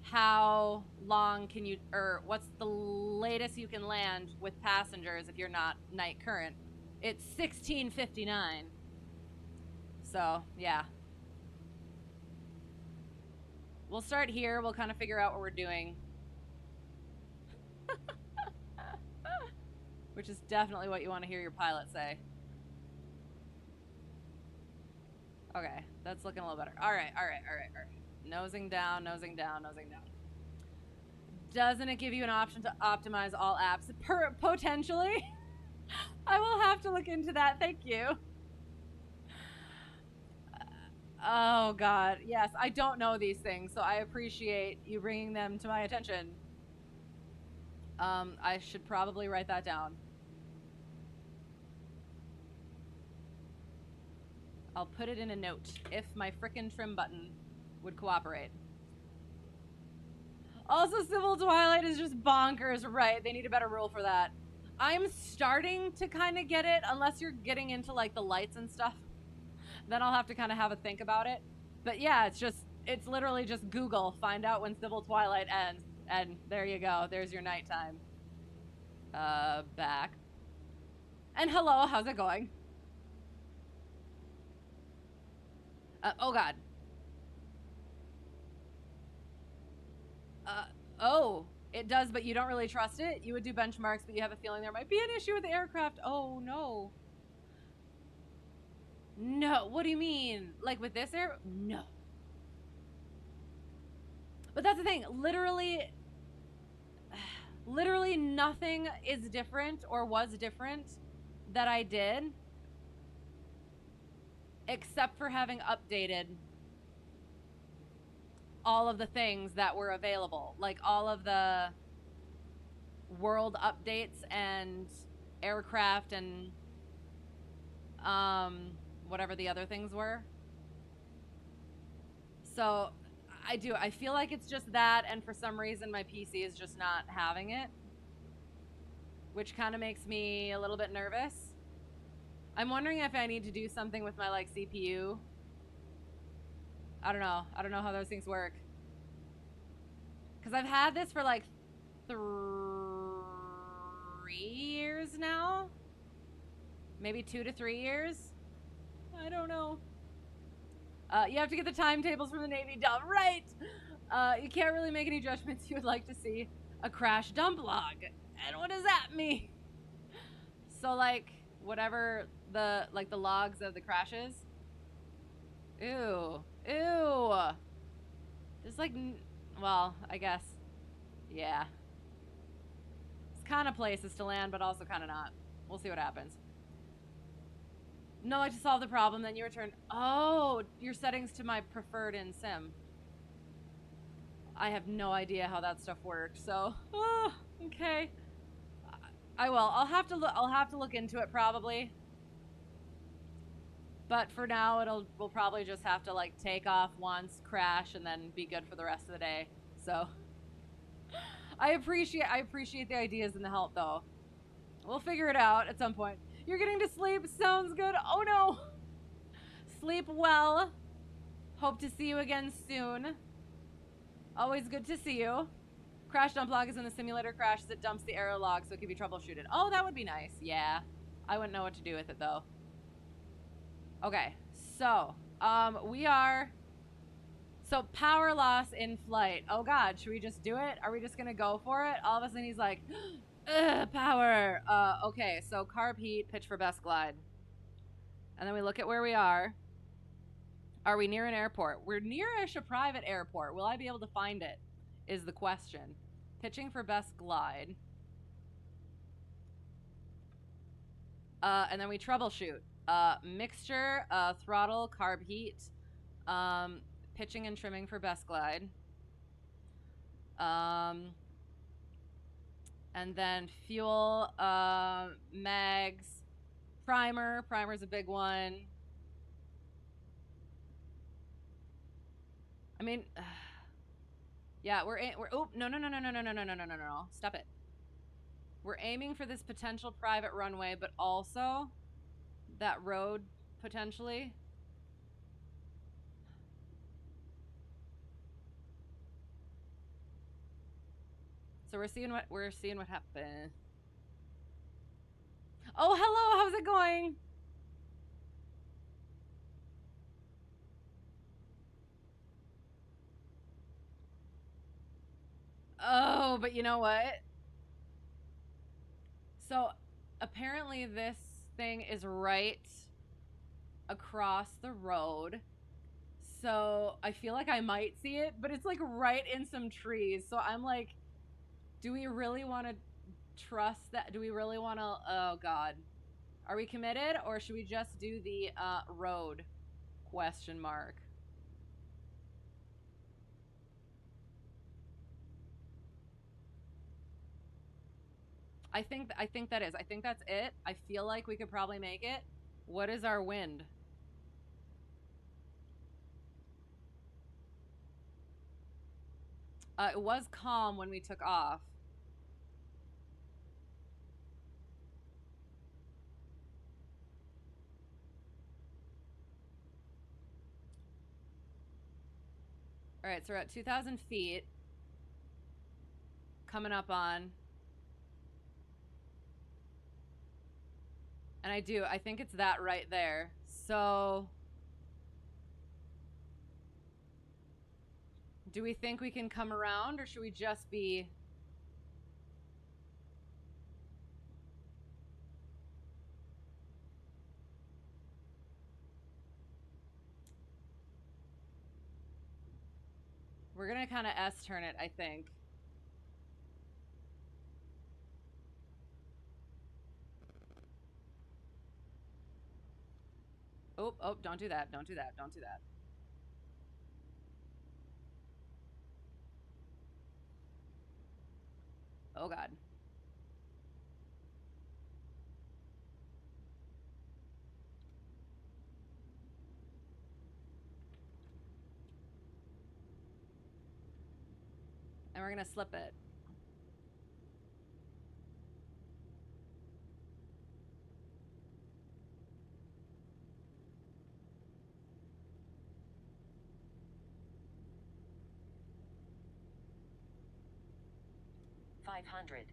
how long can you... Or what's the latest you can land with passengers if you're not night current? It's 1659. So, yeah. We'll start here. We'll kind of figure out what we're doing. which is definitely what you want to hear your pilot say. Okay, that's looking a little better. All right. Nosing down, nosing down, nosing down. Doesn't it give you an option to optimize all apps? Potentially. I will have to look into that. Thank you. Oh, God. Yes, I don't know these things, so I appreciate you bringing them to my attention. I should probably write that down. I'll put it in a note if my frickin' trim button would cooperate. Also, Civil Twilight is just bonkers, right? They need a better rule for that. I'm starting to kind of get it, unless you're getting into, like, the lights and stuff. Then I'll have to kind of have a think about it. But yeah, it's literally just Google, find out when Civil Twilight ends, and there you go. There's your nighttime. Back. And hello, how's it going? Oh God. Oh, it does, but you don't really trust it? You would do benchmarks, but you have a feeling there might be an issue with the aircraft. Oh, no. No, what do you mean? Like with this air? No. But that's the thing. Literally nothing is different or was different that I did except for having updated all of the things that were available, like all of the world updates and aircraft and whatever the other things were. So I feel like it's just that, and for some reason my PC is just not having it, which kind of makes me a little bit nervous. I'm wondering if I need to do something with my like CPU. I don't know how those things work. Because I've had this for like 3 years now. Maybe 2 to 3 years. I don't know. You have to get the timetables from the Navy dump. Right! You can't really make any judgments. You would like to see a crash dump log. And what does that mean? So like, whatever the logs of the crashes. Ew. There's like, well, I guess, yeah. It's kind of places to land, but also kind of not. We'll see what happens. No, like to solve the problem, then you return. Oh, your settings to my preferred in sim. I have no idea how that stuff works. So, okay. I will. I'll have to look into it probably. But for now, we'll probably just have to like take off once, crash, and then be good for the rest of the day. So I appreciate the ideas and the help though. We'll figure it out at some point. You're getting to sleep. Sounds good. Oh no. Sleep well. Hope to see you again soon. Always good to see you. Crash dump log is when the simulator crashes. It dumps the error log, so it can be troubleshooted. Oh, that would be nice. Yeah. I wouldn't know what to do with it though. Okay, so so power loss in flight. Oh God, should we just do it? Are we just gonna go for it? All of a sudden he's like, power. Okay, so carb heat, pitch for best glide. And then we look at where we are. Are we near an airport? We're nearish a private airport. Will I be able to find it? Is the question. Pitching for best glide. And then we troubleshoot. Mixture, throttle, carb heat, pitching and trimming for best glide. And then fuel, mags, primer. Primer's a big one. I mean, yeah, oh, no. Stop it. We're aiming for this potential private runway, but also that road potentially. So we're seeing what happened. Oh, hello, how's it going? Oh, but you know what? So apparently this thing is right across the road. So I feel like I might see it, but it's like right in some trees. So I'm like, do we really want to trust that? Do we really want to? Oh God, are we committed, or should we just do the road? Question mark. I think that is. I think that's it. I feel like we could probably make it. What is our wind? It was calm when we took off. All right, so we're at 2,000 feet. Coming up on. And I think it's that right there. So do we think we can come around, or should we just be... We're going to kind of S-turn it, I think. Oh, don't do that. Don't do that. Don't do that. Oh, God. And we're going to slip it. $500.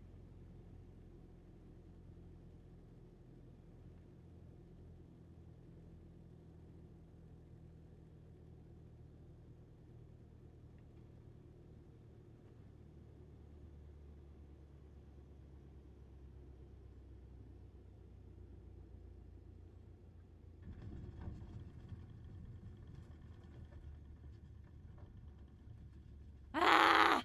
Ah!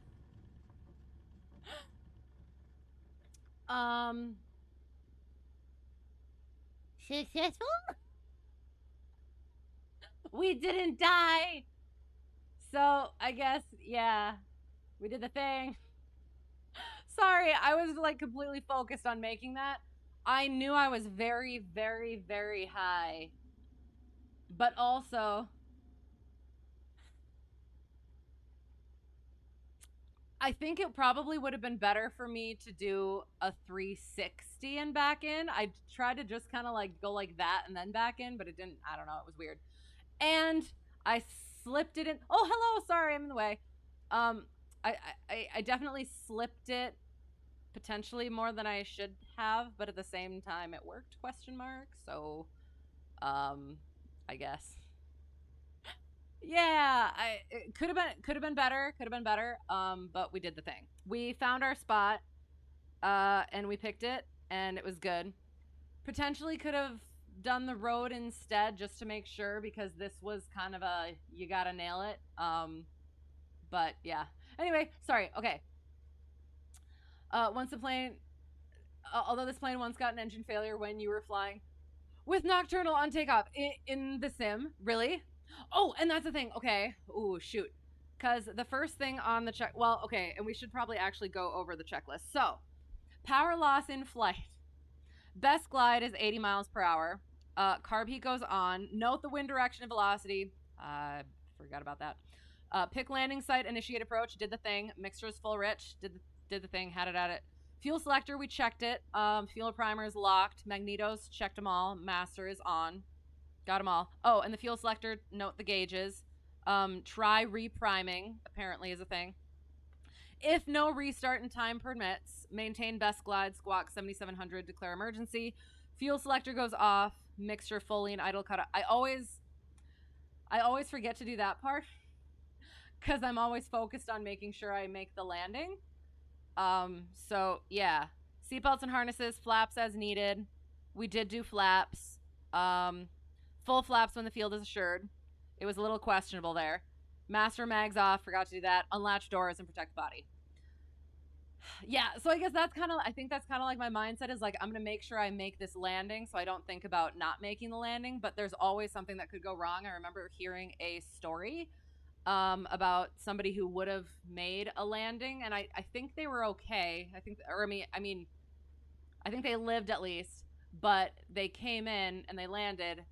Successful? We didn't die. So I guess, yeah, we did the thing. Sorry, I was like completely focused on making that. I knew I was very, very, very high. But also, I think it probably would have been better for me to do a 360 and back in. I tried to just kind of like go like that and then back in, but it didn't. I don't know. It was weird. And I slipped it in. Oh, hello. Sorry, I'm in the way. Um, I definitely slipped it potentially more than I should have, but at the same time, it worked? Question mark. So, I guess. Yeah, it could have been better. But we did the thing. We found our spot, and we picked it, and it was good. Potentially could have done the road instead just to make sure, because this was kind of a you gotta nail it. But yeah. Anyway, sorry. Okay. Once the plane, although this plane once got an engine failure when you were flying with Nocturnal on takeoff in the sim, really? Oh, and that's the thing. Okay. Ooh, shoot. Because the first thing on the check, well, okay, and we should probably actually go over the checklist. So, power loss in flight. Best glide is 80 miles per hour. Carb heat goes on. Note the wind direction and velocity. Forgot about that. Pick landing site, initiate approach. Did the thing. Mixture is full rich. Did the thing. Had it at it. Fuel selector, we checked it. Fuel primer is locked. Magnetos, checked them all. Master is on. Got them all. Oh, and the fuel selector, note the gauges. Try repriming, apparently is a thing. If no restart in time permits, maintain best glide, squawk 7700, declare emergency. Fuel selector goes off, mixture fully and idle cut. I always forget to do that part because I'm always focused on making sure I make the landing. So yeah, Seatbelts and harnesses, flaps as needed. We did do flaps. Full flaps when the field is assured. It was a little questionable there. Master mags off, forgot to do that. Unlatch doors and protect the body. Yeah, so I guess that's kind of, I think that's kind of like my mindset is like, I'm going to make sure I make this landing so I don't think about not making the landing, but there's always something that could go wrong. I remember hearing a story about somebody who would have made a landing, and I think they were okay. I think they lived at least, but they came in and they landed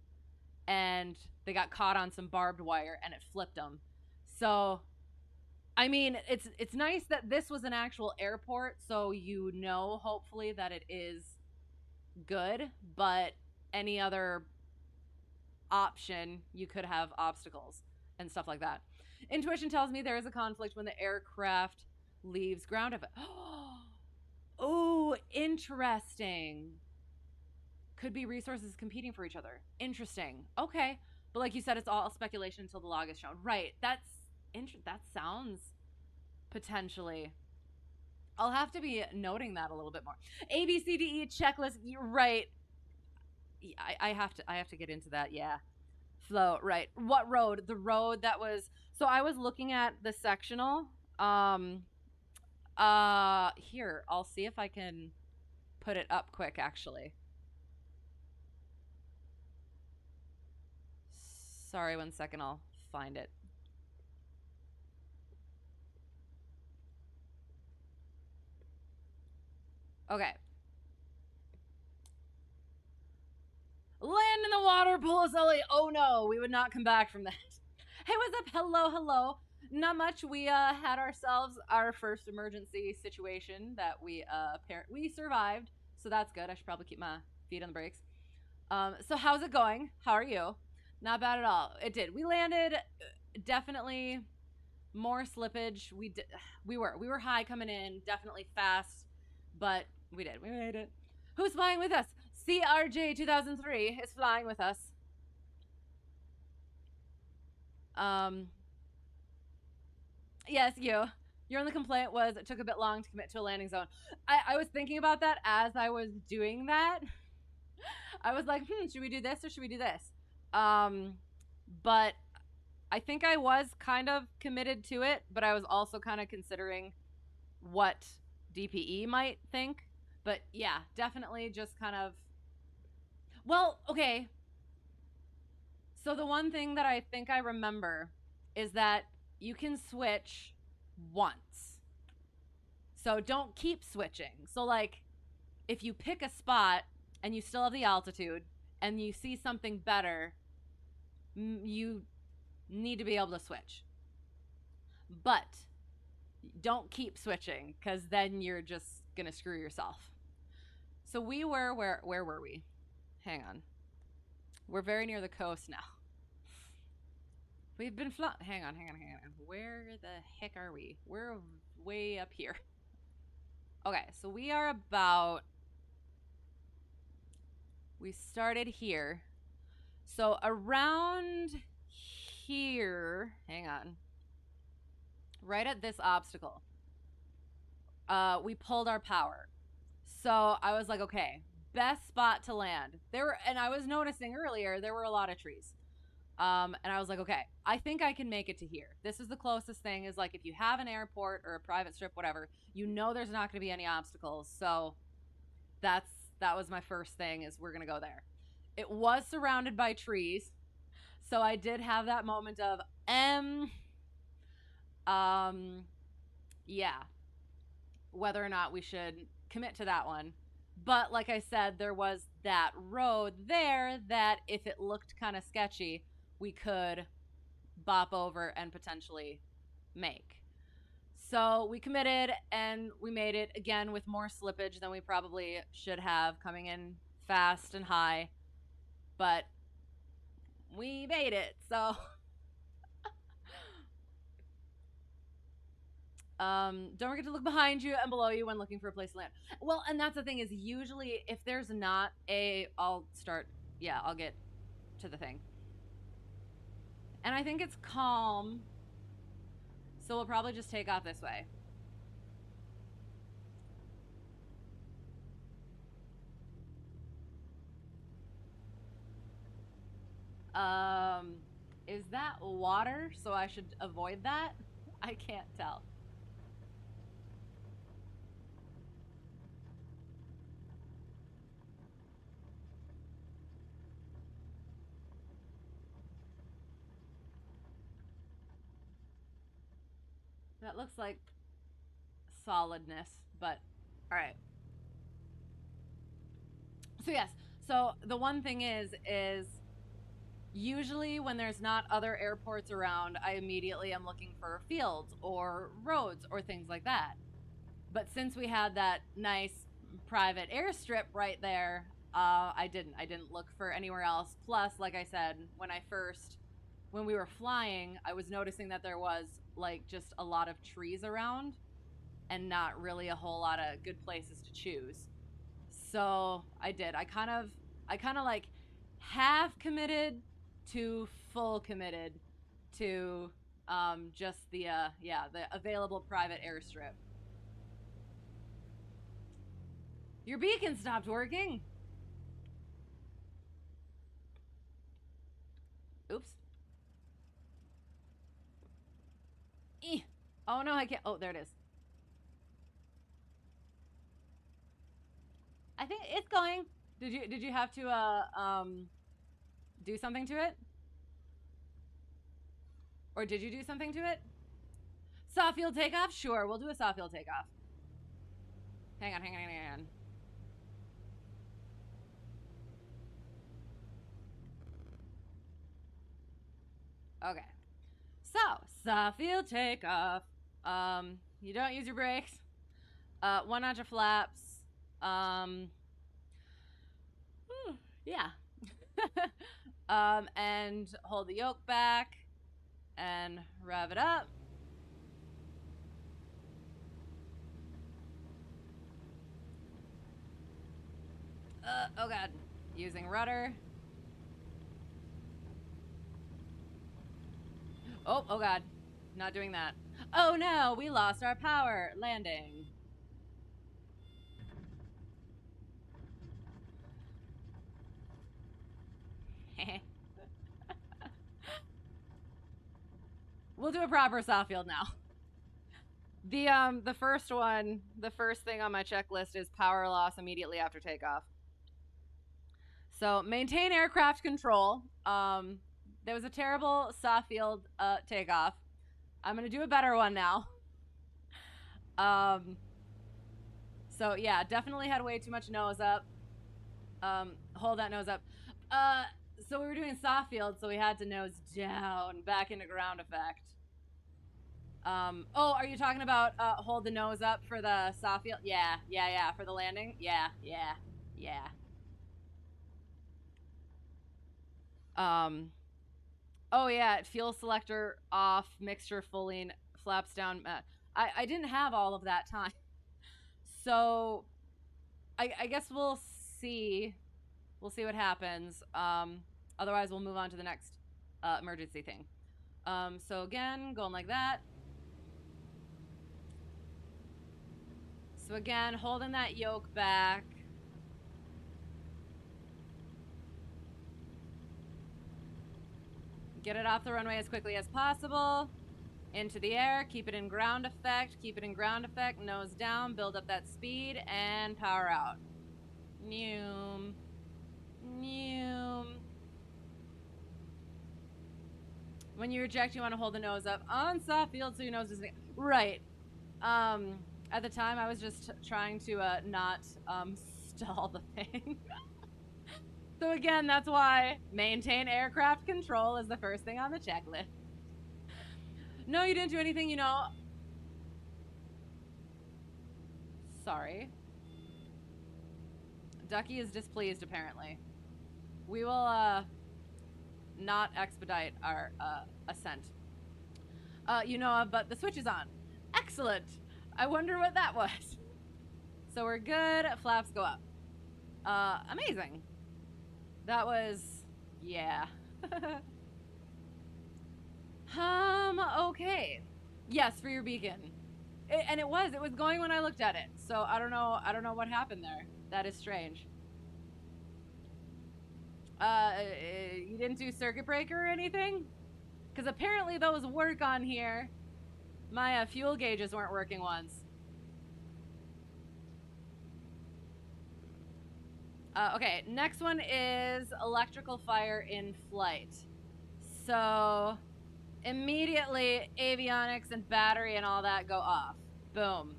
and they got caught on some barbed wire and it flipped them. So, I mean, it's nice that this was an actual airport, so you know, hopefully, that it is good, but any other option, you could have obstacles and stuff like that. Intuition tells me there is a conflict when the aircraft leaves ground effect. Oh, interesting. Could be resources competing for each other. Interesting. Okay. But like you said, it's all speculation until the log is shown. Right. That sounds potentially. I'll have to be noting that a little bit more. A, B, C, D, E checklist. You're right. I have to get into that. Yeah. Flow. Right. What road? The road that was. So I was looking at the sectional. Here, I'll see if I can put it up quick, actually. Sorry, 1 second, I'll find it. Okay. Land in the water, pull us Ellie. Oh no, we would not come back from that. Hey, what's up? Hello, hello. Not much. We had ourselves our first emergency situation that we survived, so that's good. I should probably keep my feet on the brakes. So how's it going? How are you? Not bad at all. It did. We landed. Definitely more slippage. We were high coming in. Definitely fast, but we did. We made it. Who's flying with us? CRJ 2003 is flying with us. Yes, you. Your only complaint was it took a bit long to commit to a landing zone. I was thinking about that as I was doing that. I was like, should we do this or should we do this? But I think I was kind of committed to it, but I was also kind of considering what DPE might think. But yeah, definitely just kind of. Well, okay. So the one thing that I think I remember is that you can switch once. So don't keep switching. So like if you pick a spot and you still have the altitude and you see something better, you need to be able to switch. But don't keep switching because then you're just going to screw yourself. So we were, where were we? Hang on. We're very near the coast now. We've been hang on. Where the heck are we? We're way up here. Okay, so we are about. We started here. So around here, hang on. Right at this obstacle, we pulled our power. So I was like, okay, best spot to land. And I was noticing earlier there were a lot of trees. And I was like, okay, I think I can make it to here. This is the closest thing is like if you have an airport or a private strip, whatever, you know there's not going to be any obstacles. So that was my first thing is we're going to go there. It was surrounded by trees. So I did have that moment of, yeah, whether or not we should commit to that one. But like I said, there was that road there that if it looked kind of sketchy, we could bop over and potentially make. So we committed and we made it again with more slippage than we probably should have, coming in fast and high. But we made it, so. Don't forget to look behind you and below you when looking for a place to land. Well, and that's the thing is usually if there's not I'll get to the thing. And I think it's calm. So we'll probably just take off this way. Is that water? So I should avoid that? I can't tell. That looks like solidness, but all right. So yes, so the one thing is usually when there's not other airports around, I immediately am looking for fields or roads or things like that. But since we had that nice private airstrip right there, I didn't look for anywhere else. Plus, like I said, when we were flying, I was noticing that there was like just a lot of trees around and not really a whole lot of good places to choose. So I did. I kind of like half committed to full committed to just the the available private airstrip. Your beacon stopped working. Oops. Oh no, I can't. Oh, there it is. I think it's going. Did you have to do something to it? Or did you do something to it? Soft field takeoff? Sure, we'll do a soft field takeoff. Hang on. Okay. So, soft field takeoff. You don't use your brakes. 1 notch of flaps. Yeah. And hold the yoke back and rev it up. Oh god. Using rudder. Oh god. Not doing that. Oh no, we lost our power. Landing. We'll do a proper soft field now. The first thing on my checklist is power loss immediately after takeoff. So maintain aircraft control. There was a terrible soft field takeoff. I'm gonna do a better one now. So yeah, definitely had way too much nose up. Hold that nose up. So we were doing soft field, so we had to nose down back into ground effect. Oh, are you talking about hold the nose up for the soft field? Yeah, for the landing? Yeah. Oh yeah, fuel selector off, mixture fully, flaps down. I didn't have all of that time. So I guess we'll see. We'll see what happens. Otherwise, we'll move on to the next emergency thing. So again, going like that. So again, holding that yoke back. Get it off the runway as quickly as possible. Into the air, keep it in ground effect, nose down, build up that speed, and power out. Noom. When you eject, you want to hold the nose up on soft field so your nose doesn't... Right. At the time, I was just trying to not stall the thing. So again, that's why maintain aircraft control is the first thing on the checklist. No, you didn't do anything, you know. Sorry. Ducky is displeased, apparently. We will not expedite our ascent. You know, but the switch is on. Excellent. I wonder what that was. So we're good. Flaps go up. Amazing. That was, yeah. Okay. Yes, for your beacon. And it was going when I looked at it. So I don't know what happened there. That is strange. You didn't do circuit breaker or anything? Because apparently those work on here. My fuel gauges weren't working once. Okay, next one is electrical fire in flight. So immediately avionics and battery and all that go off. Boom.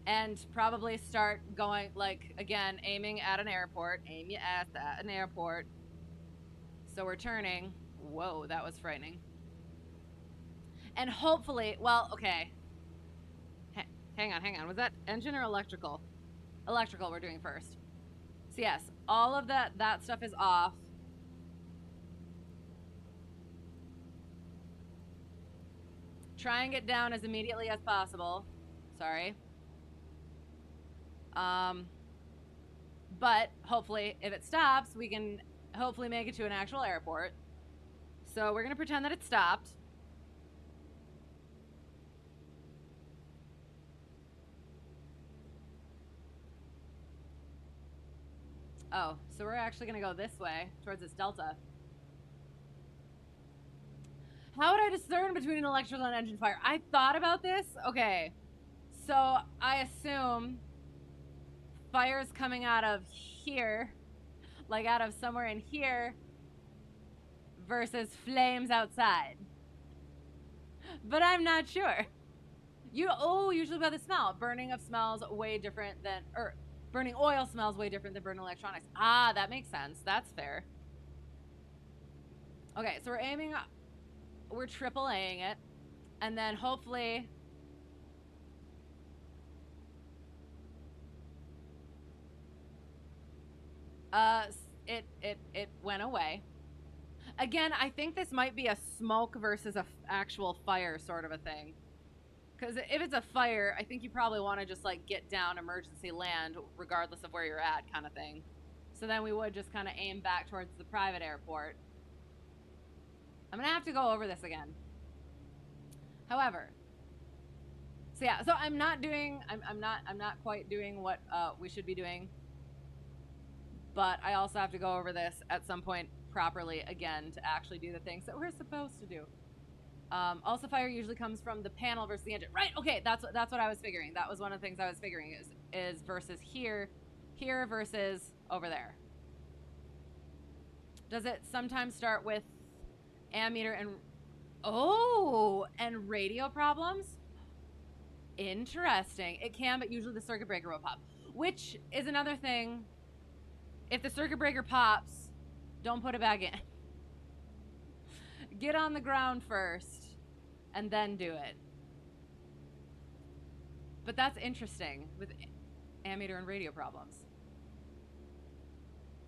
And probably start going, like, again, aiming at an airport. Aim your ass at an airport. So we're turning. Whoa, that was frightening. And hopefully, well, okay. Hang on. Was that engine or electrical? Electrical we're doing first. So yes, all of that stuff is off. Try and get down as immediately as possible. Sorry. But hopefully if it stops, we can hopefully make it to an actual airport. So we're gonna pretend that it stopped. Oh, so we're actually gonna go this way towards this delta. How would I discern between an electrical and engine fire? I thought about this. Okay, so I assume fire's coming out of here, like out of somewhere in here, versus flames outside. But I'm not sure. Usually by the smell. Burning of smells way different than, or burning oil smells way different than burning electronics. Ah, that makes sense. That's fair. Okay, so we're triple Aing it, and then hopefully it went away. Again, I think this might be a smoke versus a actual fire sort of a thing. Because if it's a fire, I think you probably want to just like get down, emergency land, regardless of where you're at, kind of thing. So then we would just kind of aim back towards the private airport. I'm gonna have to go over this again. However, so yeah, so I'm not quite doing what we should be doing. But I also have to go over this at some point properly again to actually do the things that we're supposed to do. Also, fire usually comes from the panel versus the engine. Right, okay, that's what I was figuring. That was one of the things I was figuring is versus here versus over there. Does it sometimes start with ammeter and radio problems? Interesting. It can, but usually the circuit breaker will pop. Which is another thing. If the circuit breaker pops, don't put it back in. Get on the ground first, and then do it. But that's interesting with ammeter and radio problems.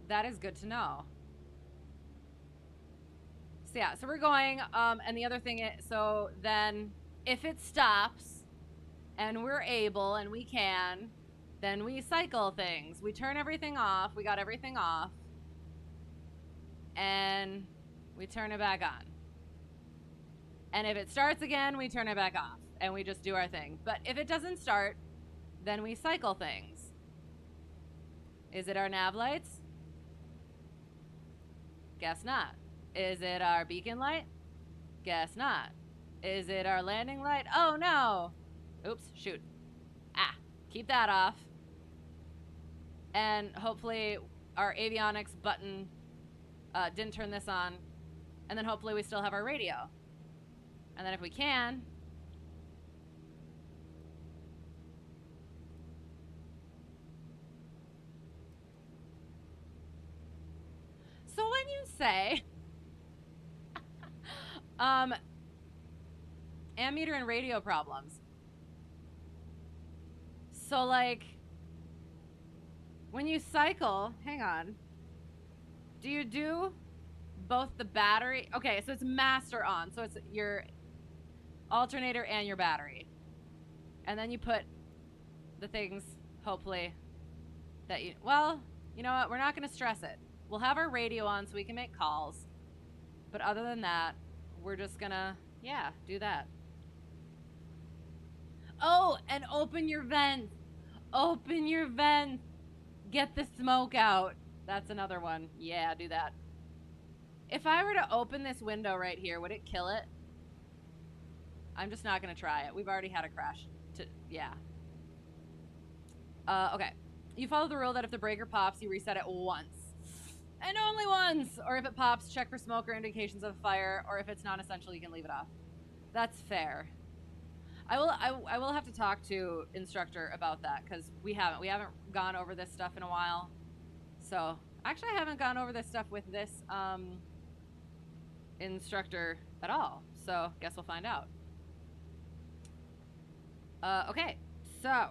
That is good to know. So yeah, so we're going, and the other thing is, so then if it stops, and we're able, and we can, then we cycle things. We turn everything off. We got everything off. And we turn it back on. And if it starts again, we turn it back off. And we just do our thing. But if it doesn't start, then we cycle things. Is it our nav lights? Guess not. Is it our beacon light? Guess not. Is it our landing light? Oh no! Oops, shoot. Ah, keep that off. And hopefully our avionics button didn't turn this on. And then hopefully we still have our radio. And then if we can... So when you say... ammeter and radio problems. So like... when you cycle, hang on. Do you do both the battery? Okay, so it's master on. So it's your alternator and your battery. And then you put the things, hopefully, that you... Well, you know what? We're not going to stress it. We'll have our radio on so we can make calls. But other than that, we're just going to, yeah, do that. Oh, and open your vents. Open your vents. Get the smoke out. That's another one. Yeah, do that. If I were to open this window right here, would it kill it? I'm just not going to try it. We've already had a crash. Yeah. Okay. You follow the rule that if the breaker pops, you reset it once. And only once! Or if it pops, check for smoke or indications of fire, or if it's non-essential, you can leave it off. That's fair. I will have to talk to instructor about that, because we haven't gone over this stuff in a while. So, actually I haven't gone over this stuff with this instructor at all. So, guess we'll find out. Okay, so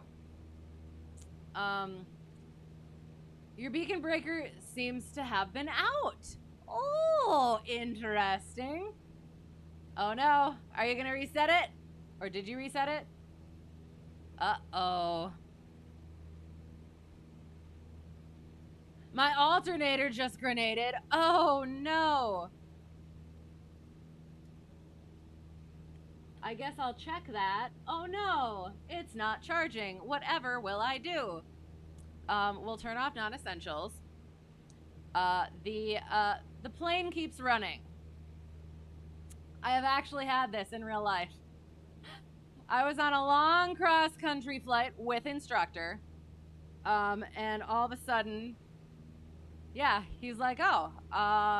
your beacon breaker seems to have been out. Oh, interesting. Oh no, are you gonna reset it? Or did you reset it? Uh-oh. My alternator just grenaded. Oh no. I guess I'll check that. Oh no, it's not charging. Whatever will I do? We'll turn off non-essentials. The plane keeps running. I have actually had this in real life. I was on a long cross-country flight with instructor, and all of a sudden, yeah, he's like, oh,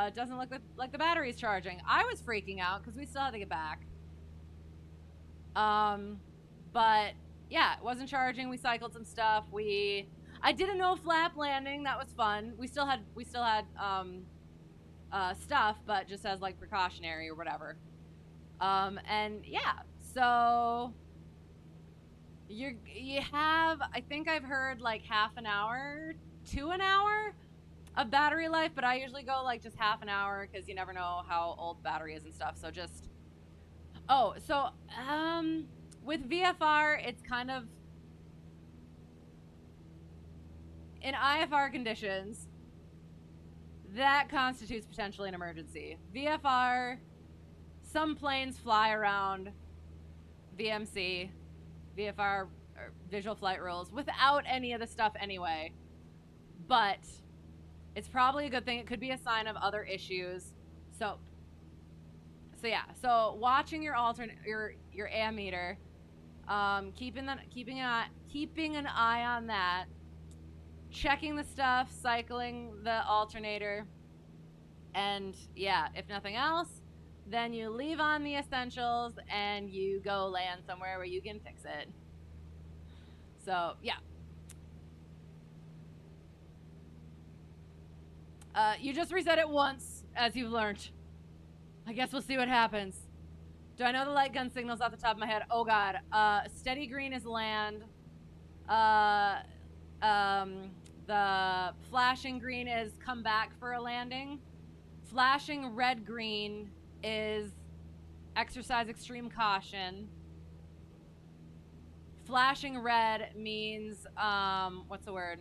it doesn't look like the battery's charging. I was freaking out because we still had to get back. But yeah, it wasn't charging. We cycled some stuff. I did a no flap landing. That was fun. We still had stuff, but just as like precautionary or whatever. And yeah, so you have, I think I've heard like half an hour to an hour of battery life, but I usually go like just half an hour because you never know how old the battery is and stuff. So just, oh, so with VFR, it's kind of, in IFR conditions, that constitutes potentially an emergency. VFR, some planes fly around VMC, VFR, or visual flight rules, without any of the stuff anyway. But it's probably a good thing. It could be a sign of other issues. So yeah. So watching your your ammeter, keeping an eye on that. Checking the stuff, cycling the alternator, and yeah, if nothing else, then you leave on the essentials and you go land somewhere where you can fix it. So yeah. You just reset it once, as you've learned. I guess we'll see what happens. Do I know the light gun signals off the top of my head? Oh god. Steady green is land. The flashing green is come back for a landing. Flashing red-green is exercise extreme caution. Flashing red means, what's the word?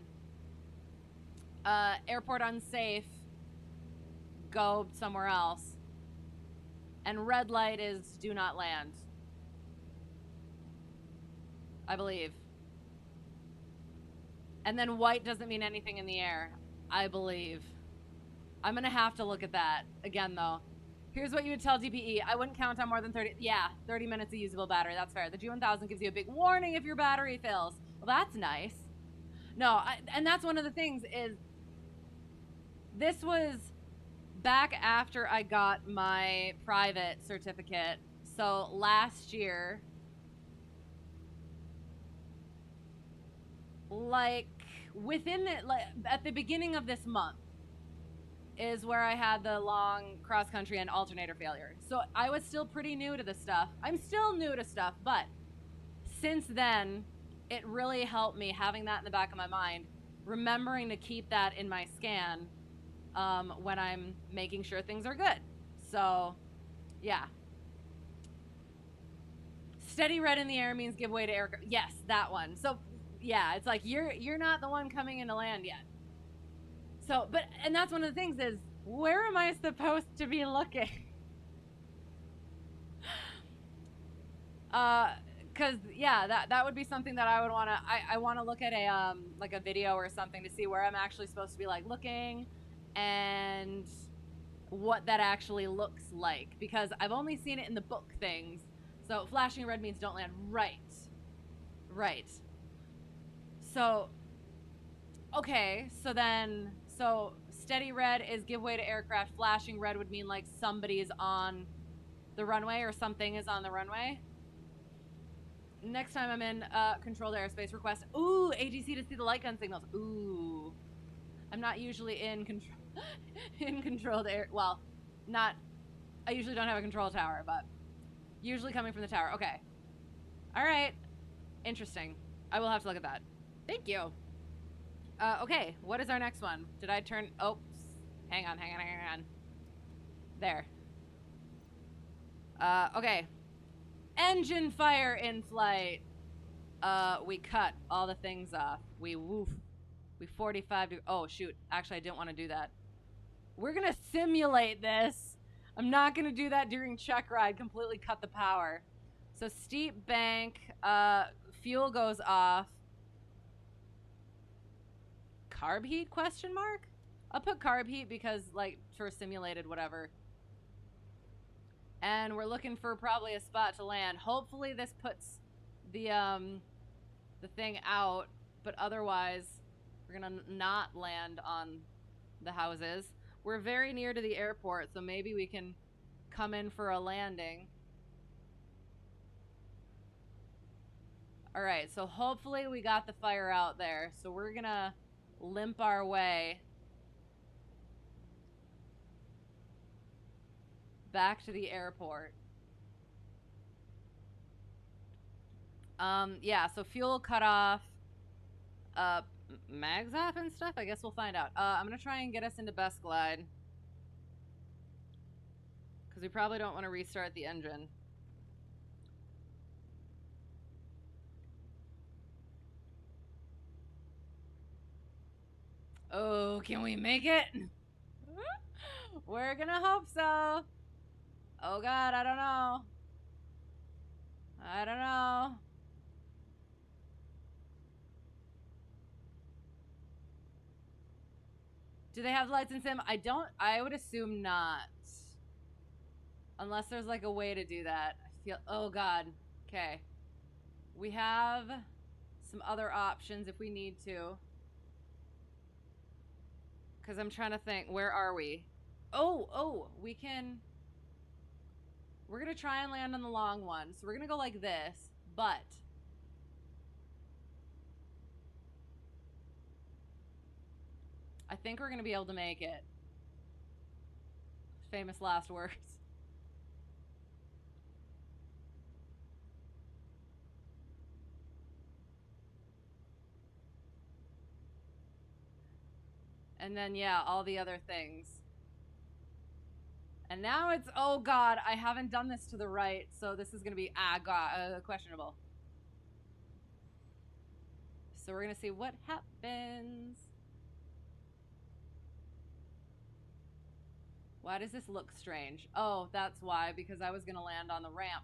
Airport unsafe, go somewhere else. And red light is do not land, I believe. And then white doesn't mean anything in the air, I believe. I'm going to have to look at that again, though. Here's what you would tell DPE. I wouldn't count on more than 30. Yeah, 30 minutes of usable battery. That's fair. The G1000 gives you a big warning if your battery fails. Well, that's nice. No, and that's one of the things is this was back after I got my private certificate. So last year, like within it, like at the beginning of this month is where I had the long cross country and alternator failure. So I was still pretty new to this stuff. I'm still new to stuff, but since then it really helped me having that in the back of my mind, remembering to keep that in my scan when I'm making sure things are good. So yeah. Steady red in the air means give way to air. Yes, that one. So yeah, it's like you're not the one coming into land yet. So, but, and that's one of the things is, where am I supposed to be looking? Cause yeah, that would be something that I would want to. I want to look at a like a video or something to see where I'm actually supposed to be like looking, and what that actually looks like. Because I've only seen it in the book things. So flashing red means don't land. Right. Right. So okay. So steady red is give way to aircraft. Flashing red would mean like somebody's on the runway or something is on the runway. Next time I'm in controlled airspace, request. Ooh, AGC to see the light gun signals. Ooh, I'm not usually in control in controlled air. Well, not. I usually don't have a control tower, but usually coming from the tower. Okay. All right. Interesting. I will have to look at that. Thank you. Okay. What is our next one? Did I turn? Oh, hang on. There. Okay. Engine fire in flight. We cut all the things off. We 45 to, oh shoot. Actually, I didn't want to do that. We're gonna simulate this. I'm not gonna do that during Checkride. Completely cut the power. So steep bank, fuel goes off. Carb heat, question mark? I'll put carb heat because like for simulated whatever. And we're looking for probably a spot to land. Hopefully this puts the thing out, but otherwise we're gonna not land on the houses. We're very near to the airport, so maybe we can come in for a landing. All right, so hopefully we got the fire out there. So we're gonna limp our way back to the airport. Yeah, so fuel cut off, mags off and stuff. I guess we'll find out. I'm gonna try and get us into best glide because we probably don't want to restart the engine. Oh, can we make it? We're gonna hope so. Oh God, I don't know. I don't know. Do they have lights in sim? I would assume not. Unless there's like a way to do that. I feel, oh God. Okay. We have some other options if we need to. Because I'm trying to think, where are we? Oh, we can, we're going to try and land on the long one. So we're going to go like this, but I think we're going to be able to make it. Famous last words. And then, yeah, all the other things. And now it's, oh God, I haven't done this to the right. So this is going to be, questionable. So we're going to see what happens. Why does this look strange? Oh, that's why, because I was going to land on the ramp.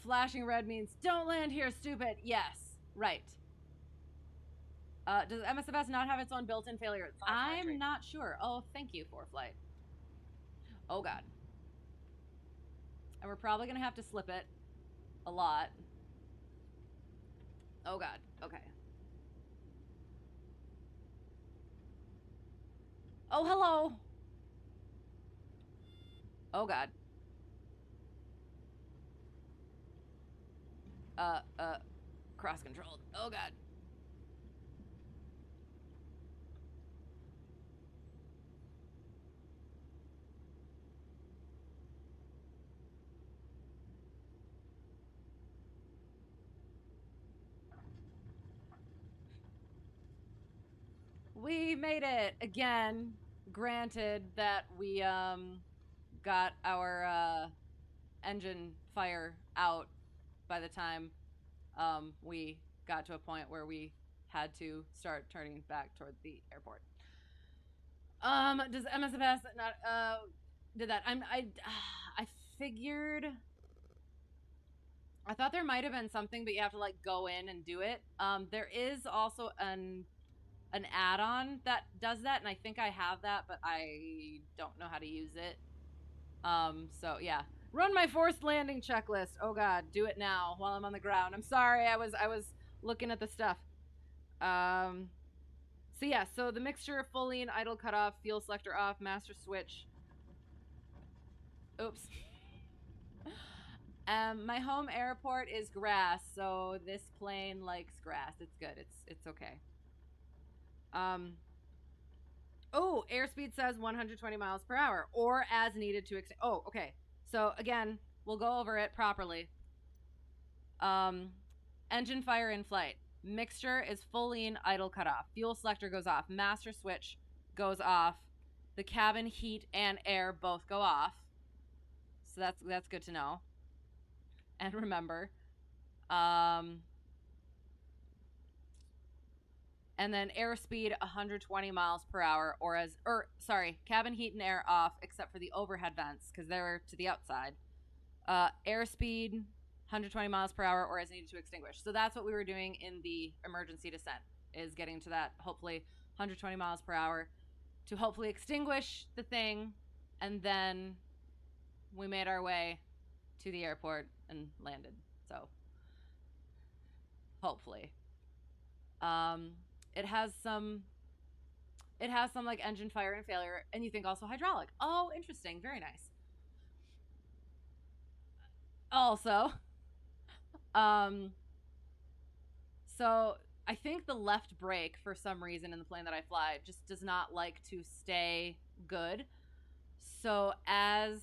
Flashing red means don't land here, stupid. Yes, right. Does MSFS not have its own built-in failure? I'm not sure. Oh, thank you, Preflight. Oh God. And we're probably gonna have to slip it a lot. Oh God. Okay. Oh, hello. Oh God. Cross controlled. Oh God. We made it again. Granted that we got our engine fire out by the time we got to a point where we had to start turning back toward the airport. Does MSFS not did that? I figured. I thought there might have been something, but you have to like go in and do it. There is also an add-on that does that, and I think I have that, but I don't know how to use it. So yeah, run my forced landing checklist. Oh God, do it now while I'm on the ground. I'm sorry, I was looking at the stuff. So yeah, so the mixture, full lean, idle cutoff, fuel selector off, master switch. Oops. My home airport is grass, so this plane likes grass. It's good. It's okay. Oh, airspeed says 120 miles per hour, or as needed to extend. Oh, okay. So again, we'll go over it properly. Engine fire in flight. Mixture is full lean, idle cutoff. Fuel selector goes off. Master switch goes off. The cabin heat and air both go off. So that's good to know. And remember. And then airspeed 120 miles per hour, cabin heat and air off except for the overhead vents because they're to the outside. Airspeed 120 miles per hour or as needed to extinguish. So that's what we were doing in the emergency descent, is getting to that hopefully 120 miles per hour to hopefully extinguish the thing, and then we made our way to the airport and landed. So hopefully. It has some like engine fire and failure, and you think also hydraulic. Oh, interesting. Very nice. Also, so I think the left brake, for some reason in the plane that I fly, just does not like to stay good. So as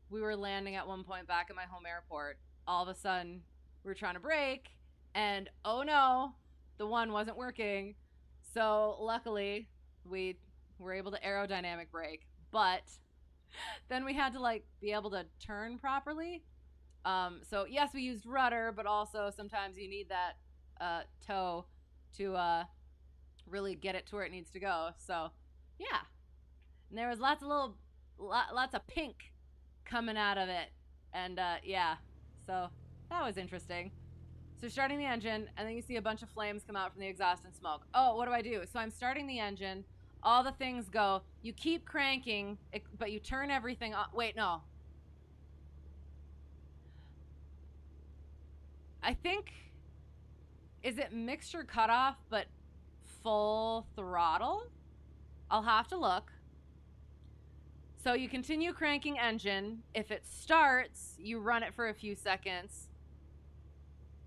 we were landing at one point back at my home airport, all of a sudden we were trying to brake, and oh no, the one wasn't working. So luckily we were able to aerodynamic brake, but then we had to like be able to turn properly. So yes, we used rudder, but also sometimes you need that toe to really get it to where it needs to go. So yeah, and there was lots of pink coming out of it, and yeah, so that was interesting. So starting the engine, and then you see a bunch of flames come out from the exhaust and smoke. Oh, what do I do? So I'm starting the engine. All the things go. You keep cranking, but you turn everything on. Wait, no. I think, is it mixture cutoff, but full throttle? I'll have to look. So you continue cranking engine. If it starts, you run it for a few seconds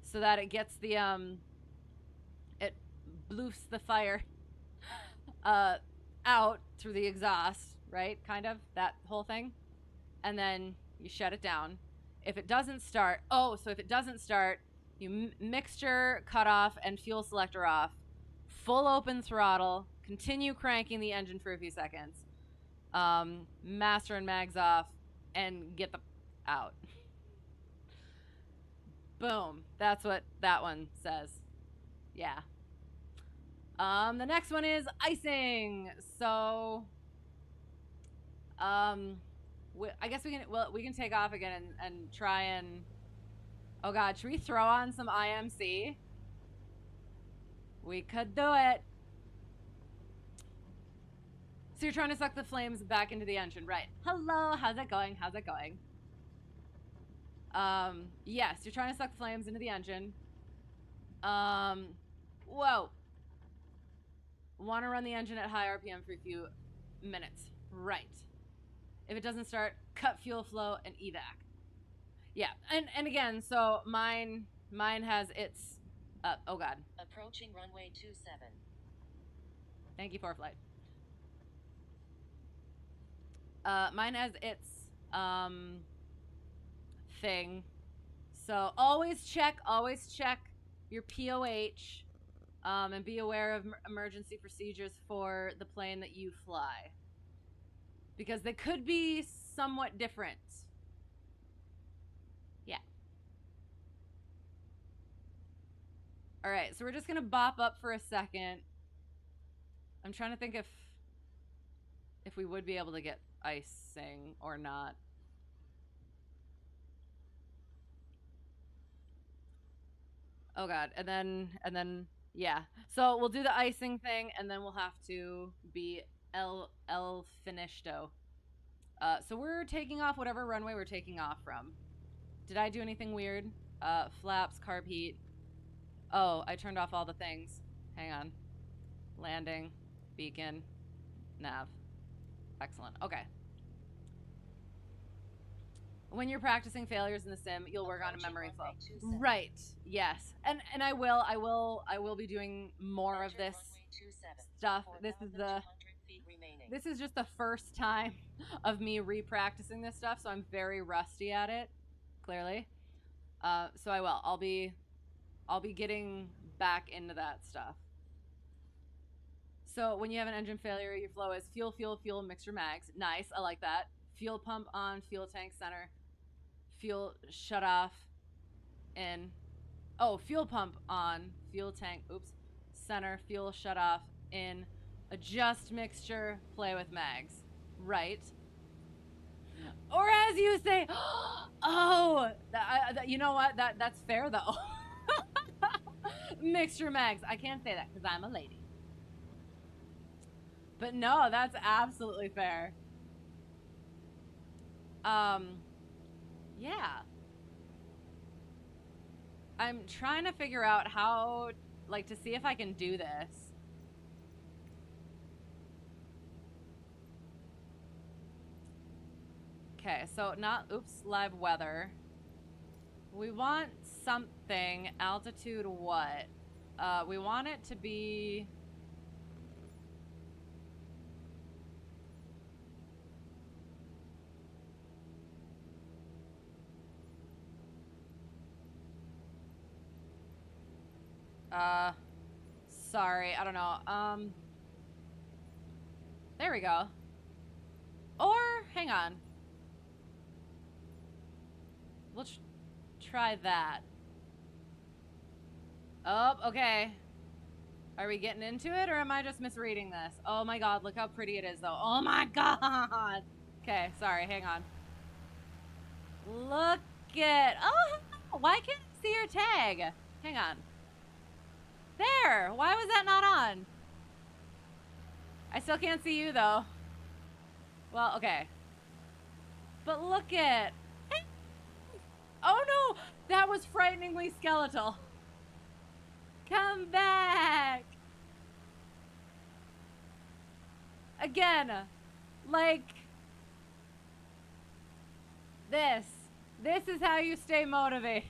so that it gets the, it bloofs the fire out through the exhaust, right? Kind of, that whole thing. And then you shut it down. If it doesn't start, you mixture cut off and fuel selector off, full open throttle, continue cranking the engine for a few seconds, master and mags off, and get the out. Boom. That's what that one says. Yeah. The next one is icing. So, I guess we can take off again and try and, oh God, should we throw on some IMC? We could do it. So you're trying to suck the flames back into the engine, right? Hello, how's it going? How's it going? Yes, you're trying to suck the flames into the engine. Whoa. Want to run the engine at high RPM for a few minutes. Right. If it doesn't start, cut fuel flow and evac. Yeah, and again, so mine has its, oh God. Approaching runway 27. Thank you, Preflight. Mine has its, thing. So always check your POH, and be aware of emergency procedures for the plane that you fly, because they could be somewhat different. Yeah. All right, so we're just gonna bop up for a second. I'm trying to think if we would be able to get icing or not. Oh god, and then yeah. So we'll do the icing thing, and then we'll have to be el finishto. So we're taking off whatever runway we're taking off from. Did I do anything weird? Flaps, carb heat. Oh, I turned off all the things. Hang on. Landing, beacon, nav. Excellent. Okay. When you're practicing failures in the sim, you'll work on a memory flow. Right. Yes. And I will be doing more of this stuff. This is just the first time of me re-practicing this stuff, so I'm very rusty at it, clearly. So I'll be getting back into that stuff. So when you have an engine failure, your flow is fuel, fuel, fuel, mixture mags. Nice, I like that. Fuel pump on, fuel tank center. Fuel shut off in. Oh, fuel pump on, fuel tank, oops, center, fuel shut off in. Adjust mixture, play with mags. Right. Or as you say, oh, you know what? That's fair though. Mixture mags. I can't say that because I'm a lady. But no, that's absolutely fair. Yeah. I'm trying to figure out how, like, to see if I can do this. Okay, so live weather. We want something, altitude what? We want it to be... sorry, I don't know. There we go. Or, hang on. We'll try that. Oh, okay. Are we getting into it, or am I just misreading this? Oh my god, look how pretty it is, though. Oh my god! Okay, sorry, hang on. Look at... Oh, why can't I see your tag? Hang on. There! Why was that not on? I still can't see you, though. Well, okay. But look at... Oh no! That was frighteningly skeletal. Come back! Again. Like... This. This is how you stay motivated.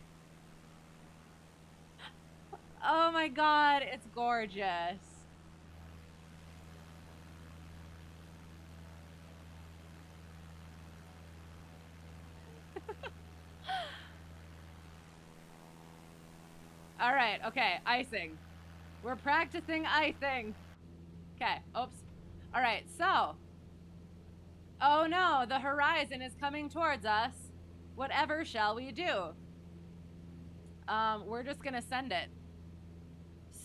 Oh my god, it's gorgeous. All right, okay, icing. We're practicing icing. Okay, oops. All right, so. Oh no, the horizon is coming towards us. Whatever shall we do? We're just gonna send it.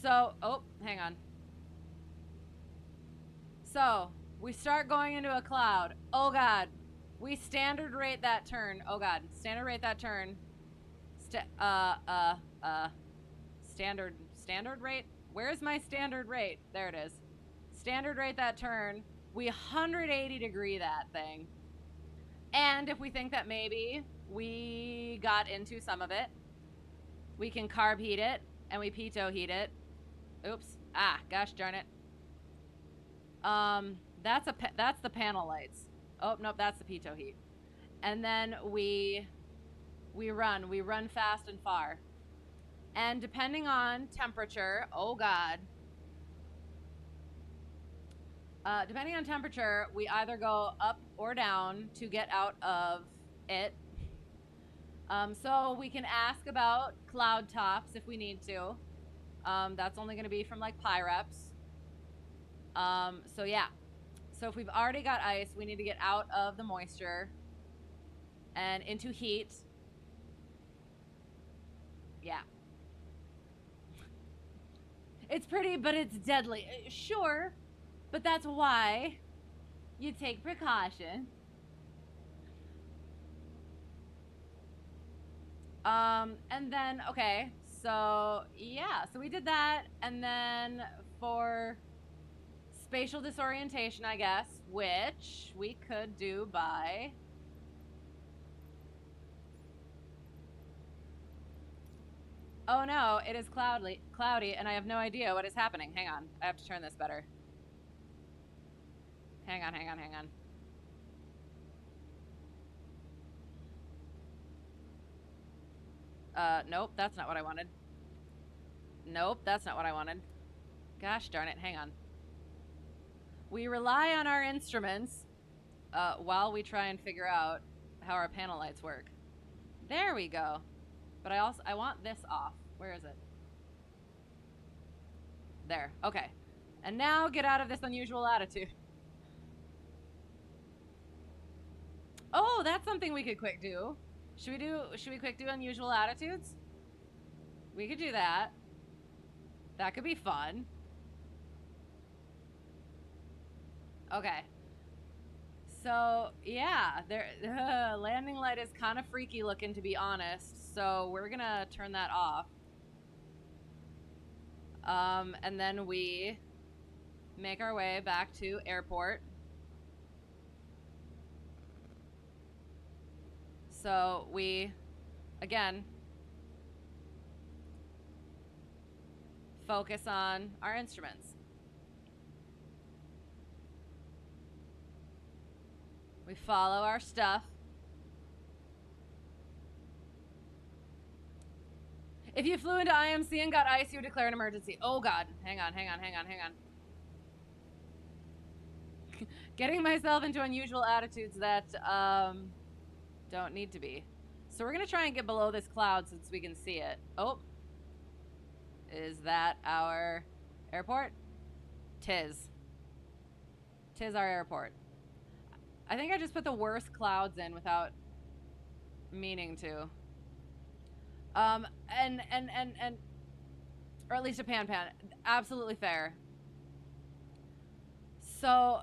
So, oh, hang on. So, we start going into a cloud. Oh god. We standard rate that turn. Oh god. Standard rate that turn. Standard rate? Where's my standard rate? There it is. Standard rate that turn. We 180 degree that thing. And if we think that maybe we got into some of it, we can carb heat it and we pitot heat it. Oops. Ah, gosh darn it. That's the panel lights. Oh, nope, that's the pitot heat. And then we run fast and far. And depending on temperature, oh god. Depending on temperature, we either go up or down to get out of it. So we can ask about cloud tops if we need to. That's only going to be from like pyreps. So yeah. So if we've already got ice, we need to get out of the moisture and into heat. Yeah. It's pretty, but it's deadly. Sure, but that's why you take precaution. And then, okay, so yeah, so we did that, and then for spatial disorientation, I guess, which we could do by oh no, it is cloudy, and I have no idea what is happening. Hang on, I have to turn this better. Hang on. Nope, that's not what I wanted. Nope, that's not what I wanted. Gosh darn it, hang on. We rely on our instruments while we try and figure out how our panel lights work. There we go. But I want this off. Where is it? There, okay. And now get out of this unusual attitude. Oh, that's something we could quick do. Should we quick do unusual attitudes? We could do that. That could be fun. Okay. So, yeah, landing light is kind of freaky looking, to be honest. So we're gonna turn that off. And then we make our way back to airport. So we, again, focus on our instruments. We follow our stuff. If you flew into IMC and got ice, you would declare an emergency. Oh God, hang on. Getting myself into unusual attitudes that don't need to be. So we're gonna try and get below this cloud since we can see it. Oh, is that our airport? Tis our airport. I think I just put the worst clouds in without meaning to. Or at least a pan. Absolutely fair. So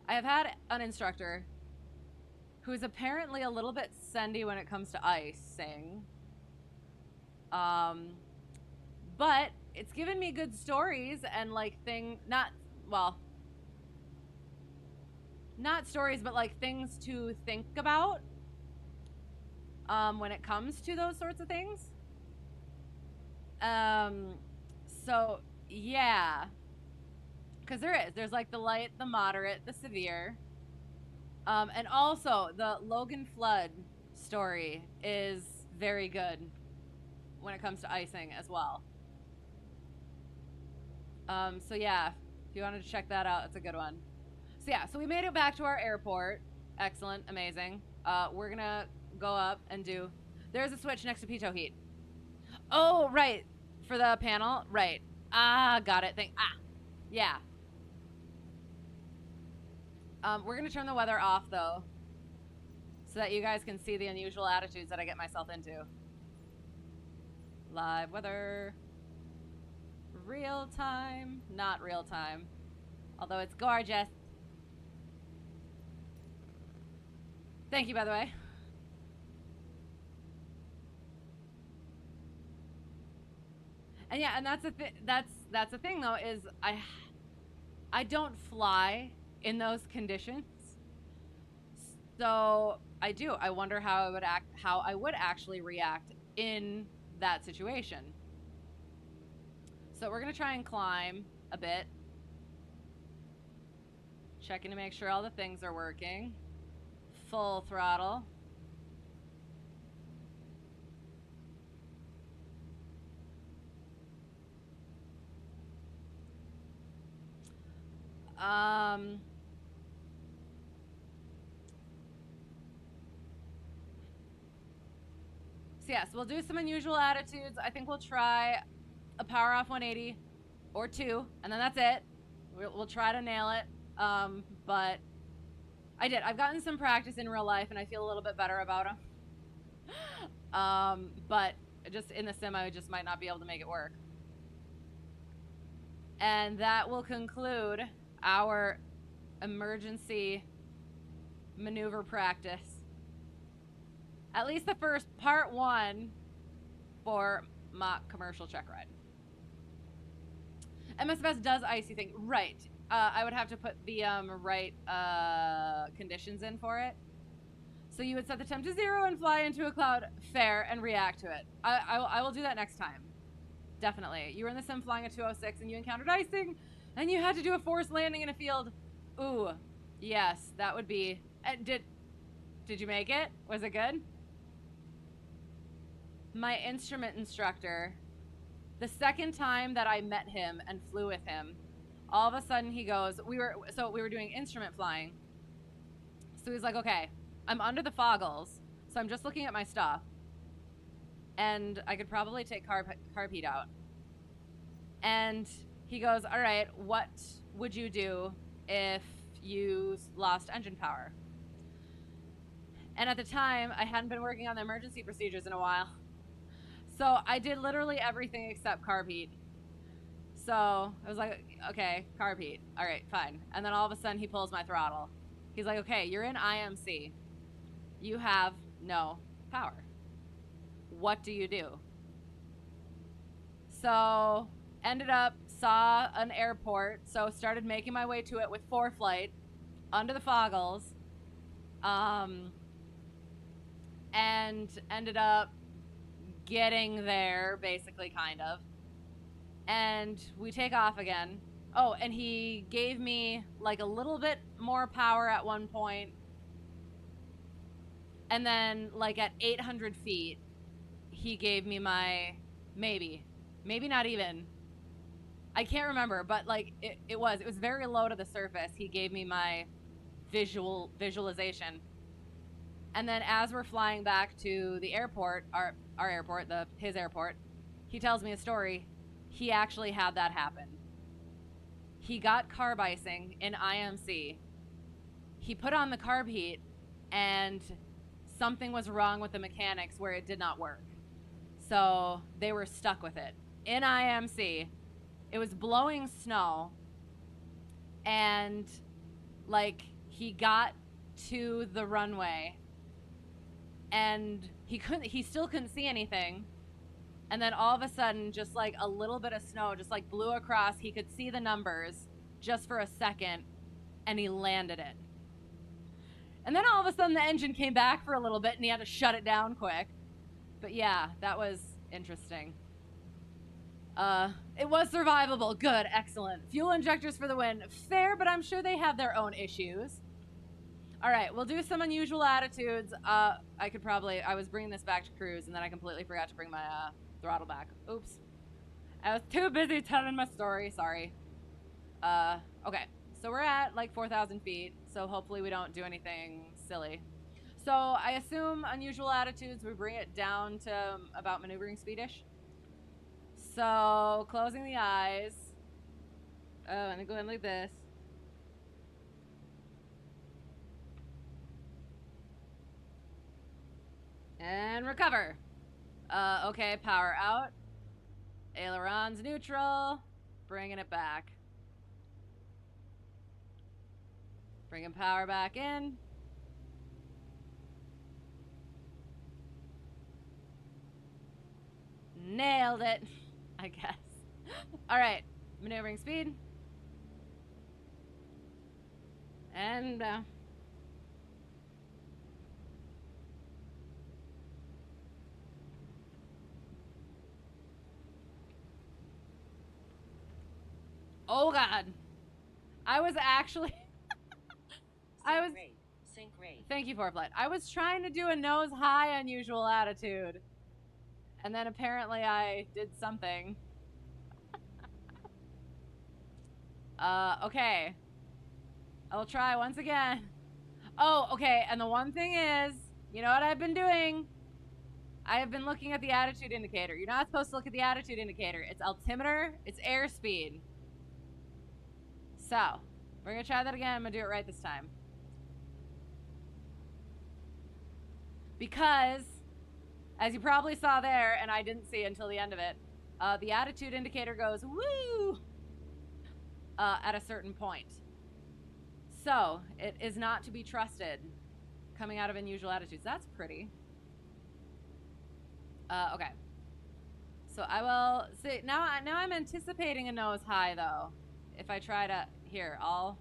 I have had an instructor who's apparently a little bit sendy when it comes to icing. But it's given me good stories and like not stories, but like things to think about when it comes to those sorts of things. So yeah, because there's like the light, the moderate, the severe, and also the Logan Flood story is very good when it comes to icing as well. So yeah, if you wanted to check that out, it's a good one. So yeah, so we made it back to our airport. Excellent, amazing. We're gonna go up and there's a switch next to pitot heat. Oh, right, for the panel, right. Got it, yeah. We're gonna turn the weather off though, so that you guys can see the unusual attitudes that I get myself into. Live weather. Real time, not real time. Although it's gorgeous. Thank you, by the way. And yeah, and that's the thing though, is I don't fly in those conditions. So I wonder how I would actually react in that situation. So we're gonna try and climb a bit. Checking to make sure all the things are working. Full throttle. So yes, we'll do some unusual attitudes. I think we'll try a power off 180 or 2, and then that's it. We'll try to nail it. But I've gotten some practice in real life, and I feel a little bit better about them. But just in the sim, I just might not be able to make it work. And that will conclude our emergency maneuver practice. At least the first part 1 for mock commercial check ride. MSFS does icy thing. Right. I would have to put the right conditions in for it. So you would set the temp to 0 and fly into a cloud, fair, and react to it. I will do that next time. Definitely. You were in the sim flying a 206 and you encountered icing and you had to do a forced landing in a field. Ooh, yes, that would be... Did you make it? Was it good? My instrument instructor, the second time that I met him and flew with him, all of a sudden he goes, we were doing instrument flying. So he's like, okay, I'm under the foggles, so I'm just looking at my stuff. And I could probably take carb heat out. And he goes, all right, what would you do if you lost engine power? And at the time, I hadn't been working on the emergency procedures in a while. So I did literally everything except carb heat. So I was like, okay, carb heat. All right, fine. And then all of a sudden he pulls my throttle. He's like, okay, you're in IMC. You have no power. What do you do? So ended up, saw an airport, so started making my way to it with Preflight under the foggles. And ended up getting there, basically, kind of. And we take off again. Oh, and he gave me like a little bit more power at one point. And then like at 800 feet, he gave me my, maybe not even. I can't remember, but like it was very low to the surface. He gave me my visualization. And then as we're flying back to the airport, our airport, his airport, he tells me a story. He actually had that happen. He got carb icing in IMC. He put on the carb heat and something was wrong with the mechanics where it did not work. So they were stuck with it. In IMC, it was blowing snow and like he got to the runway and he still couldn't see anything. And then all of a sudden, just like a little bit of snow just like blew across. He could see the numbers just for a second and he landed it. And then all of a sudden the engine came back for a little bit and he had to shut it down quick. But yeah, that was interesting. It was survivable. Good, excellent. Fuel injectors for the win. Fair, but I'm sure they have their own issues. All right, we'll do some unusual attitudes. I was bringing this back to cruise and then I completely forgot to bring my throttle back. Oops. I was too busy telling my story, sorry. Okay, so we're at like 4,000 feet, so hopefully we don't do anything silly. So I assume unusual attitudes, we bring it down to about maneuvering speedish. So closing the eyes. Oh, and then going like this. And recover. Okay, power out. Ailerons neutral. Bringing it back. Bringing power back in. Nailed it, I guess. All right, maneuvering speed. And oh God, I was actually Sync rate. Thank you, Preflight. I was trying to do a nose high unusual attitude. And then apparently I did something. Okay. I will try once again. Oh, okay. And the one thing is, you know what I've been doing? I have been looking at the attitude indicator. You're not supposed to look at the attitude indicator. It's altimeter, it's airspeed. So, we're going to try that again. I'm going to do it right this time. Because As you probably saw there, and I didn't see until the end of it, the attitude indicator goes woo at a certain point. So it is not to be trusted coming out of unusual attitudes. That's pretty. Okay. So I will see now. I'm anticipating a nose high though. If I try to here, I'll.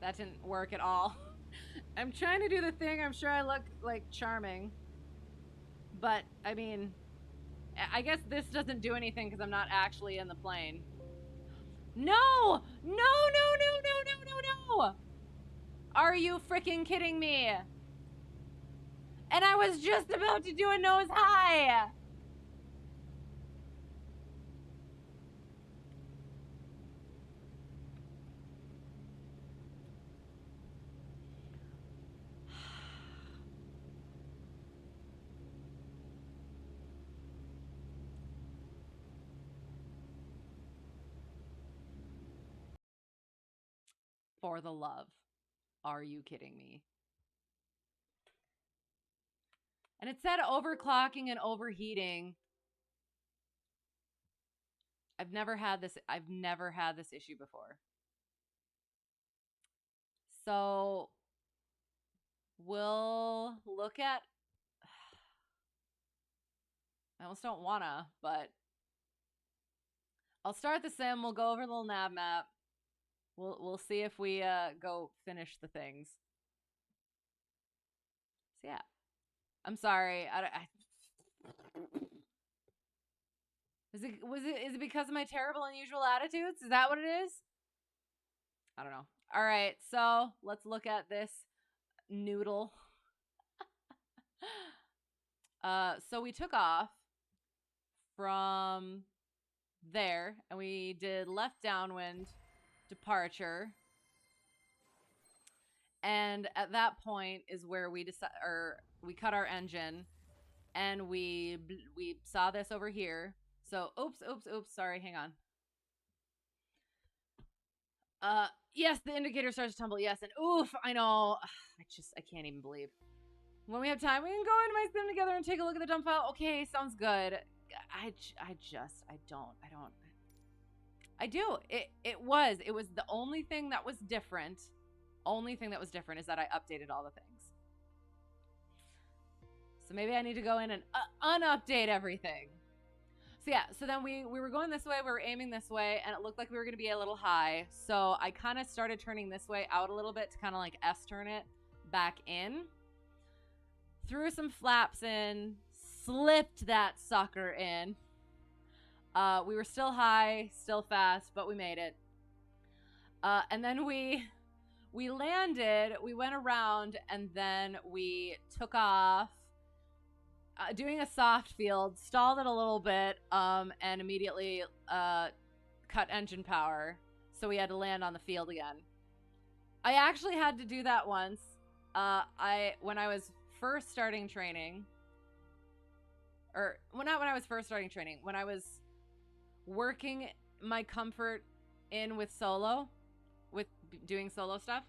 That didn't work at all. I'm trying to do the thing. I'm sure I look like charming. But, I mean, I guess this doesn't do anything because I'm not actually in the plane. No! No, no, no, no, no, no, no! Are you freaking kidding me? And I was just about to do a nose high! For the love. Are you kidding me? And it said overclocking and overheating. I've never had this issue before. So we'll look at I almost don't wanna, but I'll start the sim, we'll go over LittleNavMap. We'll see if we go finish the things. So yeah. I'm sorry. Is it because of my terrible unusual attitudes? Is that what it is? I don't know. All right, so let's look at this noodle. So we took off from there and we did left downwind departure. And at that point is where we cut our engine and we saw this over here. So oops, sorry, hang on. Yes, the indicator starts to tumble. Yes, and oof, I know. I can't even believe. When we have time, we can go into my sim together and take a look at the dump file. Okay, sounds good. I do. It was the only thing that was different. Only thing that was different is that I updated all the things. So maybe I need to go in and unupdate everything. So yeah, so then we were going this way, we were aiming this way, and it looked like we were going to be a little high. So I kind of started turning this way out a little bit to kind of like S-turn it back in. Threw some flaps in, slipped that sucker in. We were still high, still fast, but we made it. And then we landed, we went around, and then we took off. Doing a soft field, stalled it a little bit, and immediately cut engine power. So we had to land on the field again. I actually had to do that once. When I was first starting training, or not when I was first starting training, when I was working my comfort in with solo, with doing solo stuff,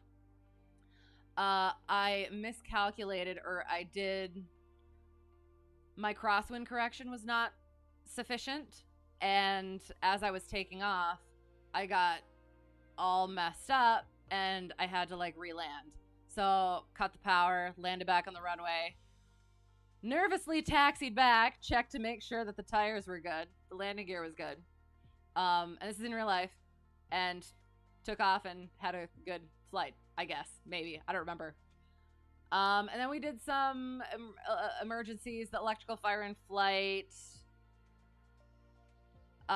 I miscalculated, or I did. My crosswind correction was not sufficient, and as I was taking off, I got all messed up, and I had to like re-land. So cut the power, landed back on the runway, nervously taxied back, checked to make sure that the tires were good, the landing gear was good, and this is in real life, and took off and had a good flight, I guess, maybe, I don't remember. And then we did some emergencies, the electrical fire in flight. So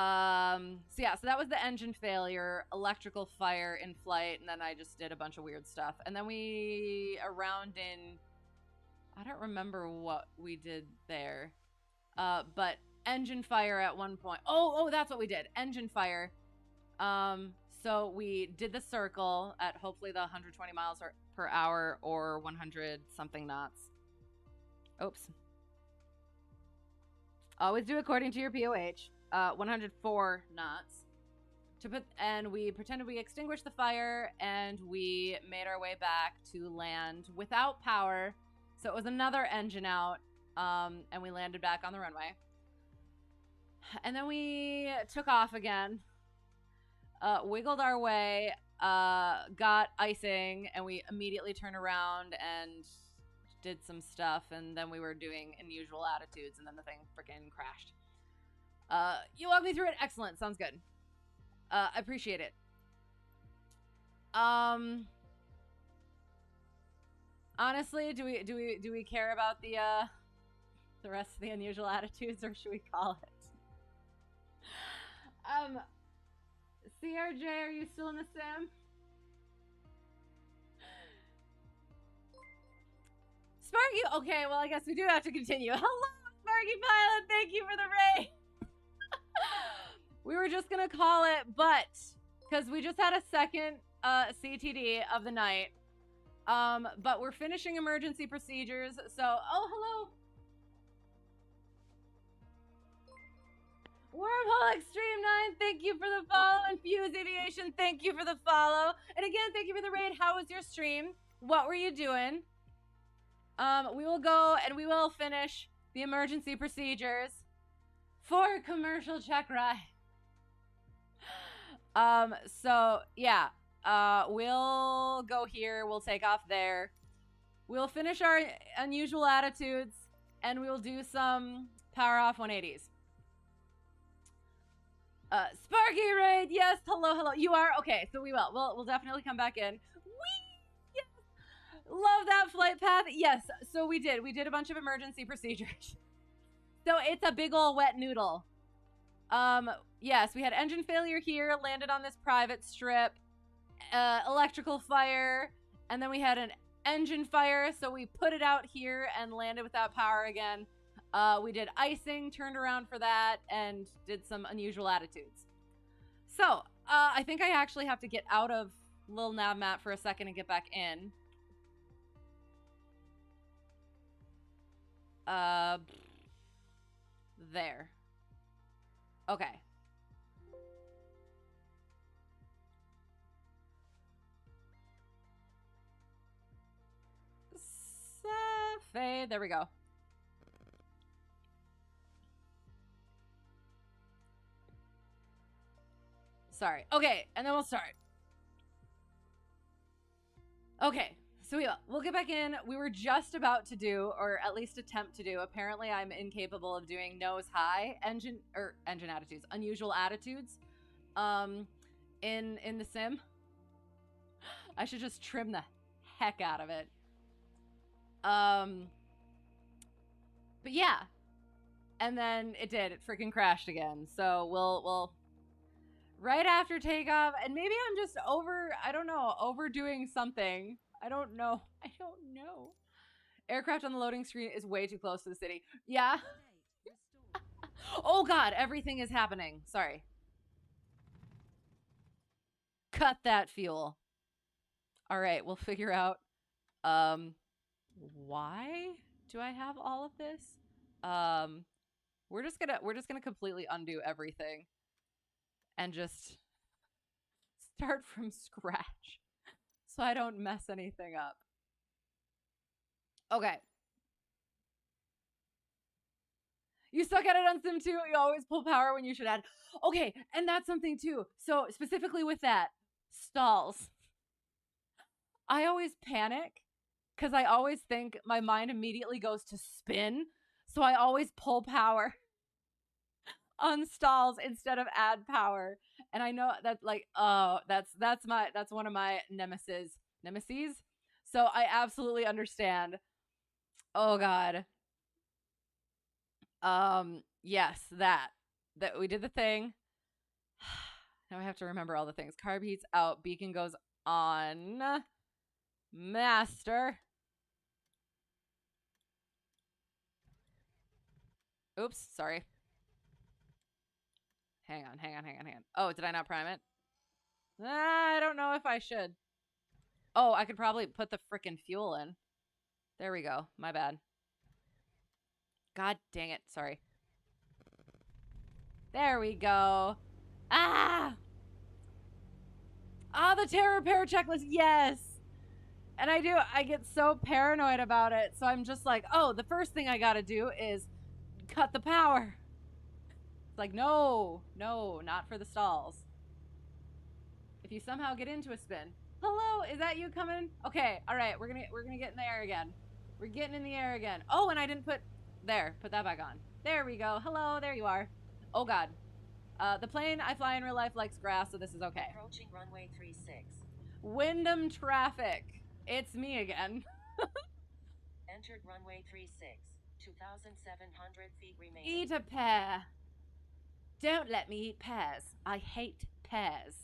yeah, so that was the engine failure, electrical fire in flight, and then I just did a bunch of weird stuff. And then we, around in, I don't remember what we did there, but engine fire at one point. Oh, that's what we did, engine fire. So we did the circle at hopefully the 120 miles per hour or 100 something knots. Oops. Always do according to your POH. 104 knots. And we pretended we extinguished the fire, and we made our way back to land without power. So it was another engine out, and we landed back on the runway. And then we took off again, wiggled our way, got icing, and we immediately turned around and did some stuff, and then we were doing unusual attitudes, and then the thing freaking crashed. You walked me through it. Excellent. Sounds good. I appreciate it. Honestly, do we care about the rest of the unusual attitudes, or should we call it? CRJ, are you still in the sim? Sparky, okay, well, I guess we do have to continue. Hello, Sparky Pilot, thank you for the raid. We were just gonna call it, but because we just had a second CTD of the night, but we're finishing emergency procedures. So, oh, hello, Wormhole Extreme 9, thank you for the follow, and Fuse Aviation, thank you for the follow, and again, thank you for the raid. How was your stream? What were you doing? We will go and we will finish the emergency procedures for commercial Checkride. So yeah, we'll go here, we'll take off there, we'll finish our unusual attitudes, and we'll do some power off 180s. Sparky raid, yes, hello, you are, okay, so we'll definitely come back in. Whee! Yes! Love that flight path, yes, so we did a bunch of emergency procedures. So it's a big ol' wet noodle. Yes, we had engine failure here, landed on this private strip, electrical fire, and then we had an engine fire, so we put it out here and landed without power again. We did icing, turned around for that, and did some unusual attitudes. So, I think I actually have to get out of LittleNavMap for a second and get back in. There. Okay. Fade. There we go. Sorry. Okay, and then we'll start. Okay, so we'll get back in. We were just about to do, or at least attempt to do, apparently I'm incapable of doing nose high engine attitudes, unusual attitudes, in the sim. I should just trim the heck out of it. But yeah, and then it freaking crashed again. So we'll right after takeoff, and maybe I'm just overdoing something. I don't know. Aircraft on the loading screen is way too close to the city. Yeah. Oh God, everything is happening. Sorry. Cut that fuel. All right, we'll figure out why do I have all of this? We're just gonna completely undo everything and just start from scratch so I don't mess anything up. Okay. You suck at it on Sim 2. You always pull power when you should add. Okay, and that's something too. So specifically with that, stalls. I always panic because I always think my mind immediately goes to spin. So I always pull power on stalls instead of add power. And I know that that's one of my nemesis. So I absolutely understand. Oh God. Yes, that we did the thing. Now I have to remember all the things. Carb heats out, beacon goes on. Master. Oops, sorry. Hang on. Oh, did I not prime it? I don't know if I should. Oh, I could probably put the frickin' fuel in. There we go. My bad. God dang it. Sorry. There we go. Ah! Ah, the terror repair checklist. Yes. And I get so paranoid about it. So I'm just like, oh, the first thing I got to do is cut the power. It's like, no, not for the stalls. If you somehow get into a spin. Hello, is that you coming? Okay, all right, we're gonna get in the air again. We're getting in the air again. Oh, and I didn't put that back on. There we go. Hello, there you are. Oh God. The plane I fly in real life likes grass, so this is okay. Approaching runway 36. Wyndham traffic. It's me again. Entered runway 36. 2,700 feet remaining. Eat a pear. Don't let me eat pears. I hate pears.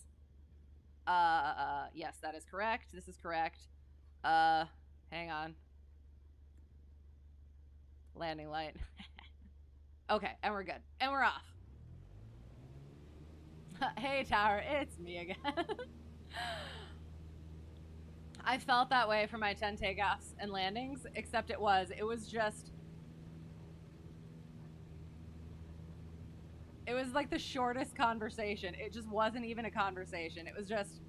Yes, that is correct. This is correct. Hang on. Landing light. Okay, and we're good. And we're off. Hey, tower, it's me again. I felt that way for my 10 takeoffs and landings, except it was like the shortest conversation. It just wasn't even a conversation. It was just,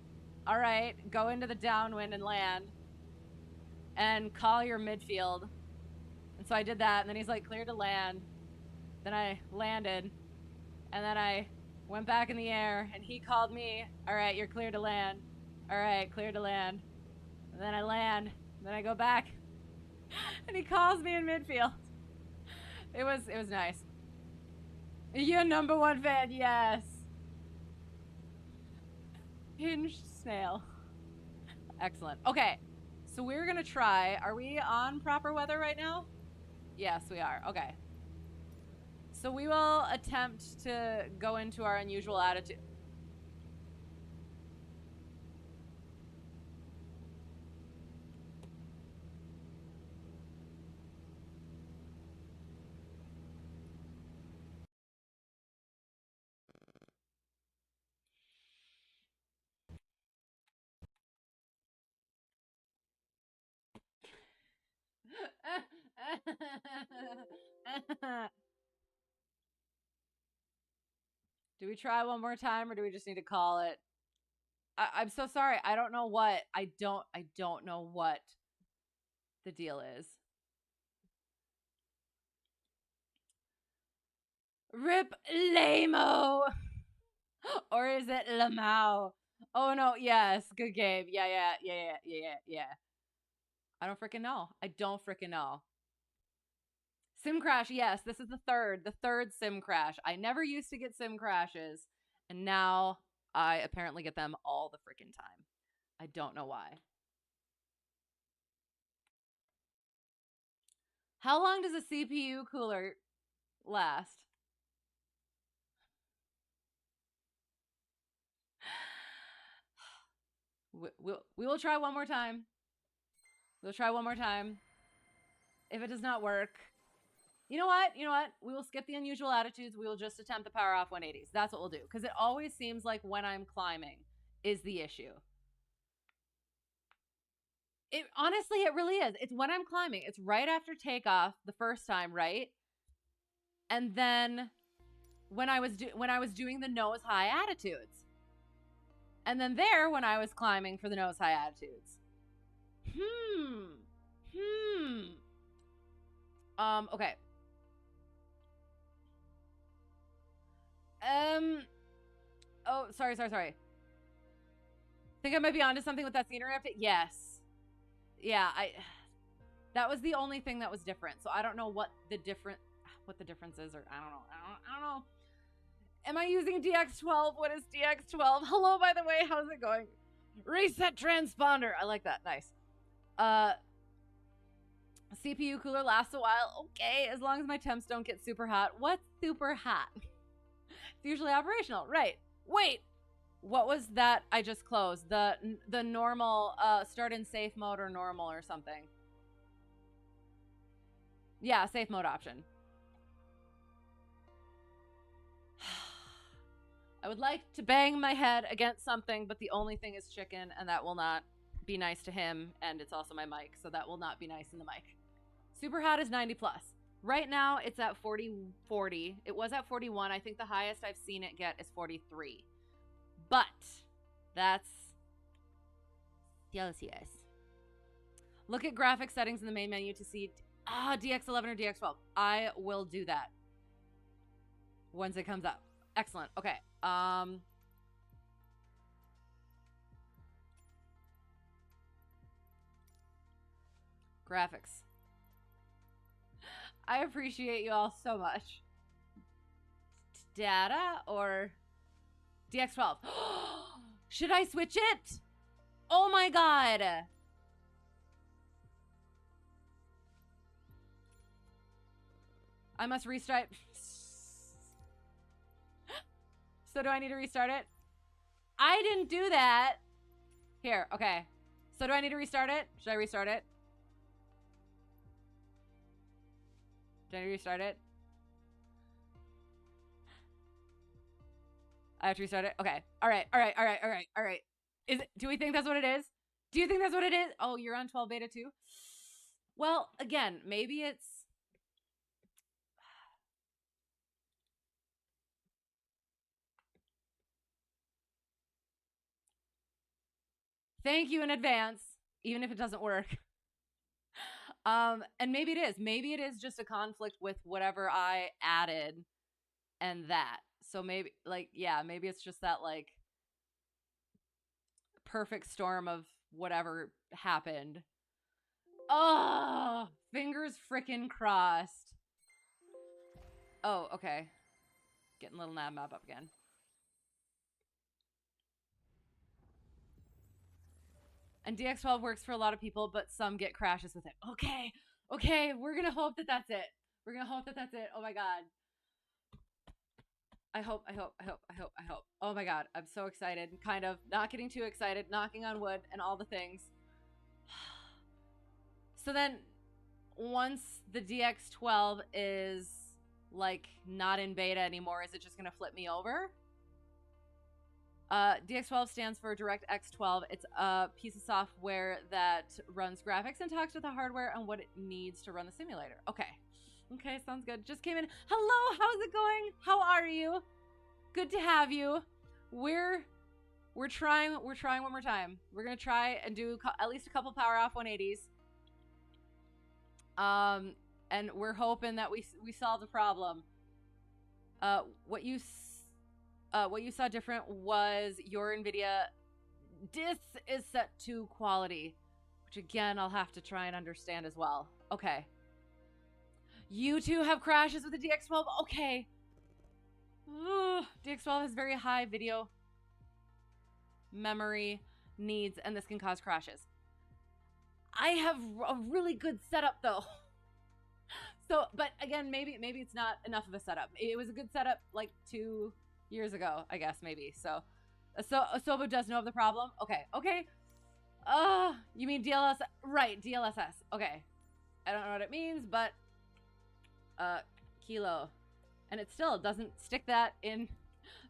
all right, go into the downwind and land and call your midfield. And so I did that, and then he's like, clear to land. Then I landed, and then I went back in the air, and he called me, all right, you're clear to land. All right, clear to land. And then I land, and then I go back, and he calls me in midfield. It was nice. You're number one fan, yes. Hinged snail. Excellent. Okay, so we're gonna try. Are we on proper weather right now? Yes, we are. Okay. So we will attempt to go into our unusual attitude. Do we try one more time, or do we just need to call it? I'm so sorry. I don't know what. I don't know what the deal is. Rip Lamo. Or is it Lamau? Oh no, yes, good game. Yeah. I don't freaking know. Sim crash, yes, this is the third sim crash. I never used to get sim crashes, and now I apparently get them all the freaking time. I don't know why. How long does a CPU cooler last? We will try one more time. We'll try one more time. If it does not work, you know what? We will skip the unusual attitudes. We will just attempt the power off 180s. That's what we'll do. Because it always seems like when I'm climbing is the issue. Honestly, it really is. It's when I'm climbing. It's right after takeoff the first time, right? And then when I was doing the nose high attitudes. And then there when I was climbing for the nose high attitudes. Okay. Oh, sorry. Think I might be onto something with that scenery update? Yes. Yeah, that was the only thing that was different. So I don't know what the difference is, or I don't know. Am I using DX12? What is DX12? Hello, by the way, how's it going? Reset transponder. I like that. Nice. CPU cooler lasts a while. Okay, as long as my temps don't get super hot. What's super hot? It's usually operational. Right. Wait. What was that I just closed? The normal, start in safe mode or normal or something. Yeah, safe mode option. I would like to bang my head against something, but the only thing is chicken, and that will not be nice to him, and it's also my mic, so that will not be nice in the mic. Super hot is 90 plus. Right now, it's at 40. It was at 41. I think the highest I've seen it get is 43. But that's Celsius. Look at graphic settings in the main menu to see DX11 or DX12. I will do that once it comes up. Excellent. Okay. Graphics. I appreciate you all so much. Data or DX12? Should I switch it? Oh my god. I must restart. So do I need to restart it? I didn't do that. Here, okay. So do I need to restart it? Should I restart it? Did I restart it? I have to restart it? Okay. All right. Do we think that's what it is? Do you think that's what it is? Oh, you're on 12 beta too? Well, again, maybe it's... Thank you in advance, even if it doesn't work. And maybe it is. Maybe it is just a conflict with whatever I added and that. So maybe, like, yeah, maybe it's just that, like, perfect storm of whatever happened. Oh, fingers frickin' crossed. Oh, okay. Getting LittleNavMap up again. And DX12 works for a lot of people, but some get crashes with it. Okay, we're gonna hope that that's it. We're gonna hope that that's it. Oh my god. I hope. Oh my god, I'm so excited. Kind of not getting too excited, knocking on wood and all the things. So then, once the DX12 is, like, not in beta anymore, is it just gonna flip me over? DX12 stands for DirectX 12. It's a piece of software that runs graphics and talks with the hardware on what it needs to run the simulator. Okay, sounds good. Just came in. Hello, how's it going? How are you? Good to have you. We're trying one more time. We're gonna try and do at least a couple power off 180s. And we're hoping that we solve the problem. What you saw different was your NVIDIA DIS is set to quality, which again, I'll have to try and understand as well. Okay. You two have crashes with the DX12? Okay. DX12 has very high video memory needs, and this can cause crashes. I have a really good setup though. So, but again, maybe it's not enough of a setup. It was a good setup like 2 years ago, I guess, maybe. So Asobo does know of the problem. Okay. You mean DLSS? Right, DLSS. Okay. I don't know what it means, but Kilo. And it still doesn't stick that in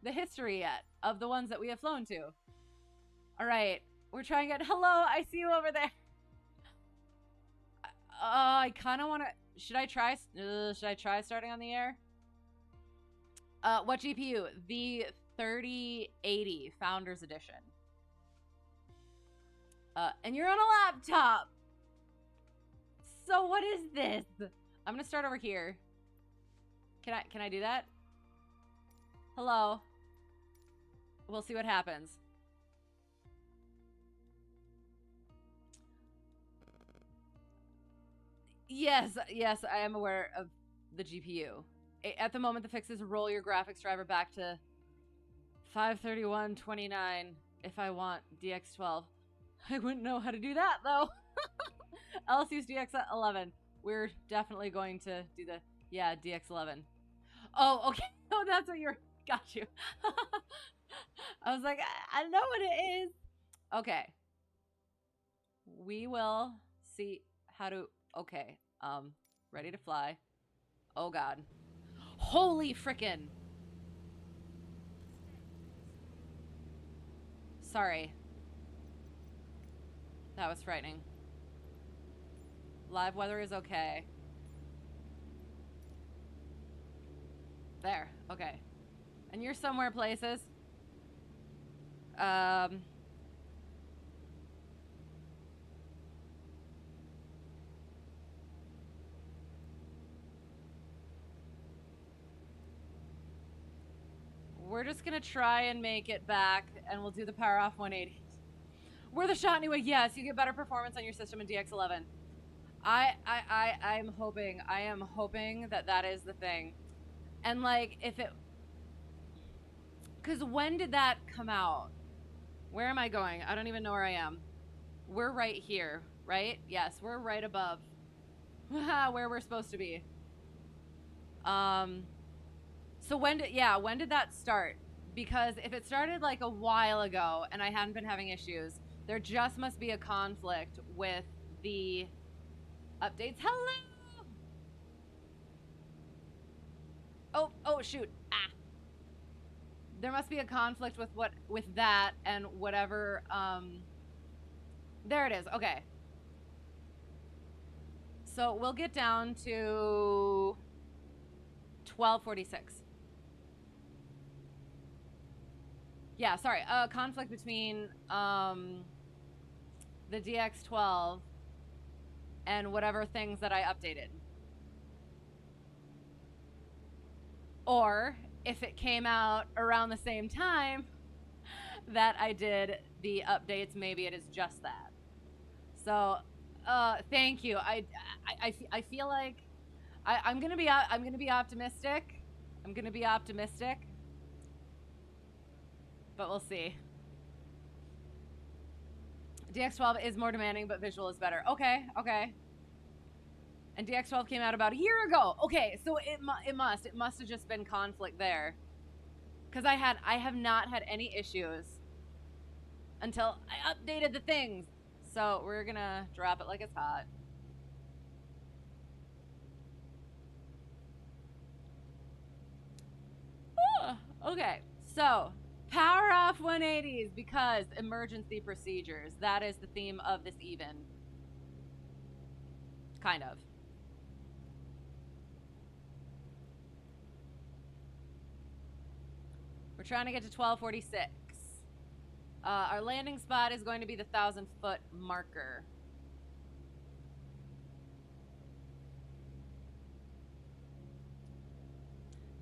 the history yet of the ones that we have flown to. All right. We're trying it. Hello, I see you over there. I kind of want to... Should I try starting on the air? What GPU? The 3080 Founders Edition. And you're on a laptop. So what is this? I'm gonna start over here. Can I do that? Hello. We'll see what happens. Yes, I am aware of the GPU. At the moment, the fix is roll your graphics driver back to 531.29 if I want DX12. I wouldn't know how to do that, though. LSU's DX11. We're definitely going to do the, yeah, DX11. Oh, okay. Oh, that's what you're, got you. I was like, I know what it is. Okay. We will see how to, okay. Ready to fly. Oh, God. Holy frickin'. Sorry. That was frightening. Live weather is okay. There. Okay. And you're somewhere places. We're just gonna try and make it back, and we'll do the power off 180. We're the shot anyway. Yes, you get better performance on your system in DX11. I'm hoping. I am hoping that that is the thing. And like, if it, because when did that come out? Where am I going? I don't even know where I am. We're right here, right? Yes, we're right above where we're supposed to be. So when did that start? Because if it started like a while ago and I hadn't been having issues, there just must be a conflict with the updates. Hello! Oh shoot. Ah. There must be a conflict with that and whatever there it is. Okay. So we'll get down to 1246. Yeah, sorry. Conflict between the DX12 and whatever things that I updated. Or if it came out around the same time that I did the updates, maybe it is just that. So, thank you. I feel like I'm gonna be optimistic. I'm gonna be optimistic, but we'll see. DX12 is more demanding, but visual is better. Okay. And DX12 came out about a year ago. Okay, so it must have just been conflict there, because I have not had any issues until I updated the things. So we're gonna drop it like it's hot. Okay, so power off 180s because emergency procedures. That is the theme of this even. Kind of. We're trying to get to 1246. Our landing spot is going to be the 1,000-foot marker.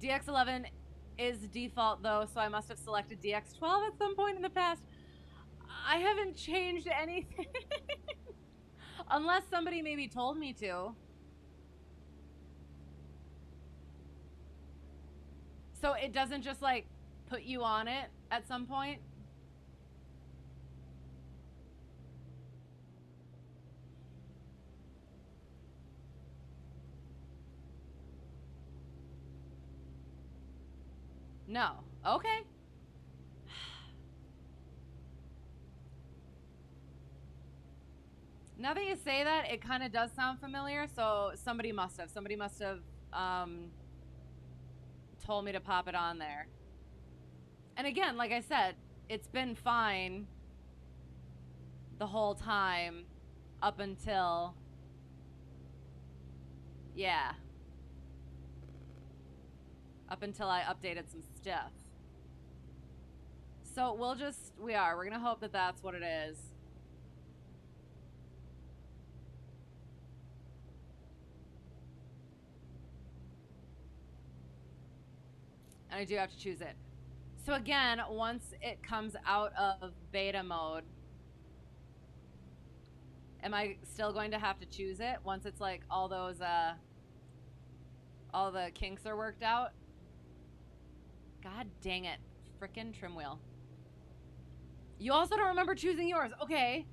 DX11 is default though, so I must have selected DX12 at some point in the past. I haven't changed anything. Unless somebody maybe told me to. So it doesn't just like put you on it at some point? No. Okay. Now that you say that, it kind of does sound familiar, so somebody must have told me to pop it on there. And again, like I said, it's been fine the whole time up until, yeah, up until I updated some stuff. So we're gonna hope that that's what it is. And I do have to choose it. So again, once it comes out of beta mode, am I still going to have to choose it once it's like all those, all the kinks are worked out? God dang it. Frickin' trim wheel. You also don't remember choosing yours. Okay.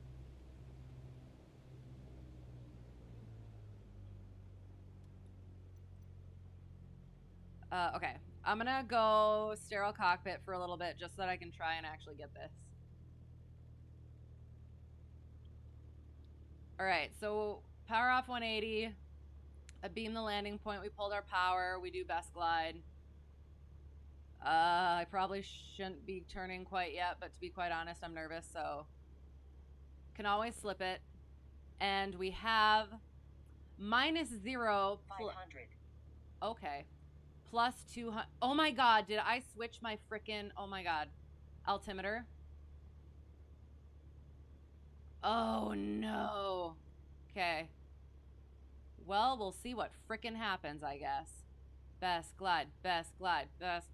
Okay. I'm gonna go sterile cockpit for a little bit just so that I can try and actually get this. All right, so power off 180. I beam the landing point. We pulled our power. We do best glide. I probably shouldn't be turning quite yet, but to be quite honest, I'm nervous, so can always slip it. And we have -0. 500. Okay. plus 200. Oh my God, did I switch my frickin', oh my God, altimeter? Oh no. Okay. Well, we'll see what frickin' happens, I guess. Best glide, best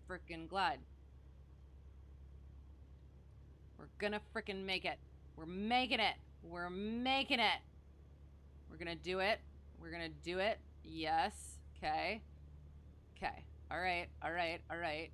frickin' glide. We're gonna frickin' make it. We're making it. We're making it. We're gonna do it. We're gonna do it. Yes. Okay. Okay. All right. All right. All right.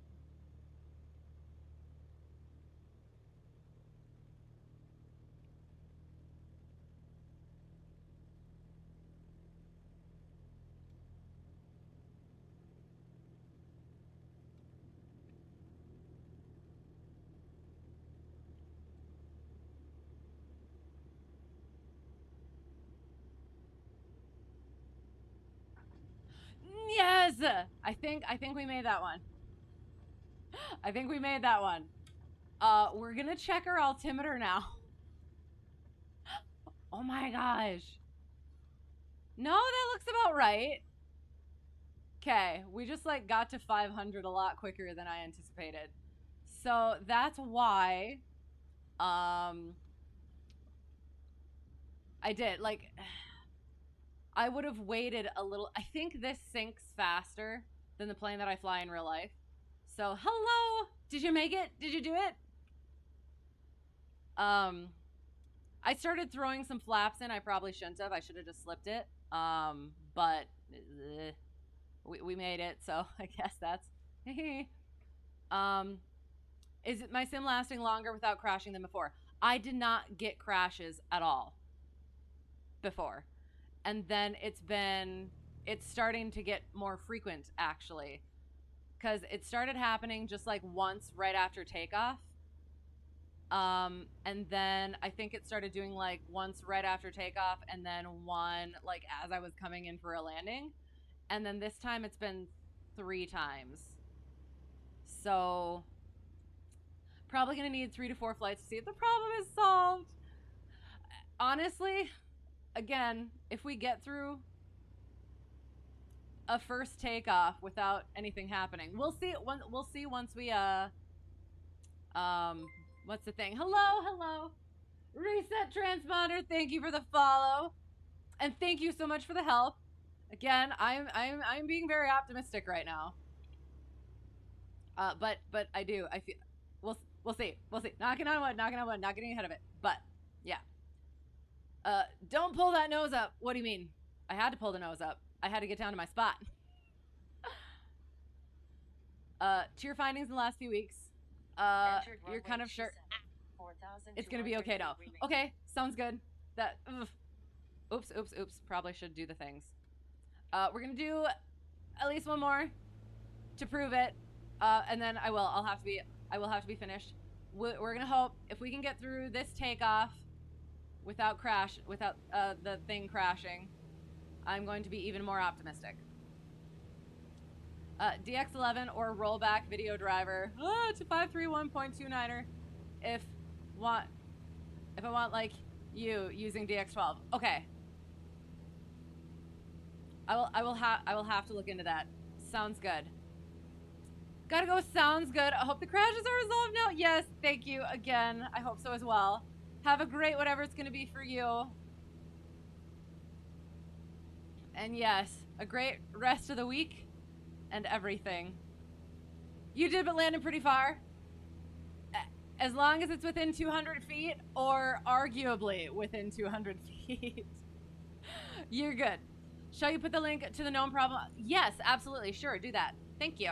Yes. I think we made that one. I think we made that one. We're gonna check our altimeter now. Oh my gosh. No, that looks about right. Okay, we just like got to 500 a lot quicker than I anticipated. So that's why I did like I would have waited a little. I think this sinks faster than the plane that I fly in real life. So, hello. Did you make it? Did you do it? I started throwing some flaps in. I probably shouldn't have. I should have just slipped it. But we made it, so I guess that's is it my sim lasting longer without crashing than before? I did not get crashes at all before. And then it's starting to get more frequent actually. Cause it started happening just like once right after takeoff. And then I think it started doing like once right after takeoff and then one like as I was coming in for a landing. And then this time it's been 3 times. So probably gonna need 3 to 4 flights to see if the problem is solved. Honestly, again, if we get through a first takeoff without anything happening, we'll see once we what's the thing? Hello. Reset transponder, thank you for the follow. And thank you so much for the help. Again, I'm being very optimistic right now. But I feel we'll see. Knocking on wood, not getting ahead of it. But yeah. Don't pull that nose up. What do you mean? I had to pull the nose up. I had to get down to my spot. To your findings in the last few weeks. You're kind of sure it's gonna be okay now. Okay, sounds good. That oops. Probably should do the things. We're gonna do at least one more to prove it, and then I will have to be finished. We're gonna hope if we can get through this takeoff without the thing crashing. I'm going to be even more optimistic. DX11 or rollback video driver to 531.29er if I want like you using DX12. Okay. I will have to look into that. Sounds good. Gotta go. Sounds good. I hope the crashes are resolved now. Yes, thank you again. I hope so as well. Have a great whatever it's gonna be for you. And yes, a great rest of the week and everything. You did, but landed pretty far. As long as it's within 200 feet or arguably within 200 feet. You're good. Shall you put the link to the known problem? Yes, absolutely. Sure, do that. Thank you.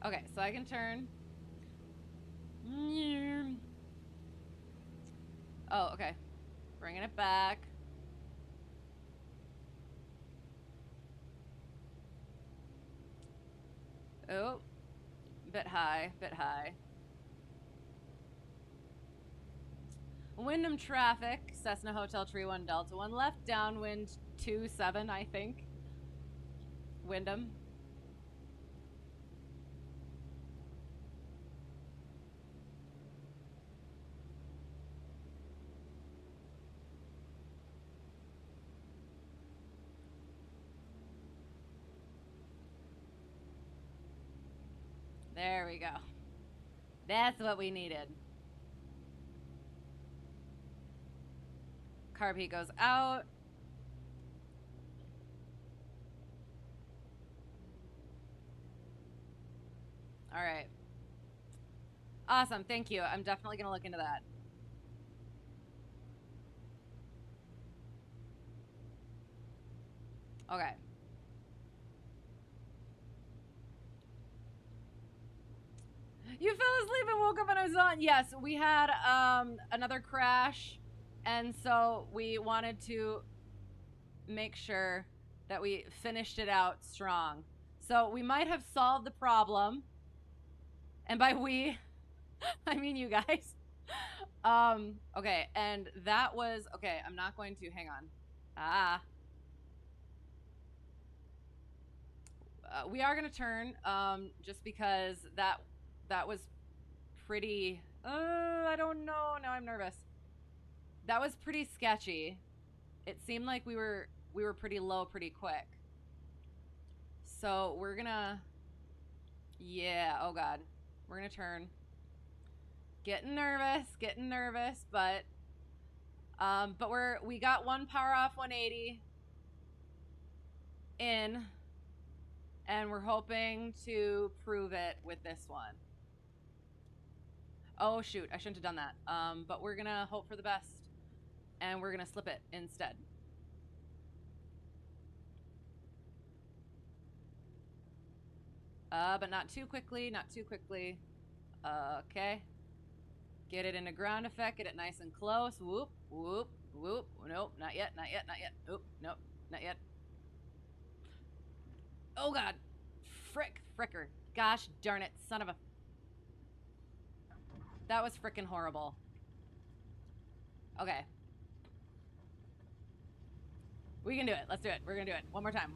Okay, so I can turn. Oh, okay. Bringing it back. Oh, bit high. Wyndham traffic, Cessna Hotel Tree 1 Delta 1 left, downwind 27, I think. Wyndham. There we go. That's what we needed. Carb heat goes out. All right. Awesome. Thank you. I'm definitely going to look into that. Okay. You fell asleep and woke up and I was on. Yes, we had another crash, and so we wanted to make sure that we finished it out strong. So we might have solved the problem, and by we, I mean you guys. Okay, and that was okay. I'm not going to hang on. We are gonna turn, just because that was pretty. I don't know. Now I'm nervous. That was pretty sketchy. It seemed like we were pretty low pretty quick. So we're gonna. Yeah. Oh God. We're gonna turn. Getting nervous, but we got one power off 180 in, and we're hoping to prove it with this one. Oh shoot, I shouldn't have done that. But we're gonna hope for the best, and we're gonna slip it instead. But not too quickly, not too quickly. Okay. Get it into ground effect, get it nice and close. Whoop, whoop, whoop. Nope, not yet, not yet, not yet. Nope, nope, not yet. Oh God. Fricker. Gosh darn it, son of a. That was frickin' horrible. Okay. We can do it. Let's do it. We're gonna do it. One more time.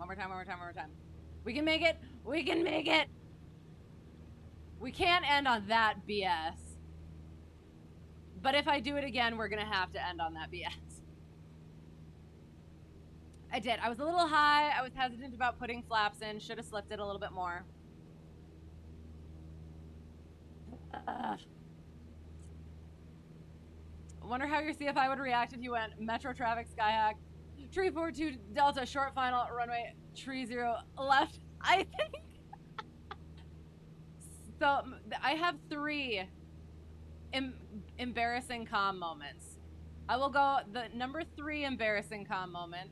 We can make it. We can make it. We can't end on that BS. But if I do it again, we're gonna have to end on that BS. I did. I was a little high. I was hesitant about putting flaps in. Should have slipped it a little bit more. I wonder how your CFI would react if you went Metro Traffic Skyhack, Tree 42 Delta, short final, runway, Tree 0 left. I think. So I have 3 embarrassing comm moments. I will go the number 3 embarrassing comm moment.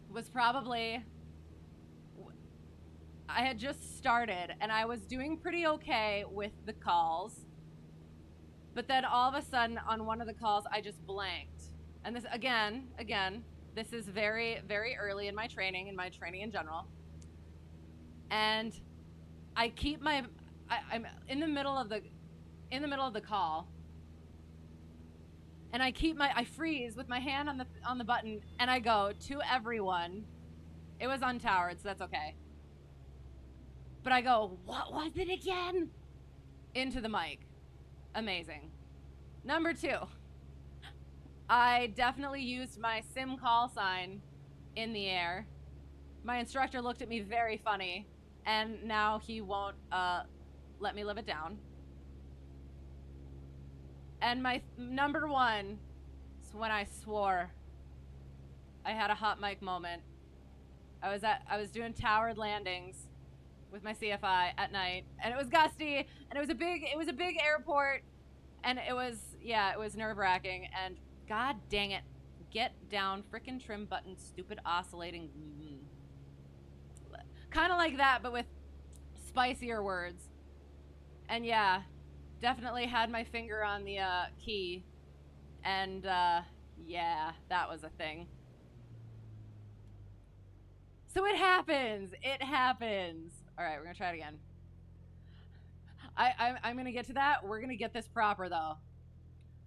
Was probably, I had just started and I was doing pretty okay with the calls, but then all of a sudden on one of the calls I just blanked. And this again, this is very, very early in my training in general. And I keep I'm in the middle of the call, and I freeze with my hand on the button, and I go to everyone. It was untowered, so that's okay. But I go, what was it again? Into the mic. Amazing. Number 2, I definitely used my sim call sign in the air. My instructor looked at me very funny, and now he won't let me live it down. And my number 1 is when I swore. I had a hot mic moment. I was doing towered landings with my CFI at night, and it was gusty, and it was a big airport, and it was nerve-wracking, and god dang it, get down, frickin' trim button, stupid oscillating. Kind of like that, but with spicier words. And yeah, definitely had my finger on the key, and yeah, that was a thing. So it happens. All right, we're gonna try it again. I'm gonna get to that. We're gonna get this proper though.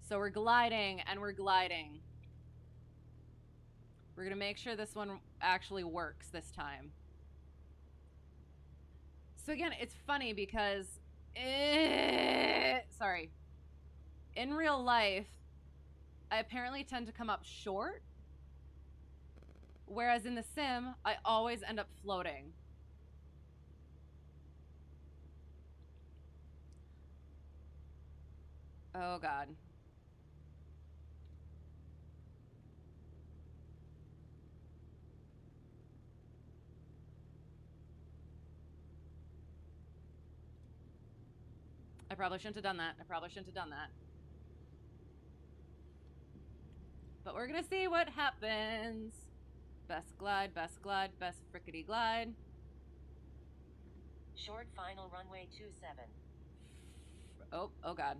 So we're gliding and we're gliding. We're gonna make sure this one actually works this time. So again, it's funny because, sorry, in real life, I apparently tend to come up short, whereas in the sim, I always end up floating. Oh, God. I probably shouldn't have done that. But we're gonna see what happens. Best glide, best frickety glide. Short final runway 27. Oh God.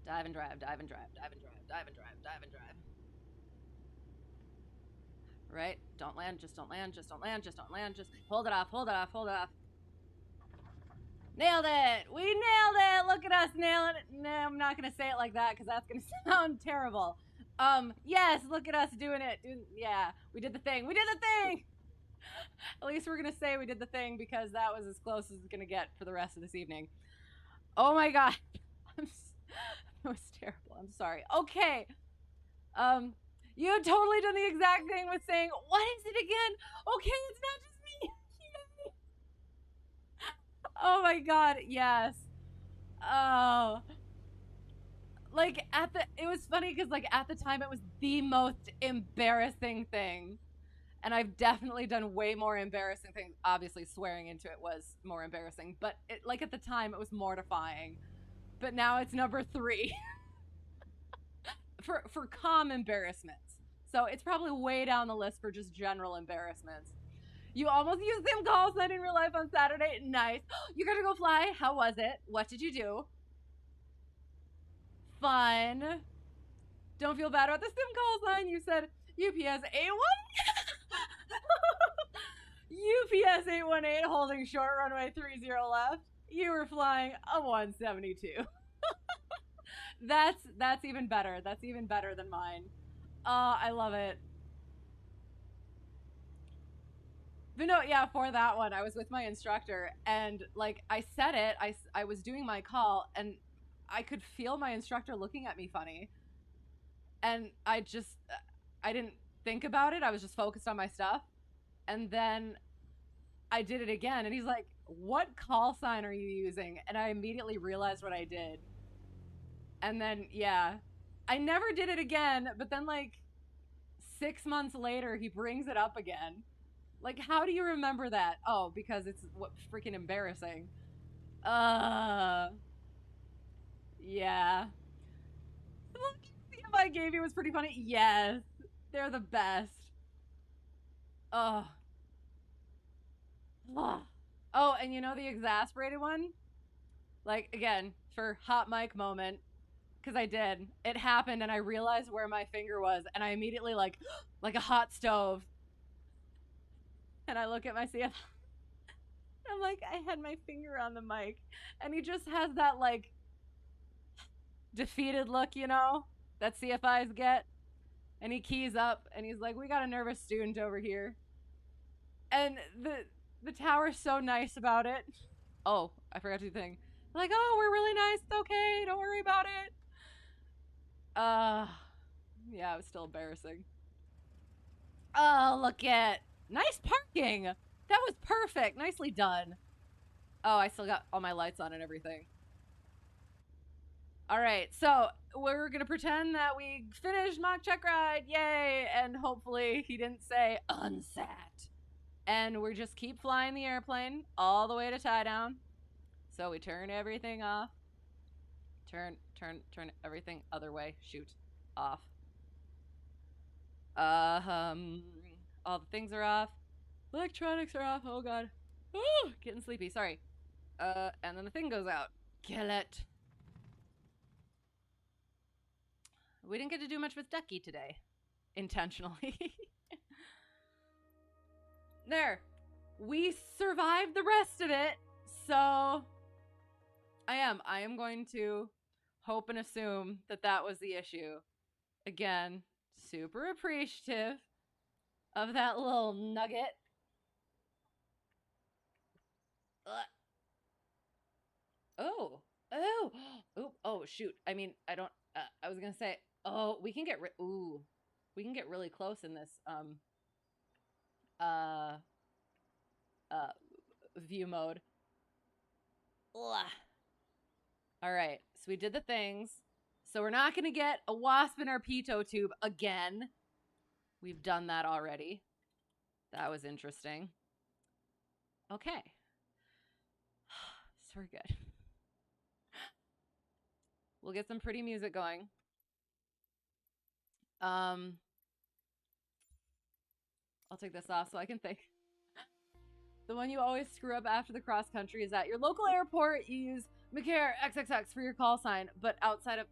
Dive and drive. Right? Don't land, just don't land. Just hold it off. Nailed it! We nailed it! Look at us nailing it. No, I'm not gonna say it like that because that's gonna sound terrible. Yes, look at us doing it. Yeah, we did the thing. At least we're gonna say we did the thing because that was as close as it's gonna get for the rest of this evening. Oh my God. That was terrible. I'm sorry. Okay. You had totally done the exact thing with saying, what is it again? Okay, it's not just me. Oh my God, yes. Oh. Like it was funny because like at the time it was the most embarrassing thing. And I've definitely done way more embarrassing things. Obviously swearing into it was more embarrassing, but like at the time it was mortifying. But now it's number 3. for calm embarrassments. So it's probably way down the list for just general embarrassments. You almost used them calls that in real life on Saturday. Nice. You got to go fly. How was it? What did you do? Fun. Don't feel bad about the sim call sign. You said UPS 81. UPS 818 holding short runway 30 left. You were flying a 172. That's even better. That's even better than mine. I love it. But no, yeah, for that one, I was with my instructor and like I said it, I was doing my call and I could feel my instructor looking at me funny. And I didn't think about it. I was just focused on my stuff. And then I did it again and he's like, "What call sign are you using?" And I immediately realized what I did. And then, yeah, I never did it again, but then like 6 months later, he brings it up again. Like, how do you remember that? Oh, because it's what freaking embarrassing. Yeah. The CF I gave you was pretty funny. Yes, they're the best. Oh. Oh, and you know the exasperated one? Like, again, for hot mic moment, because I did. It happened, and I realized where my finger was, and I immediately, like a hot stove. And I look at my CF. I'm like, I had my finger on the mic. And he just has that, like, defeated look, you know, that CFIs get. And he keys up and he's like, "We got a nervous student over here." And the tower's so nice about it. Oh, I forgot to do the thing. Like, "Oh, we're really nice. It's okay. Don't worry about it." Yeah, it was still embarrassing. Oh, look at nice parking. That was perfect. Nicely done. Oh, I still got all my lights on and everything. All right, so we're gonna pretend that we finished mock check ride, yay! And hopefully he didn't say unsat. And we just keep flying the airplane all the way to tie down. So we turn everything off. Turn everything other way. Shoot off. All the things are off. Electronics are off. Oh God. Ooh, getting sleepy. Sorry. And then the thing goes out. Kill it. We didn't get to do much with Ducky today. Intentionally. There. We survived the rest of it. So I am going to hope and assume that that was the issue. Again, super appreciative of that little nugget. Oh, shoot. I mean, I don't, I was going to say, Oh, we can get we can get really close in this uh uh view mode. Ugh. All right, so we did the things. So we're not gonna get a wasp in our pitot tube again. We've done that already. That was interesting. Okay. So we're good. We'll get some pretty music going. I'll take this off so I can think. The one you always screw up after the cross country is at your local airport. You use McCare XXX for your call sign, but outside of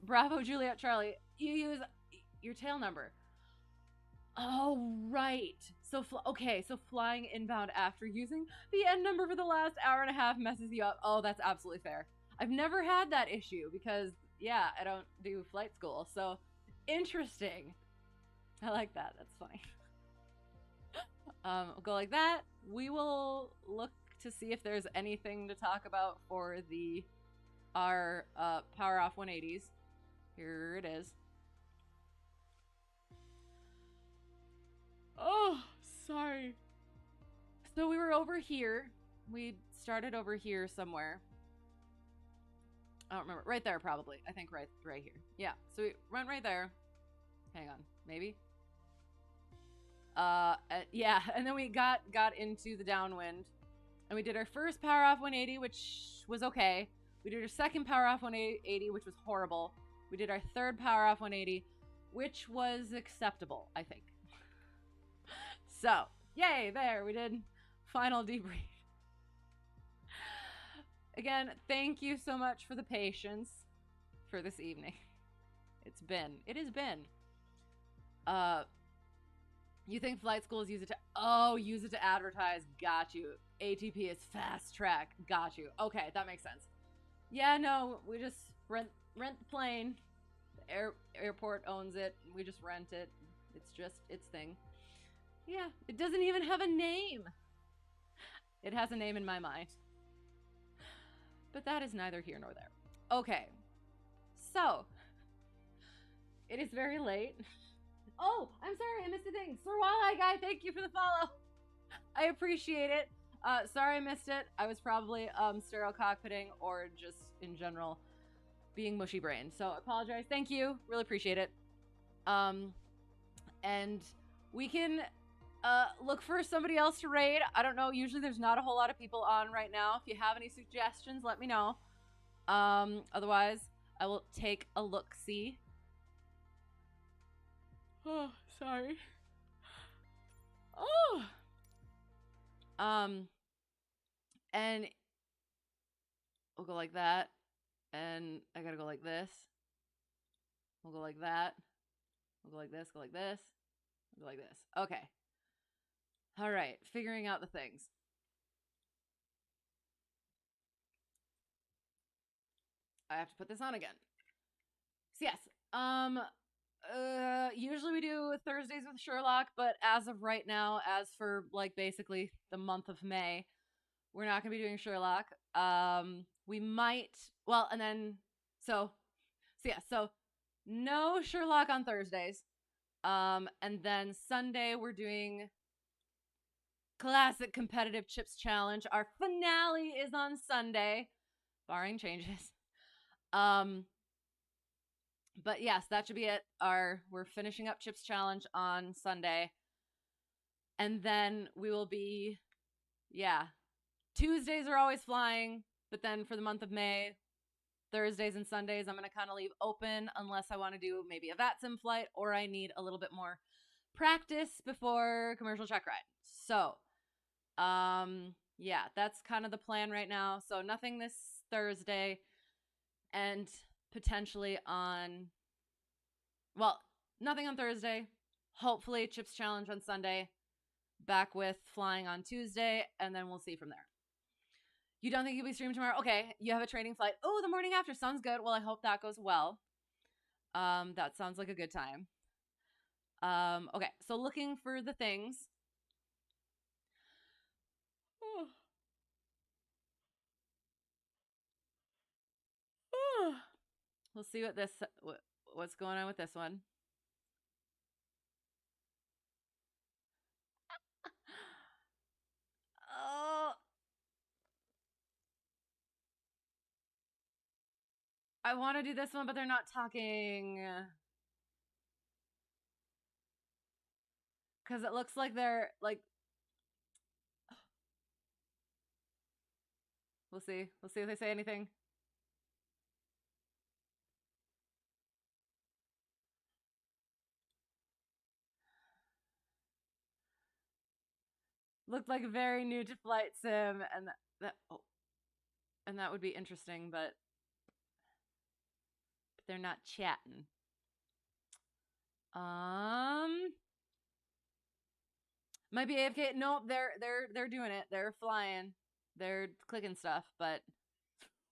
Bravo Juliet Charlie, you use your tail number. Oh, right. So, okay, so flying inbound after using the end number for the last hour and a half messes you up. Oh, that's absolutely fair. I've never had that issue because, yeah, I don't do flight school. So, interesting. I like that. That's funny. We'll go like that. We will look to see if there's anything to talk about for our power off 180s. Here it is. Oh, sorry. So we were over here. We started over here somewhere. I don't remember. Right there, probably. I think right here. Yeah. So we went right there. Hang on. Maybe. Yeah. And then we got into the downwind, and we did our first power off 180, which was okay. We did our second power off 180, which was horrible. We did our third power off 180, which was acceptable, I think. So, yay, there, we did final debrief. Again, thank you so much for the patience for this evening. It has been. You think flight schools use it to advertise. Got you. ATP is fast track. Got you. Okay, that makes sense. Yeah, no, we just rent the plane. The airport owns it. We just rent it. It's just its thing. Yeah, it doesn't even have a name. It has a name in my mind. But that is neither here nor there. Okay. So, it is very late. Oh, I'm sorry, I missed a thing. Sir Walleye Guy, thank you for the follow. I appreciate it. Sorry I missed it. I was probably stereo cockpitting or just in general being mushy brain. So I apologize. Thank you. Really appreciate it. And we can look for somebody else to raid. I don't know. Usually there's not a whole lot of people on right now. If you have any suggestions, let me know. Otherwise, I will take a look-see. Oh, sorry. Oh. And we'll go like that. And I gotta go like this. We'll go like that. We'll go like this, go like this. We'll go like this. Okay. All right. Figuring out the things. I have to put this on again. So yes. Usually we do Thursdays with Sherlock, but as of right now, as for like basically the month of May, we're not gonna be doing Sherlock. We might, well, and then so no Sherlock on Thursdays. And then Sunday we're doing Classic Competitive Chips Challenge. Our finale is on Sunday, barring changes. But yes, that should be it. We're finishing up Chips Challenge on Sunday. And then we will be, yeah. Tuesdays are always flying, but then for the month of May, Thursdays and Sundays, I'm going to kind of leave open unless I want to do maybe a VATSIM flight or I need a little bit more practice before commercial checkride. So, yeah, that's kind of the plan right now. So nothing this Thursday and potentially nothing on Thursday. Hopefully Chips Challenge on Sunday. Back with flying on Tuesday, and then we'll see from there. You don't think you'll be streaming tomorrow? Okay, you have a training flight. Oh, the morning after sounds good. Well, I hope that goes well. That sounds like a good time. Okay, so looking for the things. Oh. Oh. We'll see what this what's going on with this one? Oh, I want to do this one, but they're not talking. Because it looks like they're like. We'll see. We'll see if they say anything. Looked like very new to flight sim, and that would be interesting, but they're not chatting. Might be AFK. Nope, they're doing it. They're flying. They're clicking stuff, but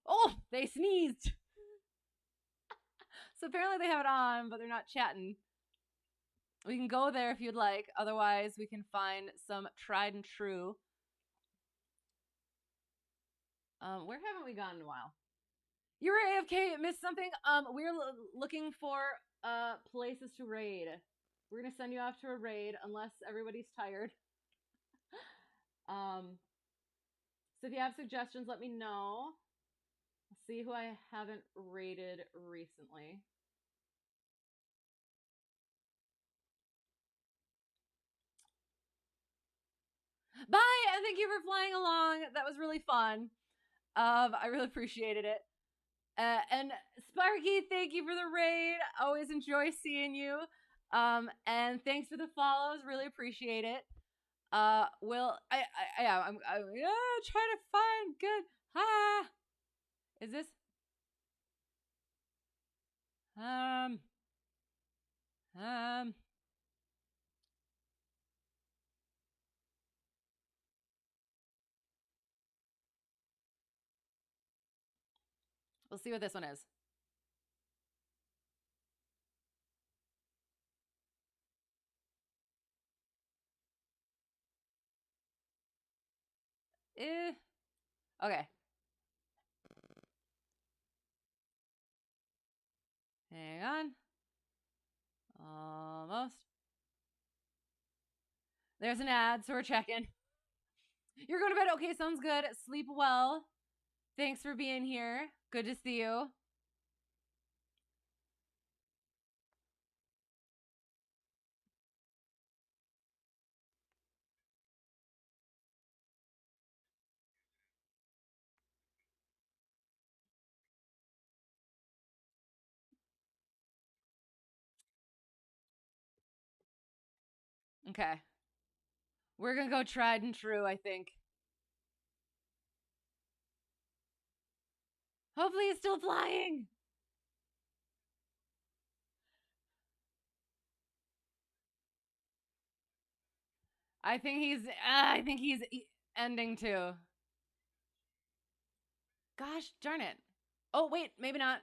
oh, they sneezed. So apparently they have it on, but they're not chatting. We can go there if you'd like. Otherwise, we can find some tried and true. Where haven't we gone in a while? You were AFK. Missed something. We're looking for places to raid. We're gonna send you off to a raid unless everybody's tired. So if you have suggestions, let me know. I'll see who I haven't raided recently. Bye, and thank you for flying along. That was really fun. I really appreciated it. And Sparky, thank you for the raid. Always enjoy seeing you. And thanks for the follows. Really appreciate it. I'm trying to find good. Is this? We'll see what this one is. Okay. Hang on. Almost. There's an ad, so we're checking. You're going to bed? Okay, sounds good. Sleep well. Thanks for being here. Good to see you. Okay. We're going to go tried and true, I think. Hopefully he's still flying. I think he's ending too. Gosh darn it. Oh, wait, maybe not.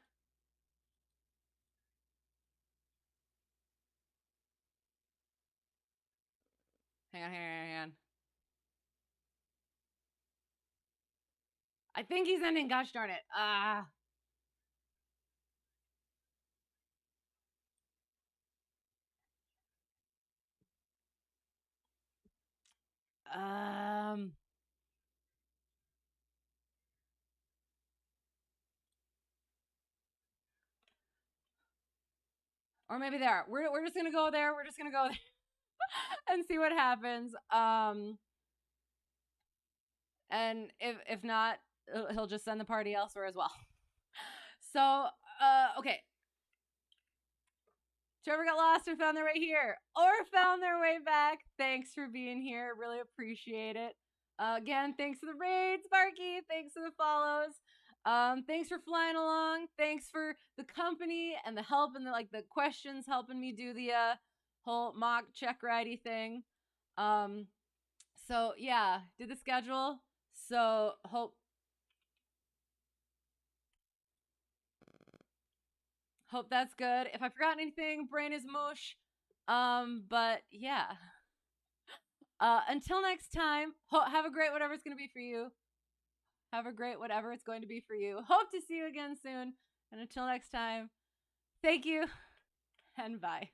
Hang on. I think he's ending. Gosh darn it. Or maybe there. We're just gonna go there. We're just gonna go there and see what happens. And if not, he'll just send the party elsewhere as well. So, okay. Whoever got lost and found their way here or found their way back, thanks for being here. Really appreciate it. Again, thanks for the raid, Sparky. Thanks for the follows. Thanks for flying along. Thanks for the company and the help and the questions helping me do the whole mock Checkride thing. So yeah, did the schedule. So hope that's good. If I forgot anything, brain is mush. But yeah. Until next time, have a great whatever it's going to be for you. Have a great whatever it's going to be for you. Hope to see you again soon. And until next time, thank you. And bye.